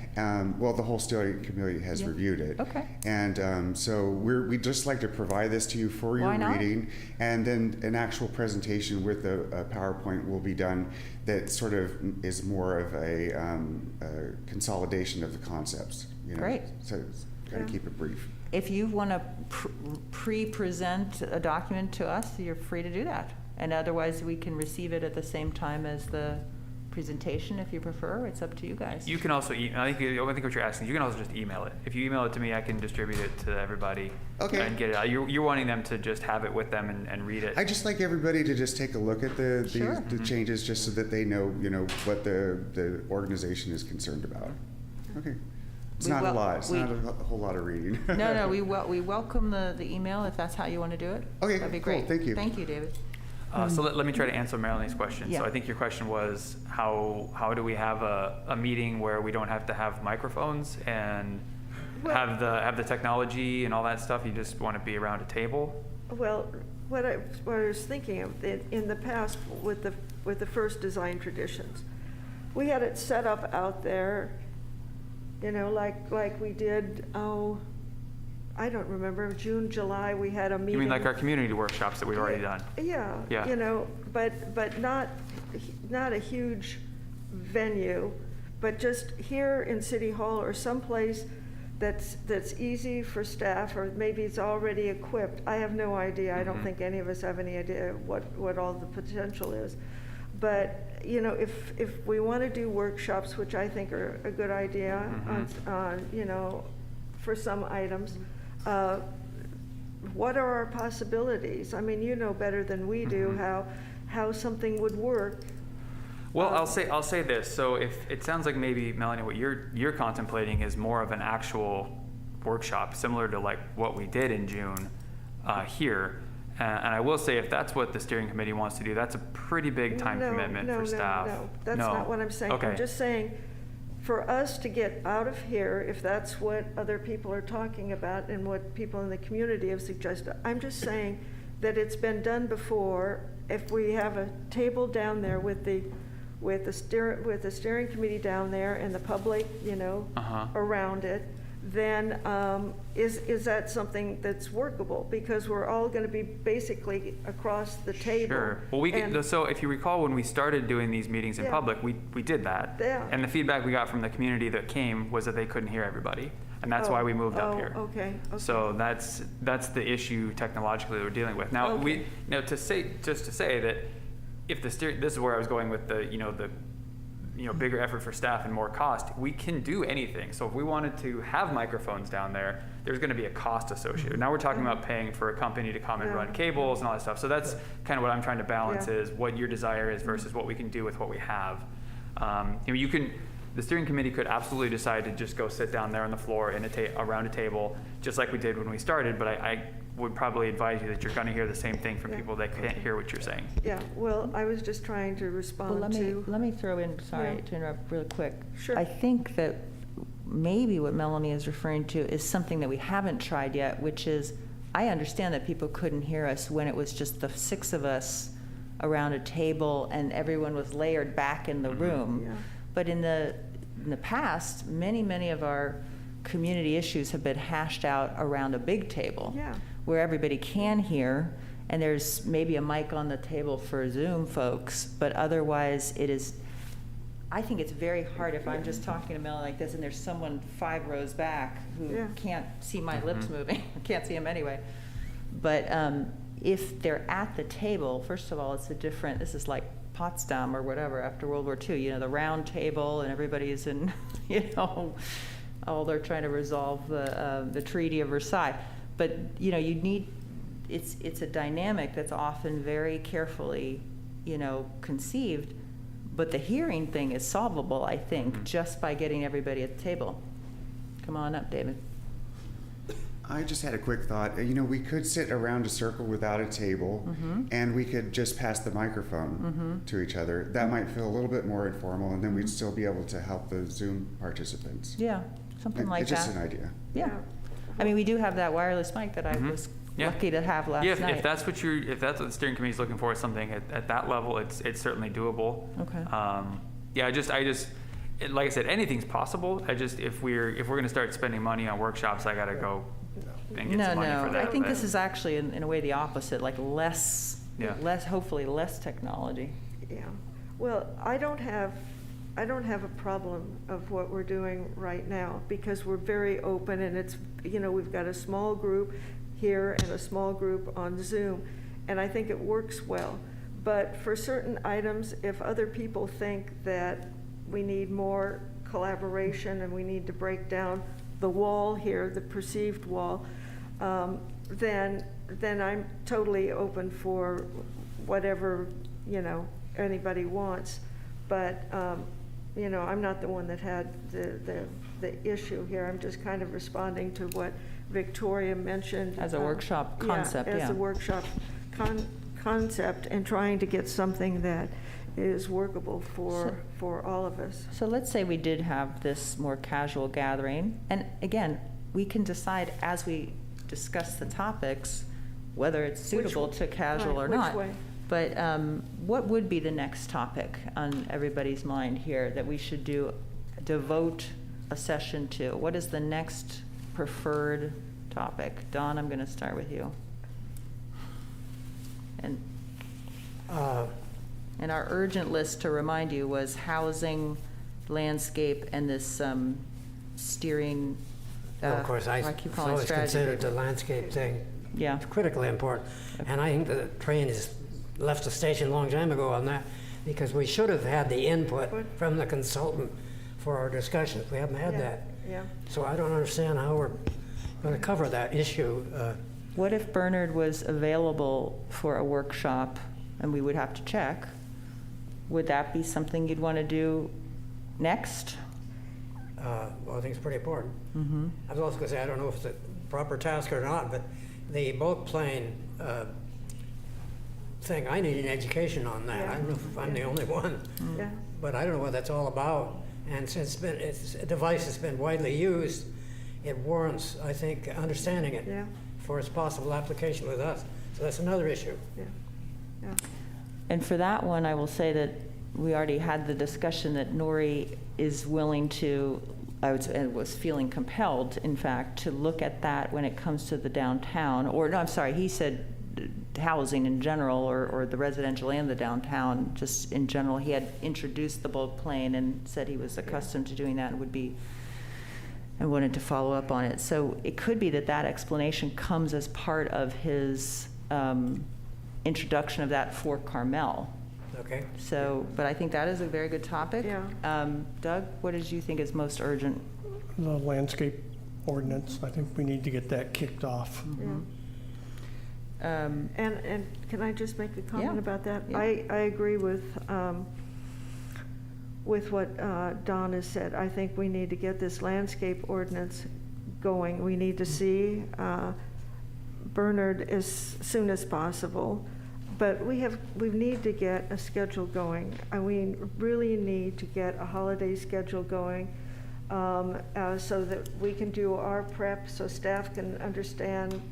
Well, the whole steering committee has reviewed it. Okay. And so we'd just like to provide this to you for your Why not? reading. And then an actual presentation with a PowerPoint will be done that sort of is more of a consolidation of the concepts. Great. So kind of keep it brief. If you want to pre-present a document to us, you're free to do that. And otherwise, we can receive it at the same time as the presentation if you prefer. It's up to you guys. You can also, I think what you're asking, you can also just email it. If you email it to me, I can distribute it to everybody. Okay. And get it out. You're wanting them to just have it with them and read it. I just like everybody to just take a look at the Sure. changes, just so that they know, what the organization is concerned about. Okay. It's We not a wel- lot. It's we- not a whole lot of reading. No, we welcome the email if that's how you want to do it. Okay, That'd be cool. great. Thank you. Thank you, David. So let me try to answer Marilene's question. Yeah. So I think your question was, how do we have a meeting where we don't have to have microphones and have the technology and all that stuff? You just want to be around a table? Well, what I was thinking of, in the past with the first design traditions, we had it set up out there, like we did, I don't remember, June, July, we had a meeting. You mean like our community workshops that we've already done? Yeah. Yeah. But not a huge venue, but just here in City Hall or someplace that's easy for staff, or maybe it's already equipped. I have no idea. I don't think any of us have any idea what all the potential is. But, if we want to do workshops, which I think are a good idea on, for some items, what are our possibilities? I mean, you know better than we do how something would work. Well, I'll say this. So if it sounds like maybe, Melanie, what you're contemplating is more of an actual workshop, similar to like what we did in June here. And I will say, if that's what the steering committee wants to do, that's a pretty big time commitment for staff. No, that's not what I'm saying. Okay. I'm just saying, for us to get out of here, if that's what other people are talking about and what people in the community have suggested, I'm just saying that it's been done before. If we have a table down there with the steering committee down there and the public, around it, then is that something that's workable? Because we're all going to be basically across the table. Sure. Well, so if you recall, when we started doing these meetings in public, we did that. Yeah. And the feedback we got from the community that came was that they couldn't hear everybody. And that's why we moved up here. Okay. So that's the issue technologically that we're dealing with. Now, to say that if this is where I was going with the bigger effort for staff and more cost, we can do anything. So if we wanted to have microphones down there, there's going to be a cost associated. Now we're talking about paying for a company to come and run cables and all that stuff. So that's kind of what I'm trying to balance is what your desire is versus what we can do with what we have. The steering committee could absolutely decide to just go sit down there on the floor around a table, just like we did when we started. But would probably advise you that you're gonna hear the same thing from people that can't hear what you're saying. Yeah, well, I was just trying to Well, respond let me throw in, sorry Yeah. to interrupt real quick. Sure. I think that maybe what Melanie is referring to is something that we haven't tried yet, which is, I understand that people couldn't hear us when it was just the 6 of us around a table and everyone was layered back in the room. Yeah. But in the past, many of our community issues have been hashed out around a big table. Yeah. Where everybody can hear, and there's maybe a mic on the table for Zoom folks, but otherwise it is, I think it's very hard if I'm just talking to Melanie like this and there's someone 5 rows back who Yeah. can't see my lips moving, can't see them anyway. But if they're at the table, first of all, it's a different, this is like Potsdam or whatever after World War II, you know, the round table and everybody's in, you know, they're trying to resolve the Treaty of Versailles. But, you know, you need, it's a dynamic that's often very carefully, you know, conceived, but the hearing thing is solvable, I think, just by getting everybody at the table. Come on up, David. I just had a quick thought. You know, we could sit around a circle without a table, and we could just pass the microphone to each other. That might feel a little bit more informal, and then we'd still be able to help the Zoom participants. Yeah, something like It's that. just an idea. Yeah. I mean, we do have that wireless mic that I was lucky to have last Yeah, night. if that's what the steering committee is looking for, something at that level, it's certainly doable. Okay. Yeah, I just like I said, anything's possible. if we're gonna start spending money on workshops, I gotta go and get some money for that. I think this is actually in a way the opposite, like less, hopefully less technology. Yeah. Well, I don't have a problem of what we're doing right now because we're very open and it's, you know, we've got a small group here and a small group on Zoom, and I think it works well. But for certain items, if other people think that we need more collaboration and we need to break down the wall here, the perceived wall, then I'm totally open for whatever, you know, anybody wants. But, you know, I'm not the one that had the issue here. I'm just kind of responding to what Victoria mentioned. As a workshop concept, As a workshop concept and trying to get something that is workable for all of us. So let's say we did have this more casual gathering, and again, we can decide as we discuss the topics whether it's suitable to casual or not. Way? But what would be the next topic on everybody's mind here that we should devote a session to? What is the next preferred topic? Dawn, I'm going to start with you. And our urgent list, to remind you, was housing, landscape, and this steering. Well, of course, I keep it's calling it always strategy. considered the landscape thing critically important. And I think the train has left the station a long time ago on that because we should have had the input from the consultant for our discussions. We haven't had that. Yeah. So I don't understand how we're going to cover that issue. What if Bernard was available for a workshop and we would have to check? Would that be something you'd want to do next? Well, I think it's pretty important. Mm-hmm. I was also going to say, I don't know if it's a proper task or not, but the boat plane thing, I need an education on that. Yeah. I don't know if I'm the only one, Yeah. but I don't know what that's all about. And since it's a device that's been widely used, it warrants, I think, understanding it for its possible application with us. So that's another issue. Yeah. Yeah. And for that one, I will say that we already had the discussion that Nori is willing to, and was feeling compelled, in fact, to look at that when it comes to the downtown. Or, no, I'm sorry, he said housing in general, or the residential and the downtown, just in general. He had introduced the boat plane and said he was accustomed to doing that and wanted to follow up on it. So it could be that explanation comes as part of his introduction of that for Carmel. Okay. So, but I think that is a very good topic. Yeah. Doug, what did you think is most urgent? The landscape ordinance, I think we need to get that kicked off. Mm-hmm. And can I just make a comment about that? Yeah. I agree with what Don has said. I think we need to get this landscape ordinance going. We need to see Bernard as soon as possible, but we need to get a schedule going. And we really need to get a holiday schedule going so that we can do our prep, so staff can understand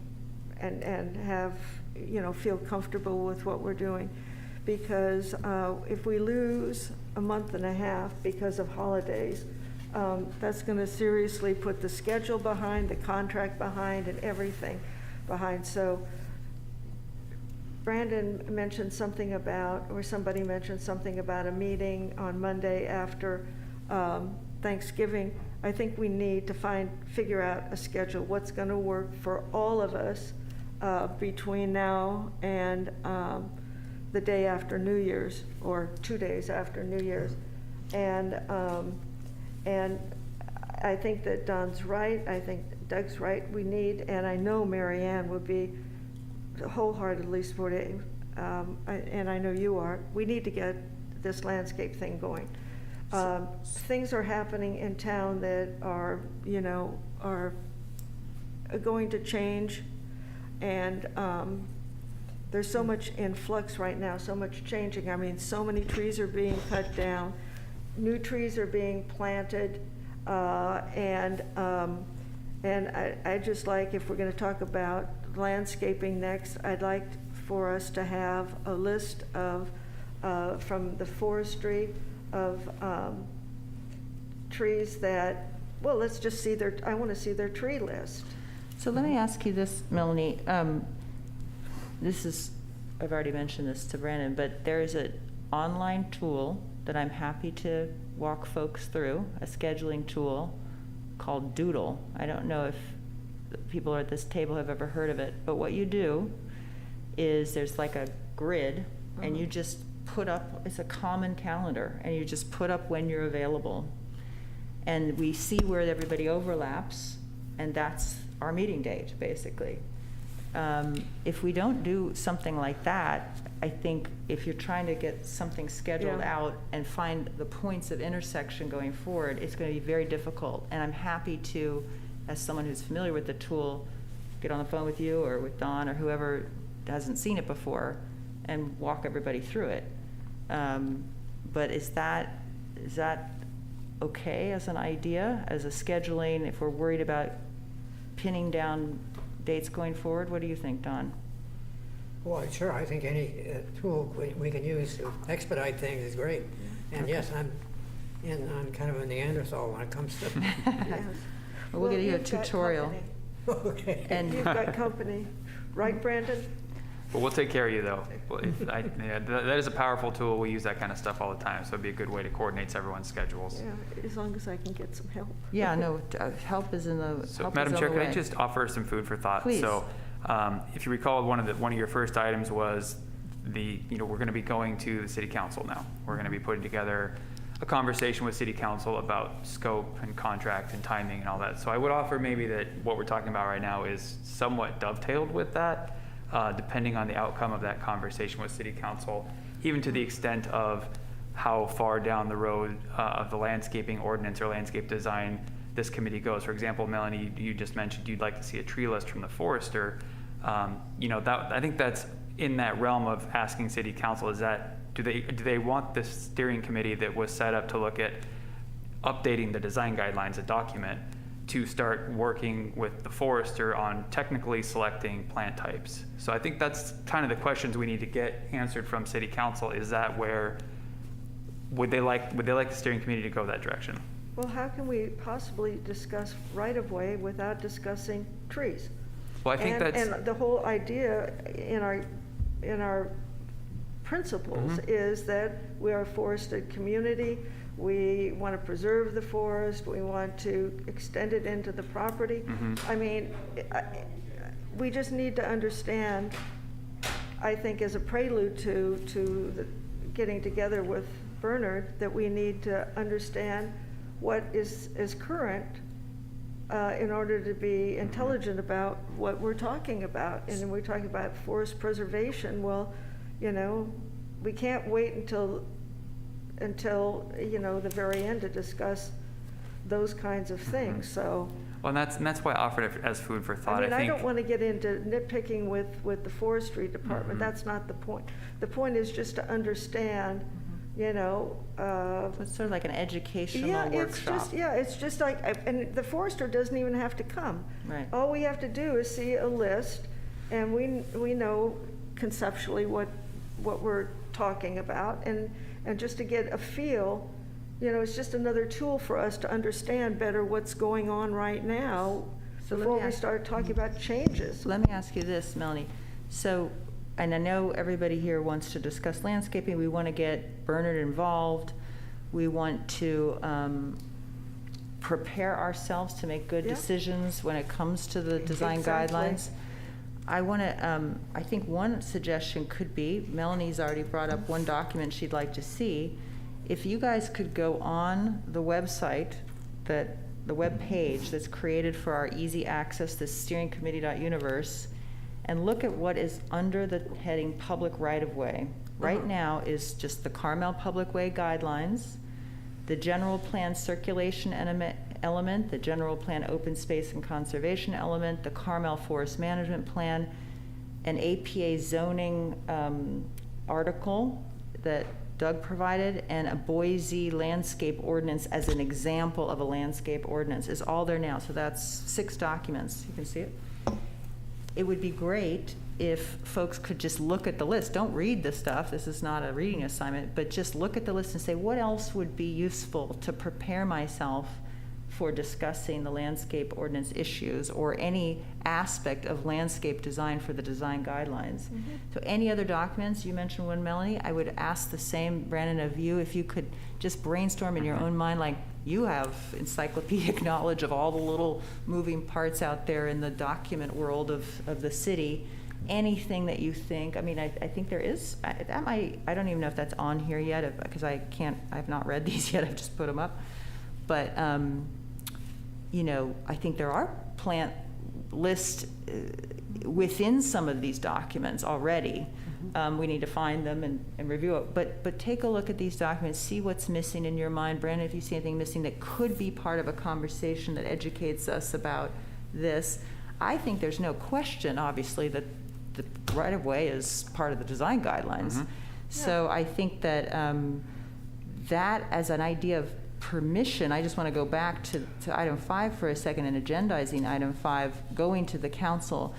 and have, feel comfortable with what we're doing. Because if we lose a month and a half because of holidays, that's going to seriously put the schedule behind, the contract behind, and everything behind. So Brandon mentioned something about, or somebody mentioned something about a meeting on Monday after Thanksgiving. I think we need to figure out a schedule, what's going to work for all of us between now and the day after New Year's, or 2 days after New Year's. And I think that Don's right. I think Doug's right. We need, and I know Mary Ann would be wholeheartedly supportive, and I know you are. We need to get this landscape thing going. Things are happening in town that are going to change, and there's so much in flux right now, so much changing. I mean, so many trees are being cut down, new trees are being planted, and I just like, if we're going to talk about landscaping next, I'd like for us to have a list of, from the forestry, of trees that, well, let's just see I want to see their tree list. So let me ask you this, Melanie. I've already mentioned this to Brandon, but there is an online tool that I'm happy to walk folks through, a scheduling tool called Doodle. I don't know if people at this table have ever heard of it, but what you do is there's like a grid, and you just put up, it's a common calendar, and you just put up when you're available. And we see where everybody overlaps, and that's our meeting date, basically. If we don't do something like that, I think if you're trying to get something scheduled out and find the points of intersection going forward, it's going to be very difficult. And I'm happy to, as someone who's familiar with the tool, get on the phone with you or with Don or whoever hasn't seen it before and walk everybody through it. But is that okay as an idea, as a scheduling, if we're worried about pinning down dates going forward? What do you think, Don? Well, sure, I think any tool we can use to expedite things is great. And Okay. yes, I'm kind of a Neanderthal when it comes to. Yes. Well, we'll give you a you've got tutorial. company. Okay. And You've got company, right, Brandon? But we'll take care of you, though. Well, that is a powerful tool. We use that kind of stuff all the time, so it'd be a good way to coordinate everyone's schedules. Yeah, as long as I can get some help. Yeah, no, help is in the So, help Madam is Chair, on the could I way. just offer some food for thought? Please. So, if you recall, one of your first items was we're going to be going to the City Council now. We're going to be putting together a conversation with City Council about scope and contract and timing and all that. So I would offer maybe that what we're talking about right now is somewhat dovetailed with that, depending on the outcome of that conversation with City Council, even to the extent of how far down the road of the landscaping ordinance or landscape design this committee goes. For example, Melanie, you just mentioned you'd like to see a tree list from the forester. I think that's in that realm of asking City Council, do they want this steering committee that was set up to look at updating the design guidelines, a document, to start working with the forester on technically selecting plant types? So I think that's kind of the questions we need to get answered from City Council. Is that where, would they like the steering committee to go that direction? Well, how can we possibly discuss right-of-way without discussing trees? Well, I think that's... And the whole idea in our principles is that we are a forested community. We want to preserve the forest. We want to extend it into the property. I mean, we just need to understand, I think, as a prelude to the getting together with Bernard, that we need to understand what is current in order to be intelligent about what we're talking about. And we're talking about forest preservation. Well, we can't wait until the very end to discuss those kinds of things. So Well, and that's why I offered it as food for thought. I mean, I think don't want to get into nitpicking with the forestry department. That's not the point. The point is just to understand, you know. It's sort of like an educational workshop. It's just like, and the forester doesn't even have to come. Right. All we have to do is see a list, and we know conceptually what we're talking about, and just to get a feel. You know, it's just another tool for us to understand better what's going on right now before we start talking about changes. Let me ask you this, Melanie. So, and I know everybody here wants to discuss landscaping. We want to get Bernard involved. We want to prepare ourselves to make good decisions when it comes to the design guidelines. I want to, I think one suggestion could be, Melanie's already brought up one document she'd like to see. If you guys could go on the website, the web page that's created for our easy access, this steering committee.universe, and look at what is under the heading public right-of-way. Right now is just the Carmel Public Way guidelines, the general plan circulation element, the general plan open space and conservation element, the Carmel Forest Management Plan, an APA zoning article that Doug provided, and a Boise landscape ordinance as an example of a landscape ordinance is all there now. So that's 6 documents. You can see it. It would be great if folks could just look at the list. Don't read the stuff. This is not a reading assignment, but just look at the list and say, what else would be useful to prepare myself for discussing the landscape ordinance issues or any aspect of landscape design for the design guidelines. So any other documents, you mentioned one, Melanie, I would ask the same, Brandon, of you, if you could just brainstorm in your own mind, like you have encyclopedic knowledge of all the little moving parts out there in the document world of the city. Anything that you think, I mean, I think there is, that might, I don't even know if that's on here yet, because I've not read these yet, I've just put them up. But, you know, I think there are plant lists within some of these documents already. We need to find them and review it. But take a look at these documents, see what's missing in your mind. Brandon, if you see anything missing that could be part of a conversation that educates us about this. I think there's no question, obviously, that the right-of-way is part of the design guidelines. So I think that that as an idea of permission, I just want to go back to item 5 for a second and agendizing item 5, going to the council.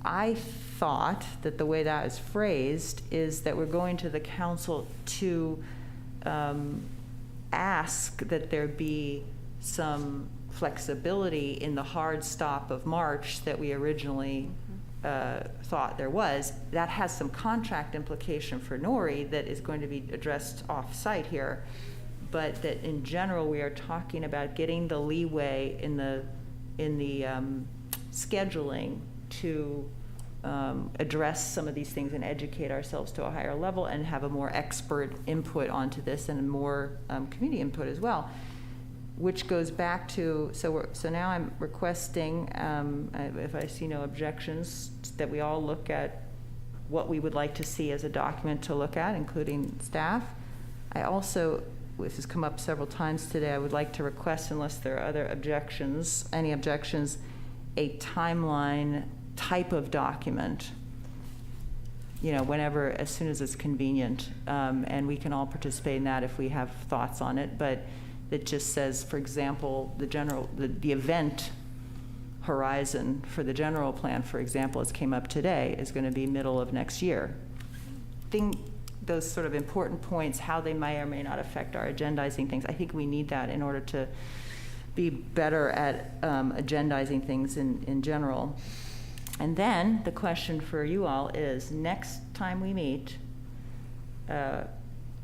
I thought that the way that is phrased is that we're going to the council to ask that there be some flexibility in the hard stop of March that we originally thought there was. That has some contract implication for Nori that is going to be addressed off-site here. But that in general, we are talking about getting the leeway in the scheduling to address some of these things and educate ourselves to a higher level and have a more expert input onto this and more community input as well. Which goes back to, so now I'm requesting, if I see no objections, that we all look at what we would like to see as a document to look at, including staff. I also, this has come up several times today, I would like to request, unless there are other objections, any objections, a timeline type of document, you know, whenever, as soon as it's convenient. And we can all participate in that if we have thoughts on it, but it just says, for example, the event horizon for the general plan, for example, as came up today, is going to be middle of next year. Those sort of important points, how they may or may not affect our agendizing things. I think we need that in order to be better at agendizing things in general. And then the question for you all is, next time we meet,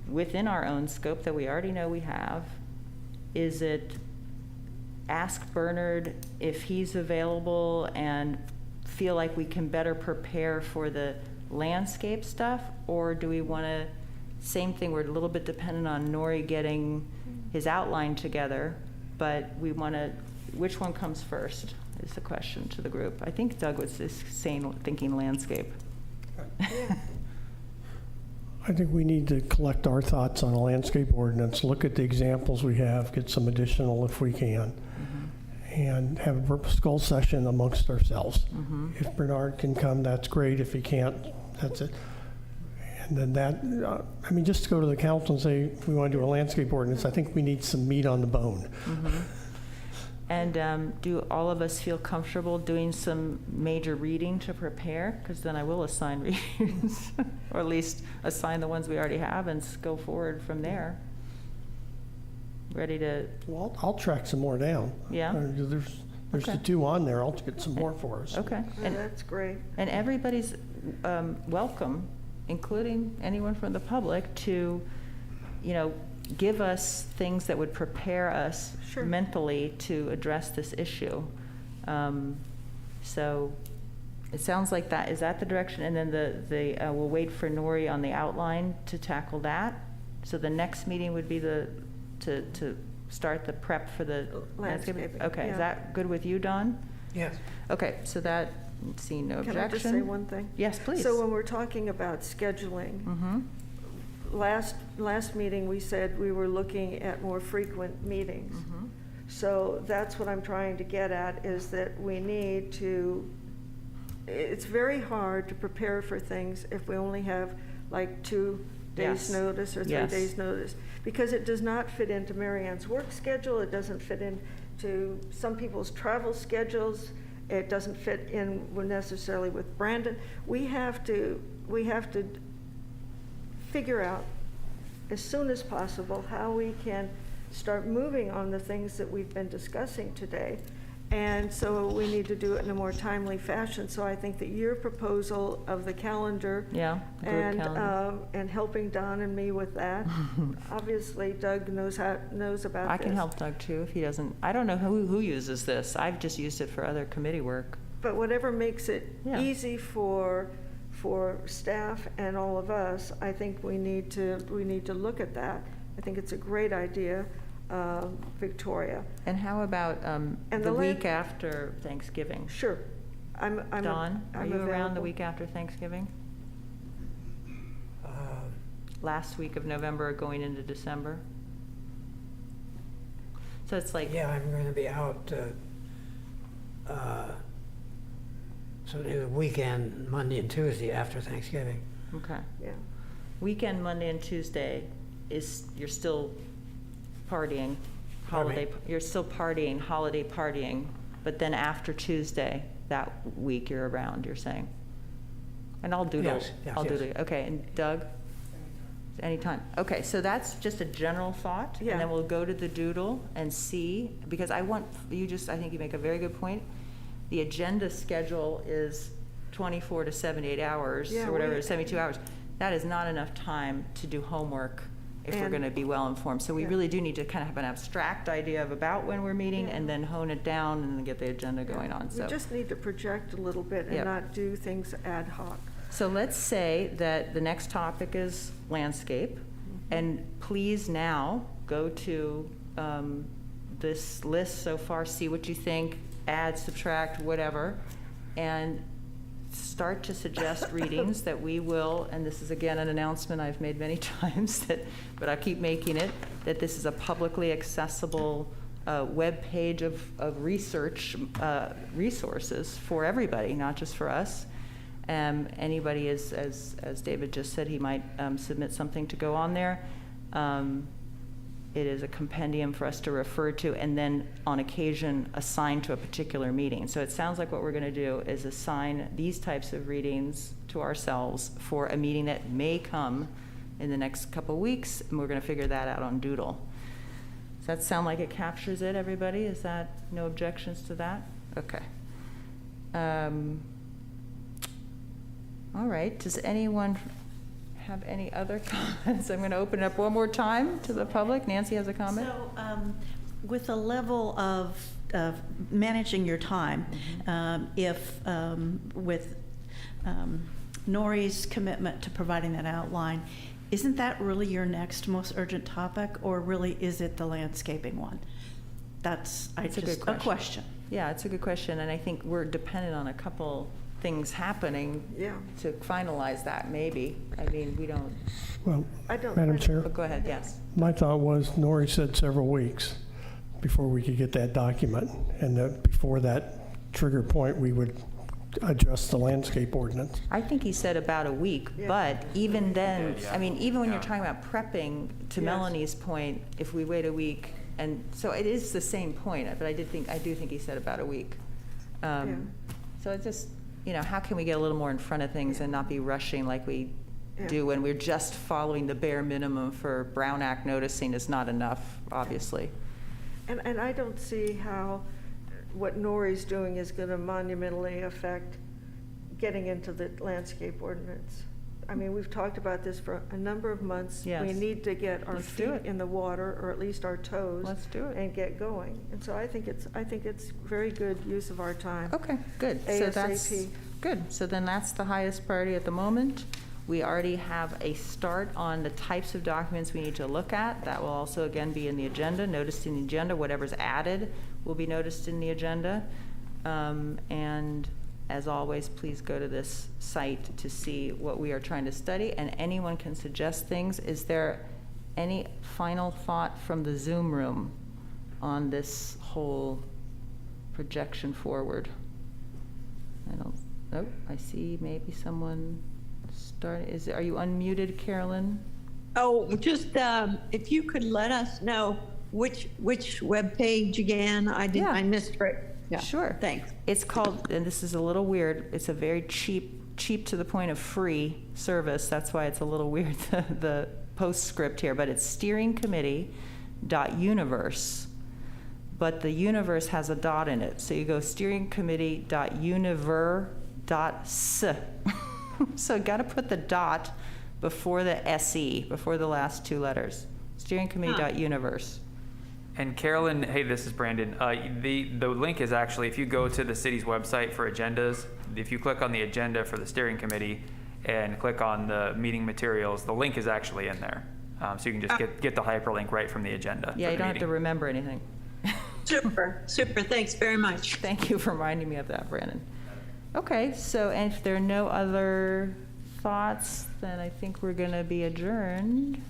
within our own scope that we already know we have, is it ask Bernard if he's available and feel like we can better prepare for the landscape stuff, or do we want to, same thing, we're a little bit dependent on Nori getting his outline together, but we want to, which one comes first is the question to the group. I think Doug was thinking landscape. I think we need to collect our thoughts on a landscape ordinance, look at the examples we have, get some additional if we can. and have a skull session amongst ourselves. Mm-hmm. If Bernard can come, that's great. If he can't, that's it. And then that, I mean, just to go to the council and say, we want to do a landscape ordinance, I think we need some meat on the bone. Mm-hmm. And do all of us feel comfortable doing some major reading to prepare? Because then I will assign readings, or at least assign the ones we already have and go forward from there. Ready to? Well, I'll track some more down. Yeah. There's Okay. the 2 on there. I'll get some more for us. Okay. And that's great. And everybody's welcome, including anyone from the public, to, give us things that would prepare us Sure. mentally to address this issue. So it sounds like that, is that the direction? And then we'll wait for Nori on the outline to tackle that. So the next meeting would be to start the prep for the landscaping? Okay, yeah. Is that good with you, Don? Yes. Okay, so that, seeing no Can objection. I just say one thing? Yes, please. So when we're talking about scheduling, Mm-hmm. last meeting, we said we were looking at more frequent meetings. Mm-hmm. So that's what I'm trying to get at, is that we need to, it's very hard to prepare for things if we only have like 2 days' Yes. notice or 3 Yes. days' notice. Because it does not fit into Mary Ann's work schedule, it doesn't fit into some people's travel schedules, it doesn't fit in necessarily with Brandon. We have to figure out as soon as possible how we can start moving on the things that we've been discussing today. And so we need to do it in a more timely fashion. So I think that your proposal of the calendar Yeah, group and calendar. And helping Don and me with that. Obviously, Doug knows about I this. can help Doug too if he doesn't. I don't know who uses this. I've just used it for other committee work. But whatever makes it Yeah. easy for staff and all of us, I think we need to look at that. I think it's a great idea, Victoria. And how about And the the week after Thanksgiving? Sure. I'm Don, are I'm you around the available. week after Thanksgiving? Last week of November going into December? So it's like, Yeah, I'm going to be out, so the weekend, Monday and Tuesday after Thanksgiving. okay. Yeah. Weekend, Monday and Tuesday you're still partying, Pardon me? you're still partying, holiday partying, but then after Tuesday, that week you're around, you're saying? And I'll doodle. Yes, yes, I'll yes. doodle. Okay, and Doug? Anytime. Okay, so that's just a general thought. Yeah. And then we'll go to the doodle and see, because I think you make a very good point. The agenda schedule is 24 to 78 hours, Yeah, or whatever, we- 72 hours. That is not enough time to do homework if we're And- going to be well informed. So we Yeah. really do need to kind of have an abstract idea of about when we're meeting Yeah. and then hone it down and then get the agenda going on. So. We just need to project a little bit and Yep. not do things ad hoc. So let's say that the next topic is landscape, and please now go to this list so far, see what you think, add, subtract, whatever, and start to suggest readings that we will, and this is again an announcement I've made many times, but I keep making it, that this is a publicly accessible web page of research resources for everybody, not just for us. Anybody, as David just said, he might submit something to go on there. It is a compendium for us to refer to and then on occasion assign to a particular meeting. So it sounds like what we're going to do is assign these types of readings to ourselves for a meeting that may come in the next couple of weeks, and we're going to figure that out on Doodle. Does that sound like it captures it, everybody? Is that, no objections to that? Okay. All right, does anyone have any other comments? I'm going to open it up one more time to the public. Nancy has a comment? So, with the level of managing your time, if with Nori's commitment to providing that outline, isn't that really your next most urgent topic, or really is it the landscaping one? That's a good a question. Yeah, it's a good question, and I think we're dependent on a couple things happening to finalize that, maybe. I mean, we don't. Well, I don't. Madam Chair, But go ahead, yes. my thought was, Nori said several weeks. before we could get that document. And that before that trigger point, we would adjust the landscape ordinance. I think he said about a week, but even then, I mean, even when you're talking about prepping, to Melanie's point, if we wait a week, and so it is the same point, but I do think he said about a week. So it just, you know, how can we get a little more in front of things and not be rushing like we do when we're just following the bare minimum for Brown Act noticing is not enough, obviously. And I don't see how what Nori's doing is going to monumentally affect getting into the landscape ordinance. I mean, we've talked about this for a number of months. Yes. We need to get our Let's do feet it. in the water, or at least our toes. Let's do it. And get going. And so I think it's very good use of our time. Okay, good. ASAP. So that's good. So then that's the highest priority at the moment. We already have a start on the types of documents we need to look at. That will also, again, be in the agenda, noticed in the agenda. Whatever's added will be noticed in the agenda. And as always, please go to this site to see what we are trying to study, and anyone can suggest things. Is there any final thought from the Zoom room on this whole projection forward? I see maybe someone are you unmuted, Carolyn? Oh, just if you could let us know which webpage again. I missed it. Yeah. Sure. Thanks. It's called, and this is a little weird, it's a very cheap to the point of free service. That's why it's a little weird, the postscript here, but it's steeringcommittee.universe. But the universe has a dot in it. So you go steeringcommittee.univer.s. So got to put the dot before the SE, before the last two letters. Steeringcommittee.universe. And Carolyn, hey, this is Brandon. The link is actually, if you go to the city's website for agendas, if you click on the agenda for the steering committee and click on the meeting materials, the link is actually in there. So you can just get the hyperlink right from the agenda. Yeah, you don't have to remember anything. Super. Thanks very much. Thank you for reminding me of that, Brandon. Okay, so and if there are no other thoughts, then I think we're going to be adjourned.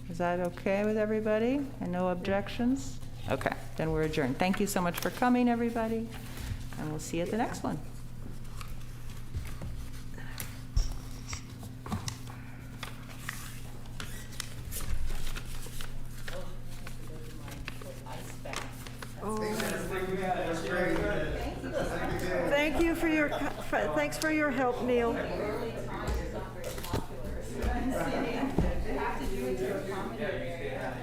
Is that okay with everybody? And no objections? Okay, then we're adjourned. Thank you so much for coming, everybody, and we'll see you at the next one. Thanks for your help, Neil.